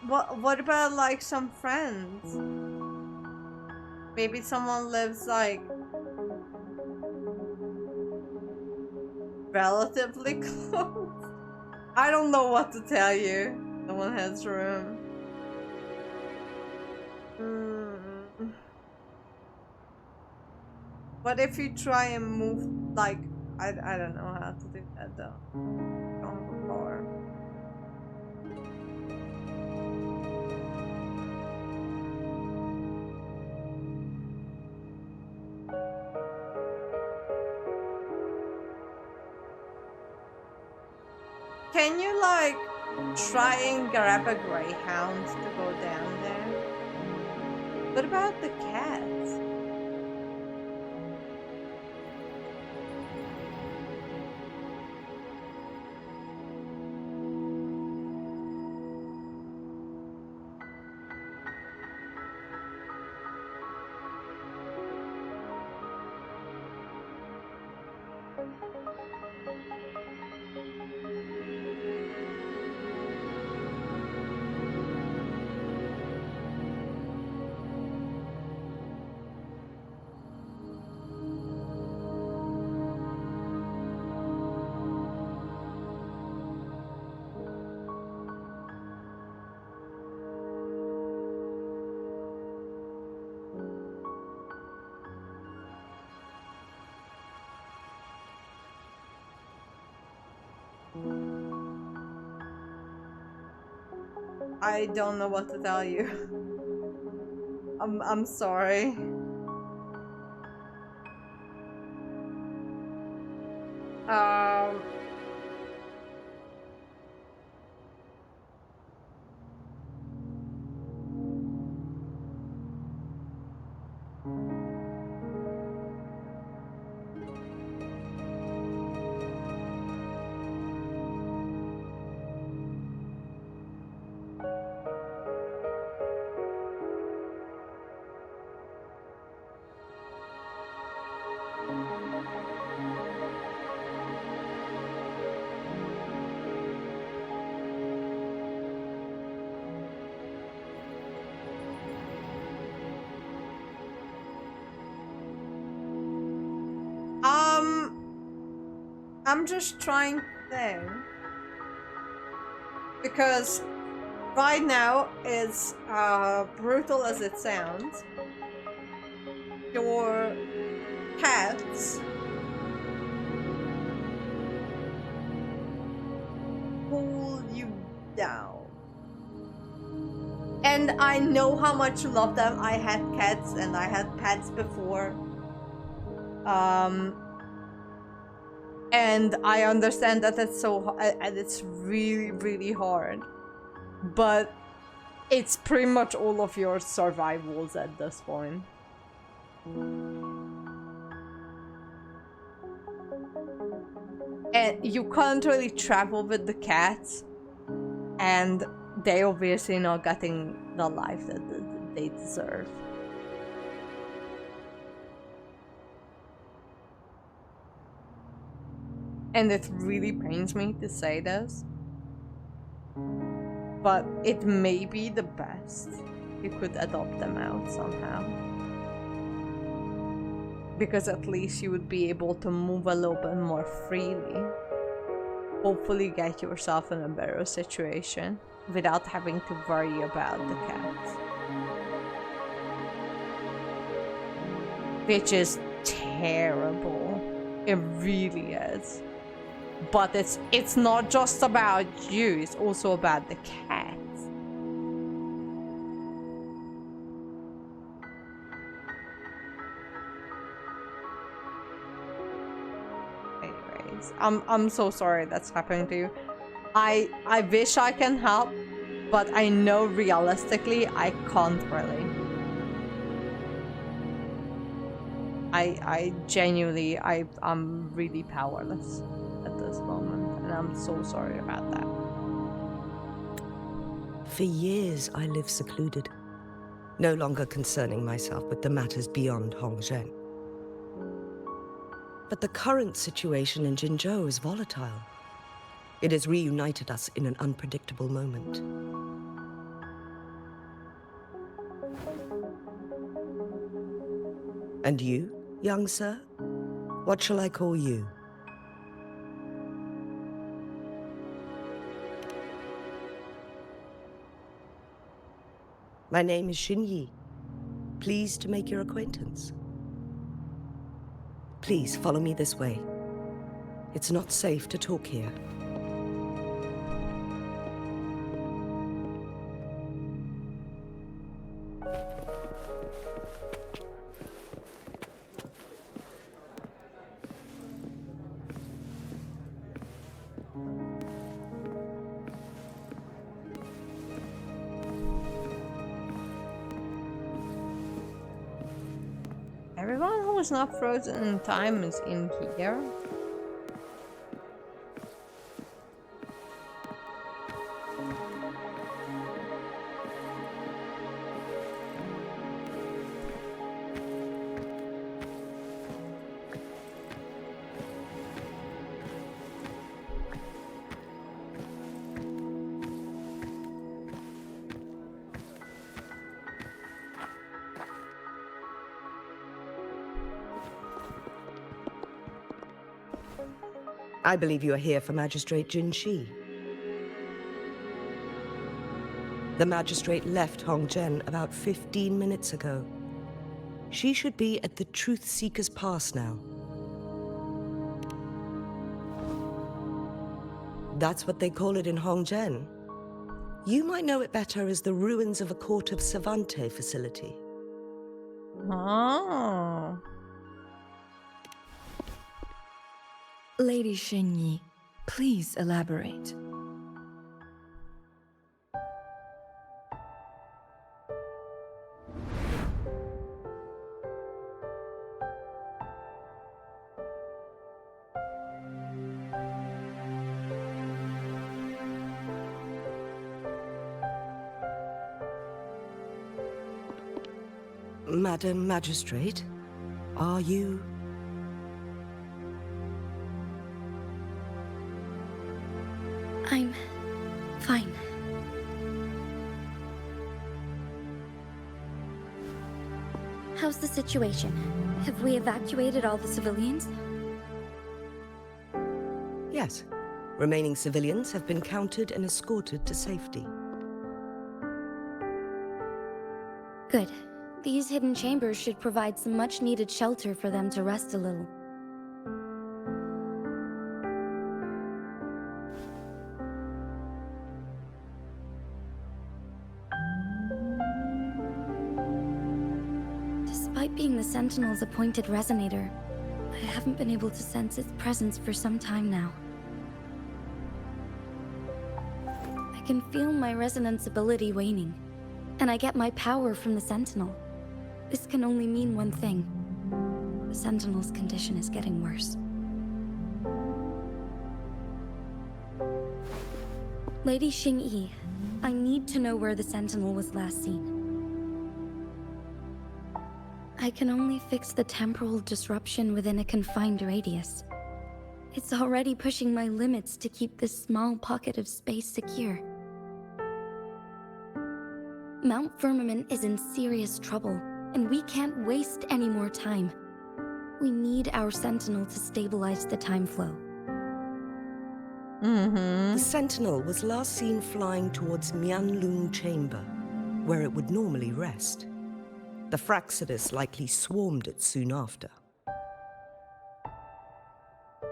What about like some friends? Maybe someone lives like relatively close. I don't know what to tell you. No one has room. What if you try and move like I don't know how to do that though. I don't have a car. Can you like try and grab a greyhound to go down there? What about the cats? I don't know what to tell you. I'm sorry. I'm just trying to think. Because right now, as brutal as it sounds, your cats pull you down. And I know how much you love them. I had cats and I had pets before. And I understand that it's so and it's really, really hard. But it's pretty much all of your survivals at this point. And you can't really travel with the cats. And they obviously not getting the life that they deserve. And it really pains me to say this, but it may be the best. You could adopt them out somehow. Because at least you would be able to move a little bit more freely. Hopefully get yourself in a better situation without having to worry about the cats. Which is terrible. It really is. But it's not just about you, it's also about the cats. Anyways, I'm so sorry that's happening to you. I wish I can help, but I know realistically I can't really. I genuinely I'm really powerless at this moment, and I'm so sorry about that. For years, I lived secluded, no longer concerning myself with the matters beyond Hongzhen. But the current situation in Jinzhou is volatile. It has reunited us in an unpredictable moment. And you, young sir? What shall I call you? My name is Xinyi. Pleased to make your acquaintance. Please follow me this way. It's not safe to talk here. Everyone who is not frozen in time is in here. I believe you are here for Magistrate Jin Shi. The magistrate left Hongzhen about 15 minutes ago. She should be at the Truth Seeker's Pass now. That's what they call it in Hongzhen. You might know it better as the ruins of a Court of Savante facility. Oh. Lady Xinyi, please elaborate. Madam Magistrate, are you... I'm fine. How's the situation? Have we evacuated all the civilians? Yes. Remaining civilians have been counted and escorted to safety. Good. These hidden chambers should provide some much-needed shelter for them to rest a little. Despite being the Sentinel's appointed resonator, I haven't been able to sense its presence for some time now. I can feel my resonance ability waning, and I get my power from the Sentinel. This can only mean one thing. The Sentinel's condition is getting worse. Lady Xingyi, I need to know where the Sentinel was last seen. I can only fix the temporal disruption within a confined radius. It's already pushing my limits to keep this small pocket of space secure. Mount Firmament is in serious trouble, and we can't waste any more time. We need our Sentinel to stabilize the time flow. The Sentinel was last seen flying towards Mianlung Chamber, where it would normally rest. The Fraxidus likely swarmed it soon after.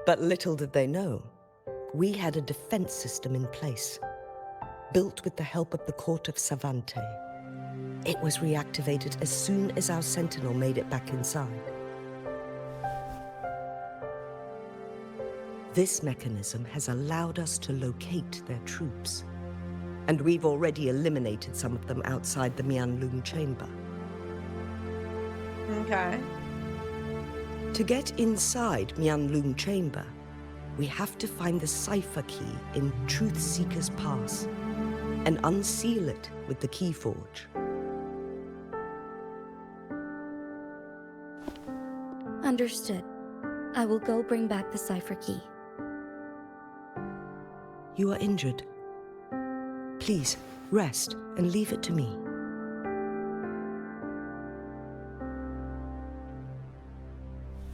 But little did they know, we had a defense system in place, built with the help of the Court of Savante. It was reactivated as soon as our Sentinel made it back inside. This mechanism has allowed us to locate their troops, and we've already eliminated some of them outside the Mianlung Chamber. Okay. To get inside Mianlung Chamber, we have to find the cipher key in Truth Seeker's Pass and unseal it with the Keyforge. Understood. I will go bring back the cipher key. You are injured. Please, rest and leave it to me.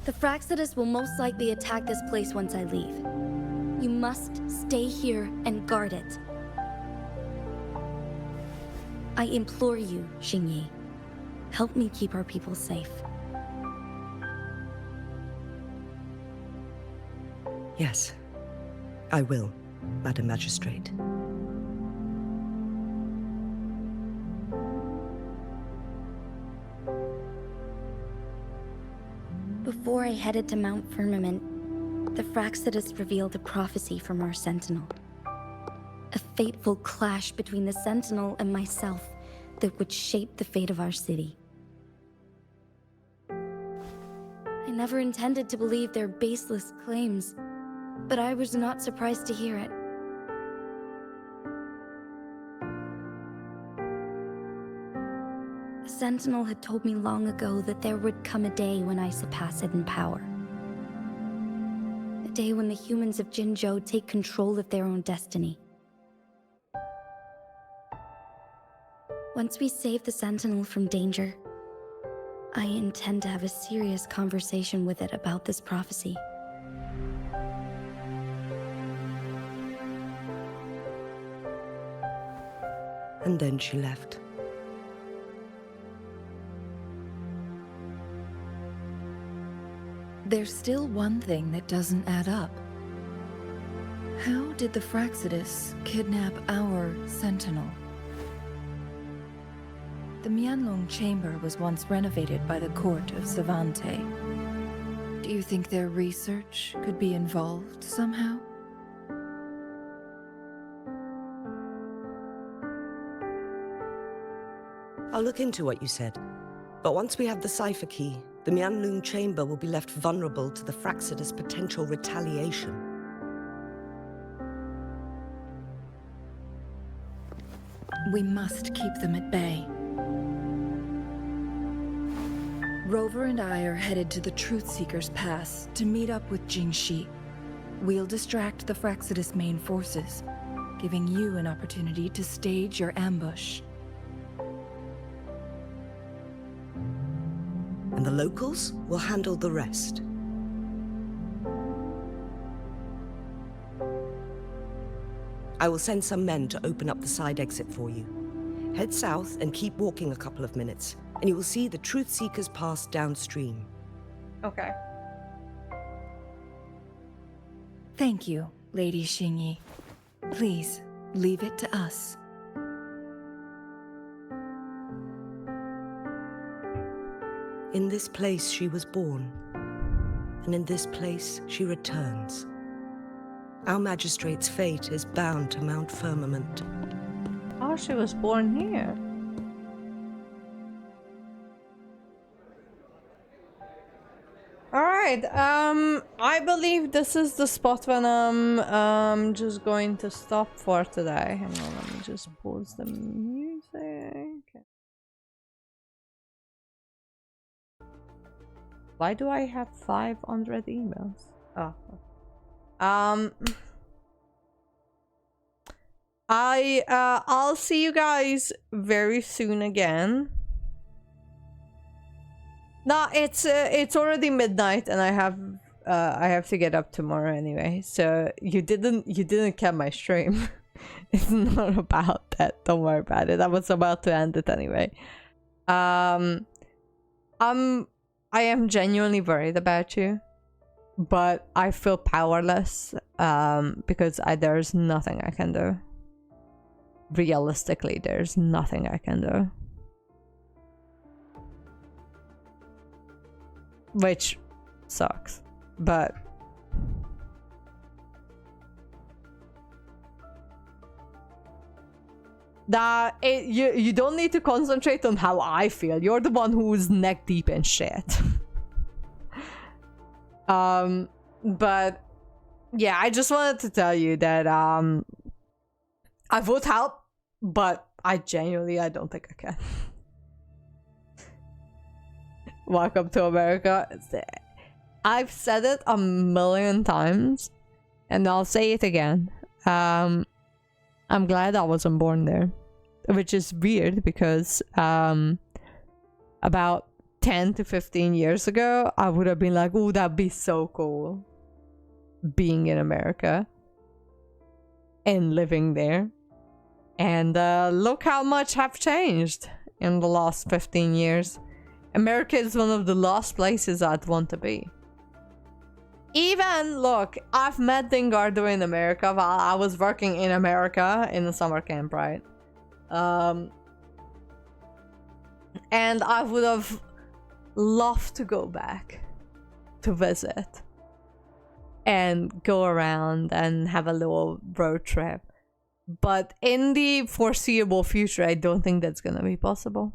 The Fraxidus will most likely attack this place once I leave. You must stay here and guard it. I implore you, Xingyi. Help me keep our people safe. Yes, I will, Madam Magistrate. Before I headed to Mount Firmament, the Fraxidus revealed a prophecy from our Sentinel. A fateful clash between the Sentinel and myself that would shape the fate of our city. I never intended to believe their baseless claims, but I was not surprised to hear it. The Sentinel had told me long ago that there would come a day when I surpass it in power. A day when the humans of Jinzhou take control of their own destiny. Once we save the Sentinel from danger, I intend to have a serious conversation with it about this prophecy. And then she left. There's still one thing that doesn't add up. How did the Fraxidus kidnap our Sentinel? The Mianlong Chamber was once renovated by the court of Savante. Do you think their research could be involved somehow? I'll look into what you said. But once we have the cipher key, the Mianlong Chamber will be left vulnerable to the Fraxidus' potential retaliation. We must keep them at bay. Rover and I are headed to the Truth Seeker's Pass to meet up with Jingxi. We'll distract the Fraxidus' main forces, giving you an opportunity to stage your ambush. And the locals will handle the rest. I will send some men to open up the side exit for you. Head south and keep walking a couple of minutes, and you will see the Truth Seekers Pass downstream. Okay. Thank you, Lady Xingyi. Please, leave it to us. In this place she was born, and in this place she returns. Our magistrate's fate is bound to Mount Firmament. Oh, she was born here. Alright, I believe this is the spot when I'm just going to stop for today. Hang on, let me just pause the music. Why do I have 500 emails? Oh. I'll see you guys very soon again. No, it's already midnight and I have to get up tomorrow anyway. So you didn't catch my stream. It's not about that. Don't worry about it. I was about to end it anyway. I am genuinely worried about you, but I feel powerless because there's nothing I can do. Realistically, there's nothing I can do. Which sucks, but you don't need to concentrate on how I feel. You're the one who's neck deep in shit. But yeah, I just wanted to tell you that I would help, but I don't think I can. Welcome to America. I've said it a million times, and I'll say it again. I'm glad I wasn't born there, which is weird because about 10 to 15 years ago, I would have been like, oh, that'd be so cool being in America and living there. And look how much have changed in the last 15 years. America is one of the last places I'd want to be. Even, look, I've met Dingardo in America while I was working in America in the summer camp, right? And I would have loved to go back to visit and go around and have a little road trip. But in the foreseeable future, I don't think that's gonna be possible.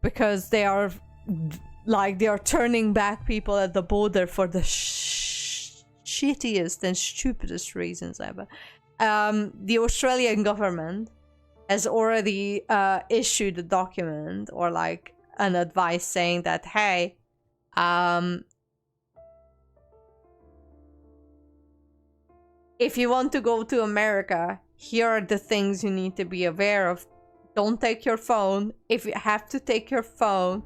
Because they are turning back people at the border for the shittiest and stupidest reasons ever. The Australian government has already issued a document or like an advice saying that, hey, if you want to go to America, here are the things you need to be aware of. Don't take your phone. If you have to take your phone,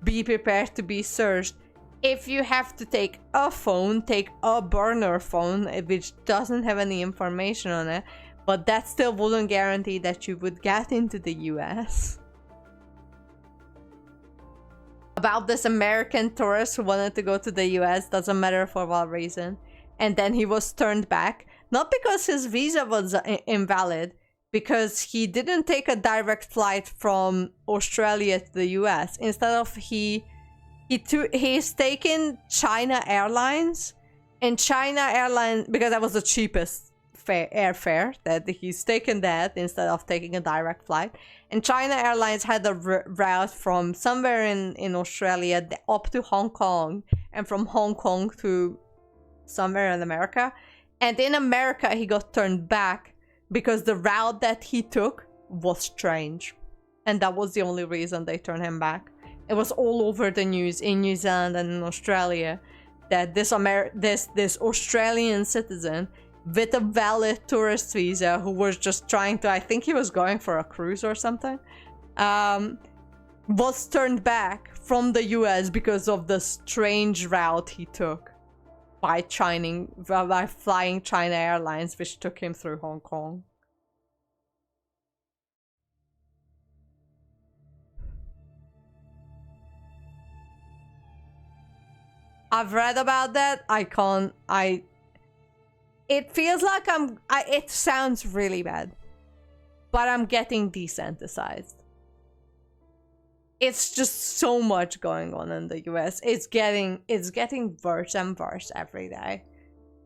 be prepared to be searched. If you have to take a phone, take a burner phone, which doesn't have any information on it, but that still wouldn't guarantee that you would get into the US. About this American tourist who wanted to go to the US, doesn't matter for what reason, and then he was turned back, not because his visa was invalid, because he didn't take a direct flight from Australia to the US. Instead of he's taken China Airlines, and China Airlines, because that was the cheapest airfare, that he's taken that instead of taking a direct flight. And China Airlines had a route from somewhere in Australia up to Hong Kong, and from Hong Kong to somewhere in America. And in America, he got turned back because the route that he took was strange. And that was the only reason they turned him back. It was all over the news in New Zealand and in Australia that this Australian citizen with a valid tourist visa who was just trying to, I think he was going for a cruise or something, was turned back from the US because of the strange route he took by flying China Airlines, which took him through Hong Kong. I've read about that. It feels like it sounds really bad, but I'm getting desensitized. It's just so much going on in the US. It's getting worse and worse every day.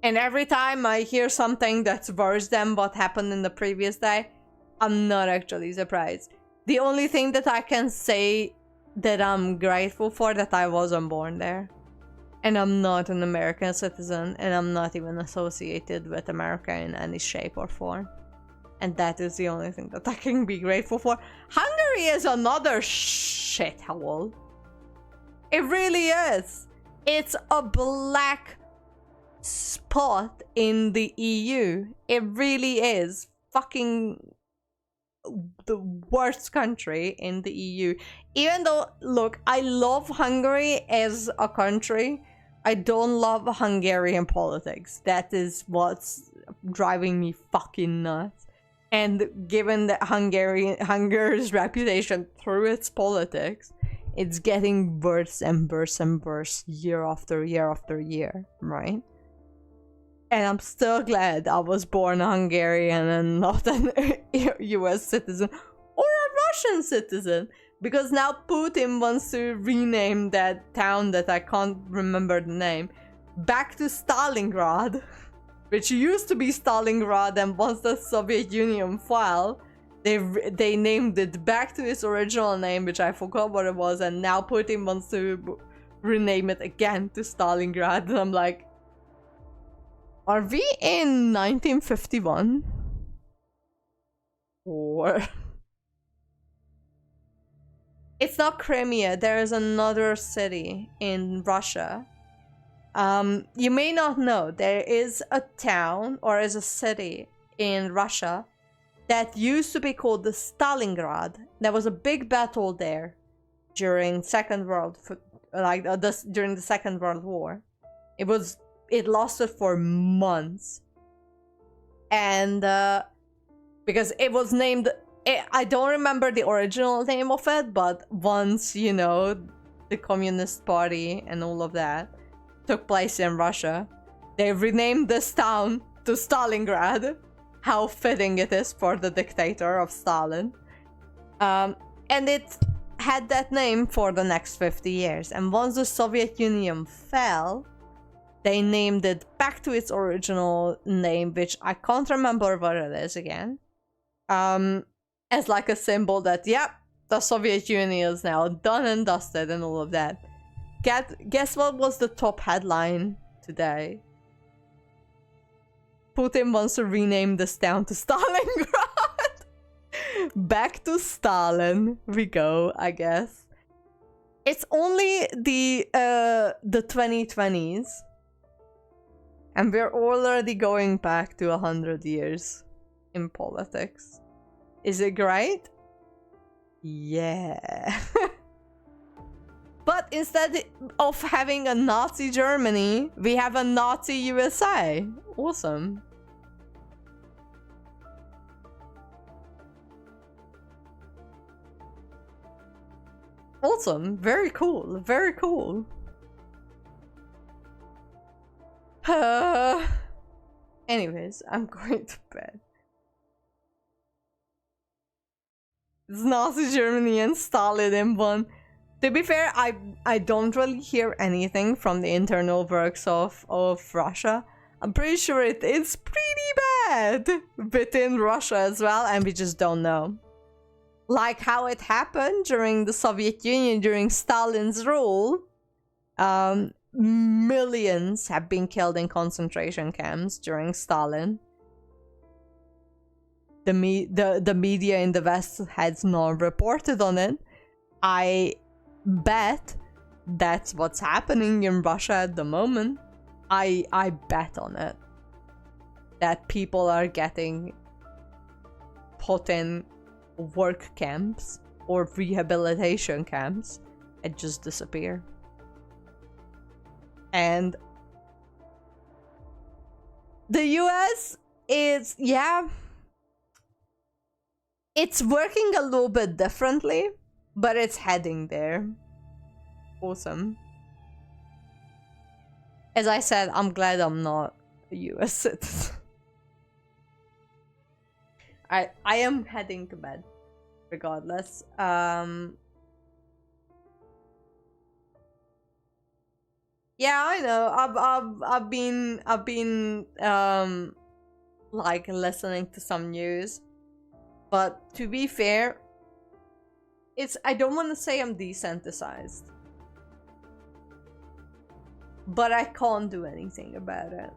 And every time I hear something that's worse than what happened in the previous day, I'm not actually surprised. The only thing that I can say that I'm grateful for, that I wasn't born there. And I'm not an American citizen, and I'm not even associated with America in any shape or form. And that is the only thing that I can be grateful for. Hungary is another shithole. It really is. It's a black spot in the EU. It really is. Fucking the worst country in the EU. Even though, look, I love Hungary as a country. I don't love Hungarian politics. That is what's driving me fucking nuts. And given that Hungary's reputation through its politics, it's getting worse and worse and worse year after year after year, right? And I'm still glad I was born Hungarian and not an US citizen or a Russian citizen. Because now Putin wants to rename that town that I can't remember the name back to Stalingrad, which used to be Stalingrad, and once the Soviet Union fell, they named it back to its original name, which I forgot what it was, and now Putin wants to rename it again to Stalingrad. And I'm like, are we in 1951? Or... It's not Crimea. There is another city in Russia. You may not know, there is a town or is a city in Russia that used to be called the Stalingrad. There was a big battle there during during the Second World War. It lasted for months, and because it was named, I don't remember the original name of it, but once, you know, the Communist Party and all of that took place in Russia, they renamed this town to Stalingrad. How fitting it is for the dictator of Stalin. And it had that name for the next 50 years. And once the Soviet Union fell, they named it back to its original name, which I can't remember what it is again. As like a symbol that, yep, the Soviet Union is now done and dusted and all of that. Guess what was the top headline today? Putin wants to rename this town to Stalingrad. Back to Stalin we go, I guess. It's only the 2020s. And we're already going back to 100 years in politics. Is it great? Yeah. But instead of having a Nazi Germany, we have a Nazi USA. Awesome. Awesome. Very cool. Very cool. Anyways, I'm going to bed. It's Nazi Germany and Stalin in one. To be fair, I don't really hear anything from the internal works of Russia. I'm pretty sure it is pretty bad within Russia as well, and we just don't know. Like how it happened during the Soviet Union, during Stalin's rule. Millions have been killed in concentration camps during Stalin. The media in the West has not reported on it. I bet that's what's happening in Russia at the moment. I bet on it. That people are getting put in work camps or rehabilitation camps and just disappear. And the US is, yeah, it's working a little bit differently, but it's heading there. Awesome. As I said, I'm glad I'm not a US citizen. I am heading to bed, regardless. Yeah, I know. I've been like listening to some news, but to be fair, I don't want to say I'm desensitized, but I can't do anything about it.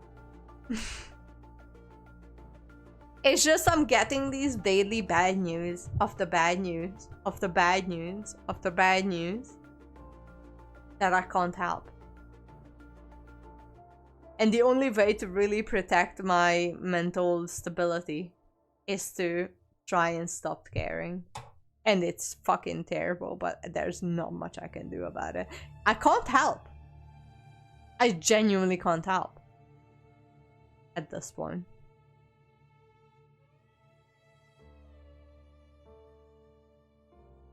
It's just I'm getting these daily bad news of the bad news of the bad news of the bad news that I can't help. And the only way to really protect my mental stability is to try and stop caring. And it's fucking terrible, but there's not much I can do about it. I can't help. I genuinely can't help. At this point.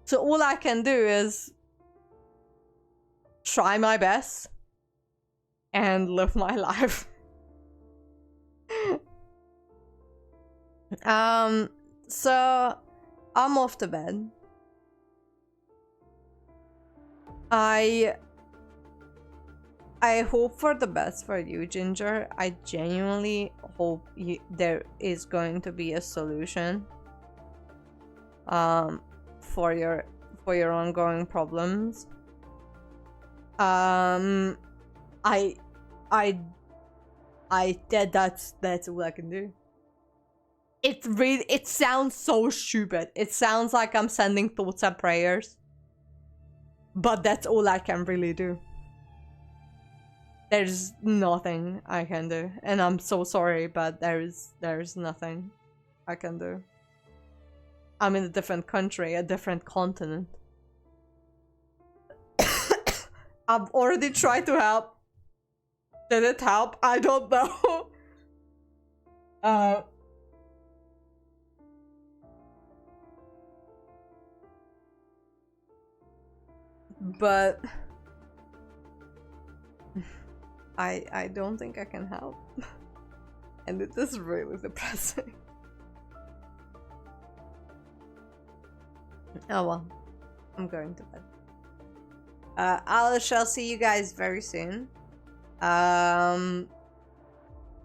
So all I can do is try my best and live my life. So I'm off to bed. I hope for the best for you, Ginger. I genuinely hope there is going to be a solution for your ongoing problems. That's all I can do. It sounds so stupid. It sounds like I'm sending thoughts and prayers, but that's all I can really do. There's nothing I can do, and I'm so sorry, but there's nothing I can do. I'm in a different country, a different continent. I've already tried to help. Did it help? I don't know. But I don't think I can help. And it is really depressing. Oh well. I'm going to bed. I shall see you guys very soon.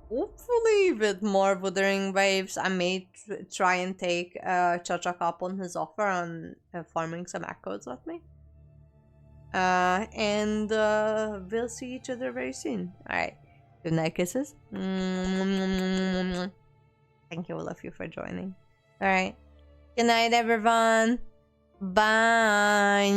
Hopefully with more Wuthering Waves, I may try and take Chachak up on his offer on farming some echoes with me. And we'll see each other very soon. Alright. Good night, kisses. Thank you, all of you, for joining. Alright. Good night, everyone. Bye.